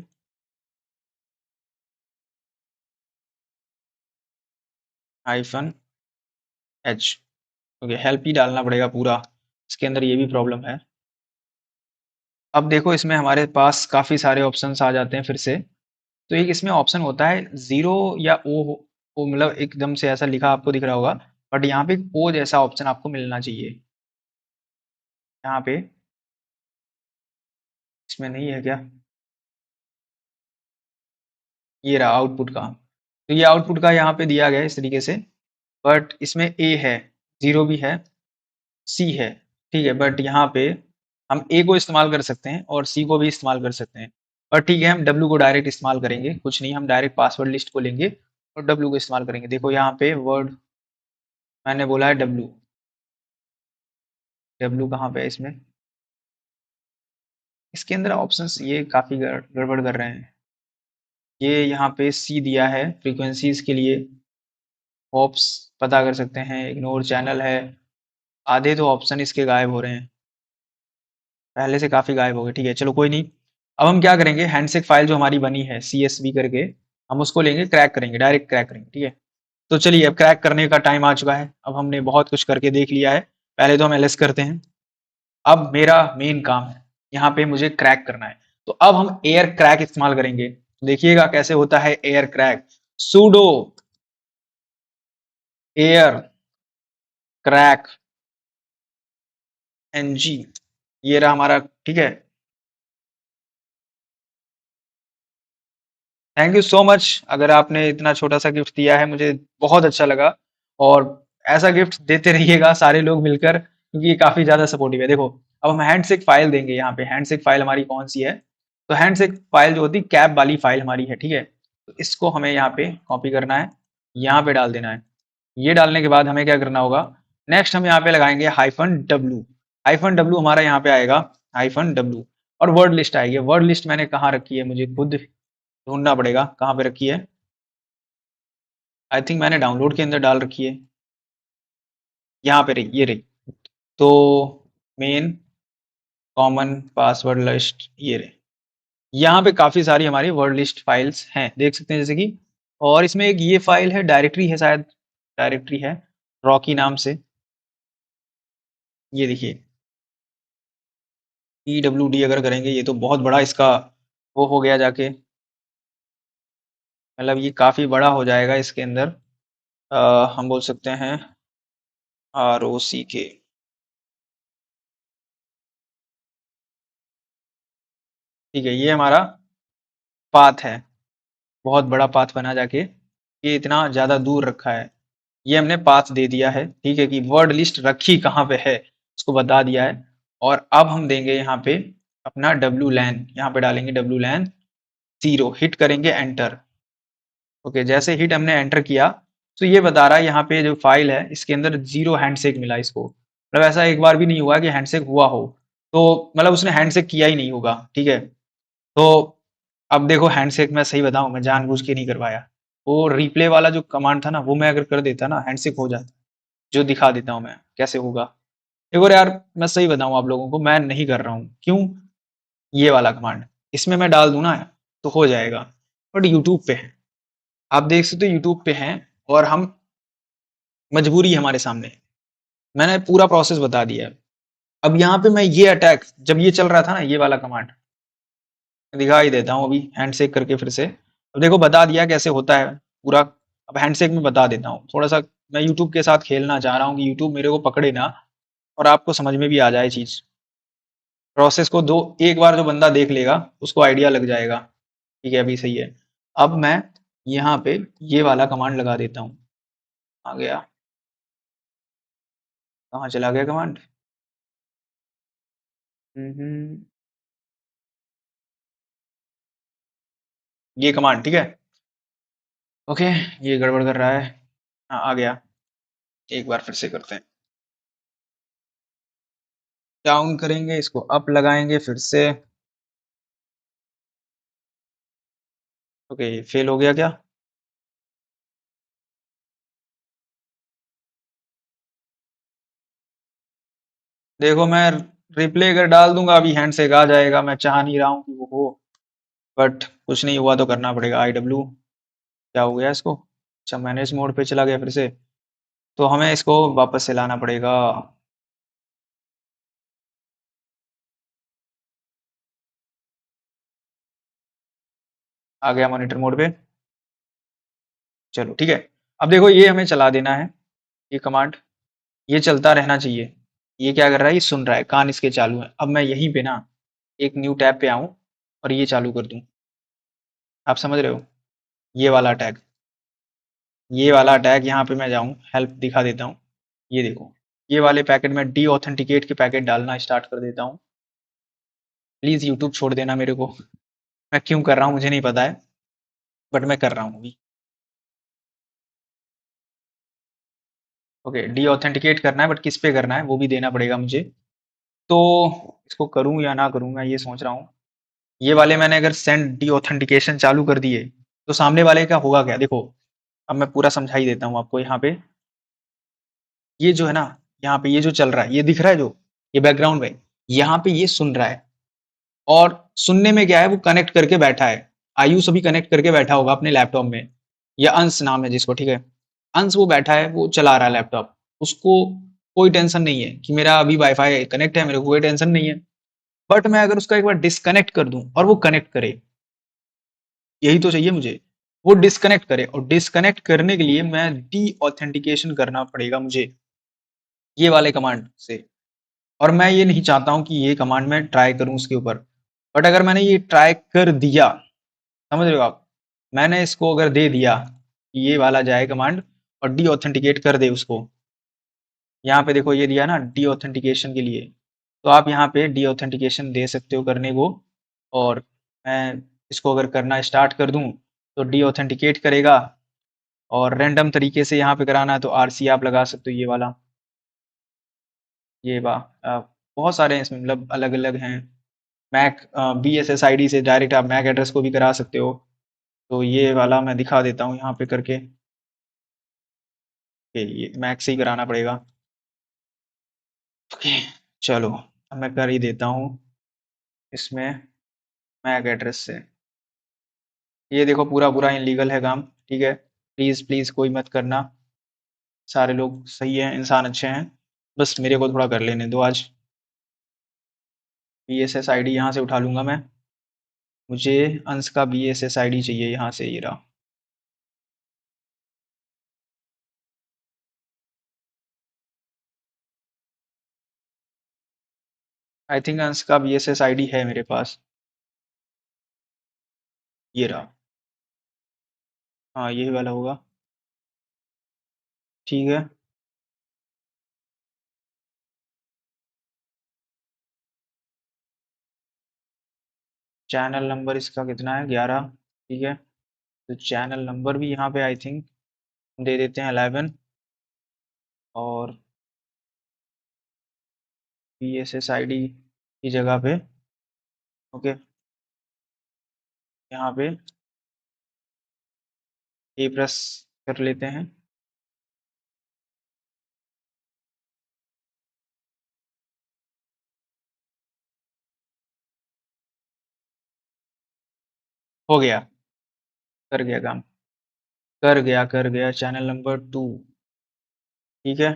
Speaker 1: -H, ओके, हेल्प ही डालना पड़ेगा पूरा, इसके अंदर ये भी प्रॉब्लम है। अब देखो इसमें हमारे पास काफ़ी सारे ऑप्शंस आ जाते हैं फिर से। तो एक इसमें ऑप्शन होता है ज़ीरो या ओ, मतलब एकदम से ऐसा लिखा आपको दिख रहा होगा, बट यहाँ पे ओ जैसा ऑप्शन आपको मिलना चाहिए, यहाँ पे, इसमें नहीं है क्या? ये रहा आउटपुट का, तो ये आउटपुट का यहाँ पे दिया गया है इस तरीके से, बट इसमें ए है, ज़ीरो भी है, सी है। ठीक है, बट यहाँ पे हम ए को इस्तेमाल कर सकते हैं और सी को भी इस्तेमाल कर सकते हैं। और ठीक है, हम डब्ल्यू को डायरेक्ट इस्तेमाल करेंगे, कुछ नहीं, हम डायरेक्ट पासवर्ड लिस्ट को लेंगे और डब्ल्यू को इस्तेमाल करेंगे। देखो यहाँ पे वर्ड मैंने बोला है डब्ल्यू। डब्ल्यू कहाँ पे है इसमें? इसके अंदर ऑप्शंस ये काफ़ी गड़बड़ कर रहे हैं। ये यहाँ पे सी दिया है फ्रीक्वेंसीज के लिए, ऑप्स पता कर सकते हैं, इग्नोर चैनल है। आधे तो ऑप्शन इसके गायब हो रहे हैं, पहले से काफ़ी गायब हो गए। ठीक है, चलो कोई नहीं। अब हम क्या करेंगे, हैंडशेक फाइल जो हमारी बनी है CSV करके, हम उसको लेंगे, क्रैक करेंगे, डायरेक्ट क्रैक करेंगे। ठीक है, तो चलिए अब क्रैक करने का टाइम आ चुका है। अब हमने बहुत कुछ करके देख लिया है, पहले तो हम एलएस करते हैं। अब मेरा मेन काम है, यहाँ पे मुझे क्रैक करना है। तो अब हम एयर क्रैक इस्तेमाल करेंगे। देखिएगा कैसे होता है air crack. sudo air crack ng, ये रहा हमारा। ठीक है, थैंक यू सो मच। अगर आपने इतना छोटा सा गिफ्ट दिया है, मुझे बहुत अच्छा लगा। और ऐसा गिफ्ट देते रहिएगा सारे लोग मिलकर, क्योंकि ये काफी ज्यादा सपोर्टिव है। देखो, अब हम हैंडशेक फाइल देंगे। यहाँ पे हैंडशेक फाइल हमारी कौन सी है? तो हैंडशेक फाइल जो होती है कैप वाली फाइल हमारी है। ठीक है, तो इसको हमें यहाँ पे कॉपी करना है, यहाँ पे डाल देना है। ये डालने के बाद हमें क्या करना होगा, नेक्स्ट हम यहाँ पे लगाएंगे -w। -w हमारा यहाँ पे आएगा, -w। और वर्ड लिस्ट आएगी। वर्ड लिस्ट मैंने कहाँ रखी है, मुझे खुद ढूंढना पड़ेगा कहाँ पे रखी है। आई थिंक मैंने डाउनलोड के अंदर डाल रखी है, यहाँ पे रही, ये रही। तो मेन कॉमन पासवर्ड लिस्ट, ये रही। यहाँ पे काफी सारी हमारी वर्ड लिस्ट फाइल्स हैं, देख सकते हैं जैसे कि। और इसमें एक ये फाइल है, डायरेक्टरी है शायद, डायरेक्टरी है रॉकी नाम से। ये देखिए, PWD अगर करेंगे, ये तो बहुत बड़ा इसका वो हो गया जाके, मतलब ये काफी बड़ा हो जाएगा इसके अंदर। हम बोल सकते हैं ROCK। ठीक है, ये हमारा पाथ है, बहुत बड़ा पाथ बना जाके, ये इतना ज़्यादा दूर रखा है। ये हमने पाथ दे दिया है, ठीक है, कि वर्ड लिस्ट रखी कहाँ पे है, इसको बता दिया है। और अब हम देंगे यहाँ पे अपना WLAN, यहाँ पे डालेंगे WLAN 0, हिट करेंगे एंटर। ओके, जैसे हिट हमने एंटर किया, तो ये बता रहा है यहाँ पे जो फाइल है इसके अंदर 0 हैंडशेक मिला इसको। मतलब ऐसा एक बार भी नहीं हुआ कि हैंडशेक हुआ हो, तो मतलब उसने हैंडशेक किया ही नहीं होगा। ठीक है, तो अब देखो, हैंडशेक मैं सही बताऊं, मैं जानबूझ के नहीं करवाया। वो रिप्ले वाला जो कमांड था ना, वो मैं अगर कर देता ना, हैंडशेक हो जाता। जो दिखा देता हूँ मैं कैसे होगा। एक और यार, मैं सही बताऊं आप लोगों को, मैं नहीं कर रहा हूँ, क्यों? ये वाला कमांड इसमें मैं डाल दूं ना, तो हो जाएगा। बट यूट्यूब पे है, आप देख सकते हो यूट्यूब पे हैं, और हम मजबूरी है हमारे सामने, मैंने पूरा प्रोसेस बता दिया है। अब यहाँ पे मैं ये अटैक, जब ये चल रहा था ना, ये वाला कमांड दिखाई देता हूँ अभी हैंडशेक करके फिर से। अब देखो, बता दिया कैसे होता है पूरा। अब हैंडशेक में बता देता हूँ थोड़ा सा। मैं यूट्यूब के साथ खेलना चाह रहा हूँ कि यूट्यूब मेरे को पकड़े ना, और आपको समझ में भी आ जाए चीज। प्रोसेस को दो, एक बार जो बंदा देख लेगा उसको आइडिया लग जाएगा। ठीक है, अभी सही है। अब मैं यहाँ पे ये वाला कमांड लगा देता हूँ। आ गया, कहाँ चला गया कमांड? हम्म, ये कमांड, ठीक है। ओके, ये गड़बड़ कर रहा है। हाँ, आ गया। एक बार फिर से करते हैं, डाउन करेंगे इसको, अप लगाएंगे फिर से। ओके, फेल हो गया क्या? देखो, मैं रिप्ले अगर डाल दूंगा अभी हैंड से आ जाएगा, मैं चाह नहीं रहा हूँ कि वो हो, बट कुछ नहीं हुआ तो करना पड़ेगा। IW, क्या हो गया इसको? अच्छा, मैनेज मोड पे चला गया फिर से, तो हमें इसको वापस से लाना पड़ेगा। आ गया मॉनिटर मोड पे। चलो ठीक है, अब देखो ये हमें चला देना है, ये कमांड, ये चलता रहना चाहिए। ये क्या कर रहा है, ये सुन रहा है, कान इसके चालू है। अब मैं यहीं पे ना एक न्यू टैब पे आऊं और ये चालू कर दूं। आप समझ रहे हो, ये वाला अटैक, ये वाला अटैक यहाँ पे मैं जाऊं, हेल्प दिखा देता हूँ। ये देखो, ये वाले पैकेट में डी ऑथेंटिकेट के पैकेट डालना स्टार्ट कर देता हूँ। प्लीज़ यूट्यूब छोड़ देना मेरे को। मैं क्यों कर रहा हूँ मुझे नहीं पता है, बट मैं कर रहा हूँ अभी। ओके, डी ऑथेंटिकेट करना है, बट किस पे करना है वो भी देना पड़ेगा मुझे। तो इसको करूँ या ना करूँ, मैं ये सोच रहा हूँ। ये वाले मैंने अगर सेंड डी ऑथेंटिकेशन चालू कर दिए, तो सामने वाले का होगा क्या? देखो, अब मैं पूरा समझा ही देता हूँ आपको। यहाँ पे ये जो है ना, यहाँ पे ये जो चल रहा है, ये दिख रहा है जो, ये बैकग्राउंड में, यहाँ पे ये सुन रहा है। और सुनने में क्या है, वो कनेक्ट करके बैठा है। आयुष अभी कनेक्ट करके बैठा होगा अपने लैपटॉप में, या अंश नाम है जिसको, ठीक है। अंश वो बैठा है, वो चला रहा है लैपटॉप। उसको कोई टेंशन नहीं है कि मेरा अभी वाईफाई कनेक्ट है, मेरे को कोई टेंशन नहीं है। बट मैं अगर उसका एक बार डिस्कनेक्ट कर दूं और वो कनेक्ट करे, यही तो चाहिए मुझे। वो डिस्कनेक्ट करे, और डिस्कनेक्ट करने के लिए मैं डी ऑथेंटिकेशन करना पड़ेगा मुझे, ये वाले कमांड से। और मैं ये नहीं चाहता हूँ कि ये कमांड मैं ट्राई करूँ उसके ऊपर। बट अगर मैंने ये ट्राई कर दिया, समझ रहे हो आप, मैंने इसको अगर दे दिया कि ये वाला जाए कमांड और डी ऑथेंटिकेट कर दे उसको, यहाँ पे देखो ये दिया ना डी ऑथेंटिकेशन के लिए, तो आप यहाँ पे डी ऑथेंटिकेशन दे सकते हो करने को। और मैं इसको अगर करना स्टार्ट कर दूँ, तो डी ऑथेंटिकेट करेगा। और रैंडम तरीके से यहाँ पे कराना है तो आरसी आप लगा सकते हो, ये वाला। ये वाह, बहुत सारे हैं इसमें, मतलब अलग अलग हैं। MAC B S S I D से डायरेक्ट आप मैक एड्रेस को भी करा सकते हो। तो ये वाला मैं दिखा देता हूँ यहाँ पे करके, कि ये मैक से ही कराना पड़ेगा। ओके, चलो अब मैं कर ही देता हूँ इसमें मैक एड्रेस से। ये देखो पूरा पूरा इनलीगल है काम, ठीक है। प्लीज़ प्लीज़ कोई मत करना। सारे लोग सही हैं, इंसान अच्छे हैं। बस मेरे को थोड़ा कर लेने दो आज। B S S I D यहाँ से उठा लूँगा मैं। मुझे अंश का B S S I D चाहिए यहाँ से, ये रहा। आई थिंक अंश का B S S I D है मेरे पास, ये रहा। हाँ यही वाला होगा, ठीक है। चैनल नंबर इसका कितना है? 11, ठीक है। तो चैनल नंबर भी यहाँ पे आई थिंक दे देते हैं 11। और P S S I D की जगह पे, ओके, यहाँ पे ए प्रेस कर लेते हैं। हो गया, कर गया काम, कर गया चैनल नंबर 2, ठीक है।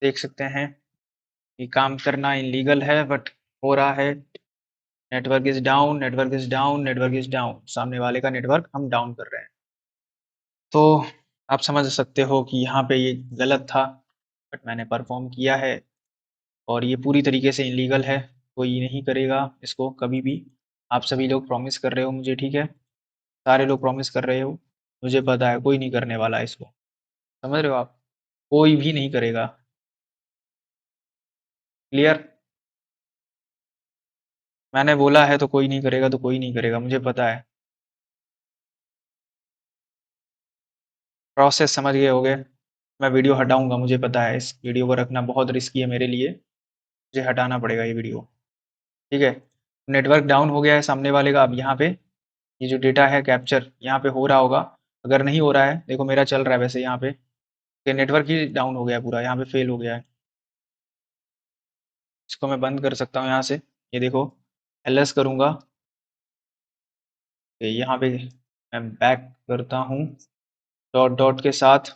Speaker 1: देख सकते हैं ये काम करना इलीगल है, बट हो रहा है। Network is down, network is down, network is down, सामने वाले का नेटवर्क हम डाउन कर रहे हैं। तो आप समझ सकते हो कि यहाँ पे ये गलत था, बट मैंने परफॉर्म किया है। और ये पूरी तरीके से इलीगल है, कोई नहीं करेगा इसको कभी भी। आप सभी लोग प्रॉमिस कर रहे हो मुझे, ठीक है। सारे लोग प्रॉमिस कर रहे हो, मुझे पता है कोई नहीं करने वाला इसको। समझ रहे हो आप, कोई भी नहीं करेगा। क्लियर? मैंने बोला है तो कोई नहीं करेगा, तो कोई नहीं करेगा, मुझे पता है। प्रोसेस समझ गए होगे। मैं वीडियो हटाऊंगा, मुझे पता है इस वीडियो को रखना बहुत रिस्की है मेरे लिए। मुझे हटाना पड़ेगा ये वीडियो, ठीक है। नेटवर्क डाउन हो गया है सामने वाले का। अब यहाँ पे ये जो डेटा है कैप्चर यहाँ पे हो रहा होगा। अगर नहीं हो रहा है, देखो मेरा चल रहा है वैसे यहाँ पे, कि नेटवर्क ही डाउन हो गया है पूरा, यहाँ पे फेल हो गया है। इसको मैं बंद कर सकता हूँ यहाँ से, ये देखो। एलएस करूँगा, यहाँ पे मैं बैक करता हूँ डॉट डॉट के साथ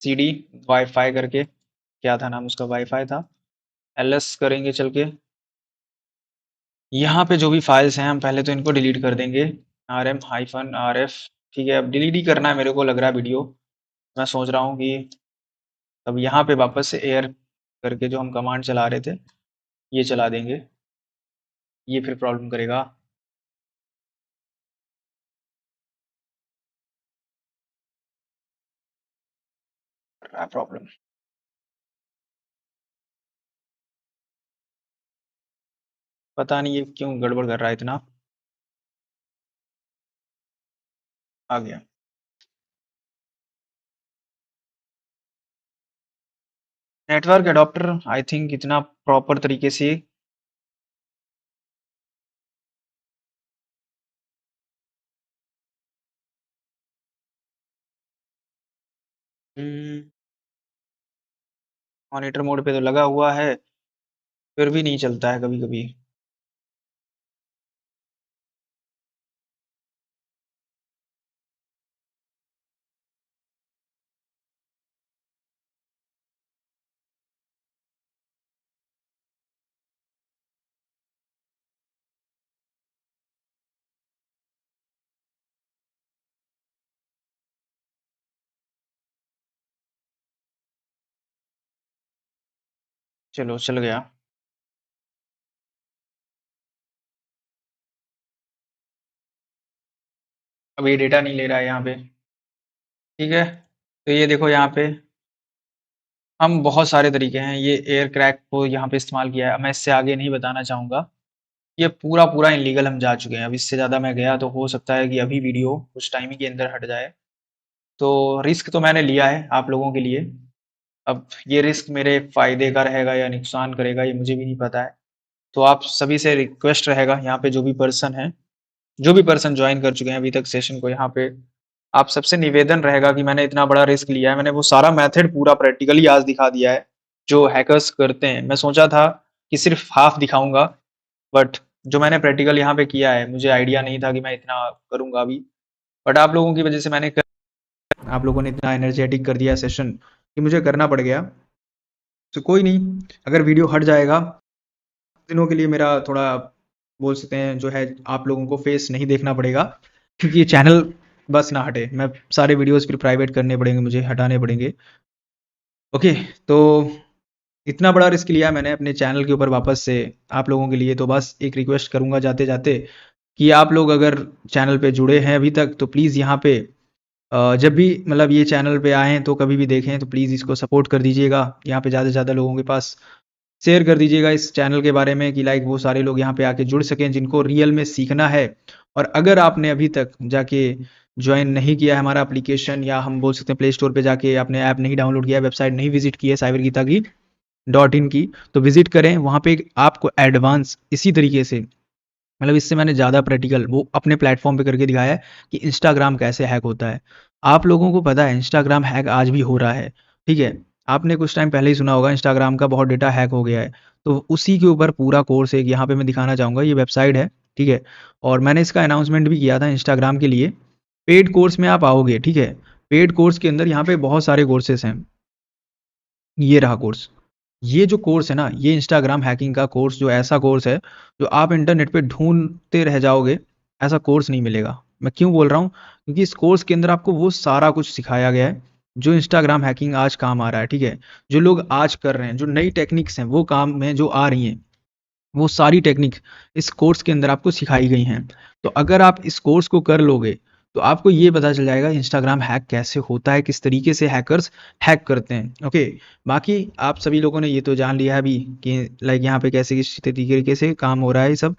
Speaker 1: सीडी वाईफाई करके, क्या था नाम उसका, वाईफाई था। एलएस करेंगे चल के। यहाँ पे जो भी फाइल्स हैं हम पहले तो इनको डिलीट कर देंगे। R M hyphen R F, ठीक है। अब डिलीट ही करना है मेरे को लग रहा है वीडियो। मैं सोच रहा हूँ कि अब यहाँ पे वापस से एयर करके जो हम कमांड चला रहे थे, ये चला देंगे। ये फिर प्रॉब्लम करेगा। रहा है प्रॉब्लम। पता नहीं ये क्यों गड़बड़ कर रहा है इतना। आ गया। नेटवर्क एडॉप्टर आई थिंक इतना प्रॉपर तरीके से। मॉनिटर मोड पे तो लगा हुआ है, फिर भी नहीं चलता है कभी कभी। चलो चल गया। अब ये डेटा नहीं ले रहा है यहाँ पे। ठीक है, तो ये देखो यहाँ पे हम बहुत सारे तरीके हैं, ये एयर क्रैक को यहाँ पे इस्तेमाल किया है। मैं इससे आगे नहीं बताना चाहूँगा। ये पूरा पूरा इनलीगल हम जा चुके हैं। अब इससे ज़्यादा मैं गया तो हो सकता है कि अभी वीडियो कुछ टाइम ही के अंदर हट जाए। तो रिस्क तो मैंने लिया है आप लोगों के लिए। अब ये रिस्क मेरे फ़ायदे का रहेगा या नुकसान करेगा ये मुझे भी नहीं पता है। तो आप सभी से रिक्वेस्ट रहेगा, यहाँ पे जो भी पर्सन ज्वाइन कर चुके हैं अभी तक सेशन को, यहाँ पे आप सबसे निवेदन रहेगा कि मैंने इतना बड़ा रिस्क लिया है। मैंने वो सारा मेथड पूरा प्रैक्टिकली आज दिखा दिया है जो हैकर्स करते हैं। मैं सोचा था कि सिर्फ हाफ दिखाऊंगा, बट जो मैंने प्रैक्टिकल यहाँ पे किया है मुझे आइडिया नहीं था कि मैं इतना करूंगा अभी। बट आप लोगों की वजह से आप लोगों ने इतना एनर्जेटिक कर दिया सेशन कि मुझे करना पड़ गया। तो कोई नहीं, अगर वीडियो हट जाएगा दिनों के लिए मेरा थोड़ा बोल सकते हैं जो है आप लोगों को फेस नहीं देखना पड़ेगा, क्योंकि ये चैनल बस ना हटे। मैं सारे वीडियोस फिर प्राइवेट करने पड़ेंगे, मुझे हटाने पड़ेंगे। ओके, तो इतना बड़ा रिस्क लिया मैंने अपने चैनल के ऊपर वापस से आप लोगों के लिए। तो बस एक रिक्वेस्ट करूंगा जाते जाते कि आप लोग अगर चैनल पे जुड़े हैं अभी तक तो प्लीज़ यहाँ पे जब भी मतलब ये चैनल पे आएँ तो कभी भी देखें तो प्लीज़ इसको सपोर्ट कर दीजिएगा। यहाँ पे ज़्यादा से ज़्यादा लोगों के पास शेयर कर दीजिएगा इस चैनल के बारे में कि लाइक वो सारे लोग यहाँ पे आके जुड़ सकें जिनको रियल में सीखना है। और अगर आपने अभी तक जाके ज्वाइन नहीं किया है हमारा एप्लीकेशन, या हम बोल सकते हैं प्ले स्टोर पे जाके आपने ऐप नहीं डाउनलोड किया है, वेबसाइट नहीं विजिट की है साइबर गीता की .in की, तो विजिट करें। वहाँ पे आपको एडवांस इसी तरीके से मतलब इससे मैंने ज़्यादा प्रैक्टिकल वो अपने प्लेटफॉर्म पे करके दिखाया है कि इंस्टाग्राम कैसे हैक होता है। आप लोगों को पता है इंस्टाग्राम हैक आज भी हो रहा है, ठीक है। आपने कुछ टाइम पहले ही सुना होगा इंस्टाग्राम का बहुत डेटा हैक हो गया है। तो उसी के ऊपर पूरा कोर्स एक यहाँ पे मैं दिखाना चाहूँगा, ये वेबसाइट है, ठीक है। और मैंने इसका अनाउंसमेंट भी किया था इंस्टाग्राम के लिए। पेड कोर्स में आप आओगे, ठीक है। पेड कोर्स के अंदर यहाँ पे बहुत सारे कोर्सेस हैं। ये रहा कोर्स। ये जो कोर्स है ना, ये इंस्टाग्राम हैकिंग का कोर्स जो ऐसा कोर्स है जो आप इंटरनेट पे ढूंढते रह जाओगे, ऐसा कोर्स नहीं मिलेगा। मैं क्यों बोल रहा हूँ, क्योंकि इस कोर्स के अंदर आपको वो सारा कुछ सिखाया गया है जो इंस्टाग्राम हैकिंग आज काम आ रहा है, ठीक है। जो लोग आज कर रहे हैं, जो नई टेक्निक्स हैं वो काम में जो आ रही हैं, वो सारी टेक्निक इस कोर्स के अंदर आपको सिखाई गई हैं। तो अगर आप इस कोर्स को कर लोगे तो आपको ये पता चल जाएगा इंस्टाग्राम हैक कैसे होता है, किस तरीके से हैकर्स हैक करते हैं। ओके, बाकी आप सभी लोगों ने ये तो जान लिया है अभी कि लाइक यहाँ पे कैसे किस तरीके से काम हो रहा है ये सब।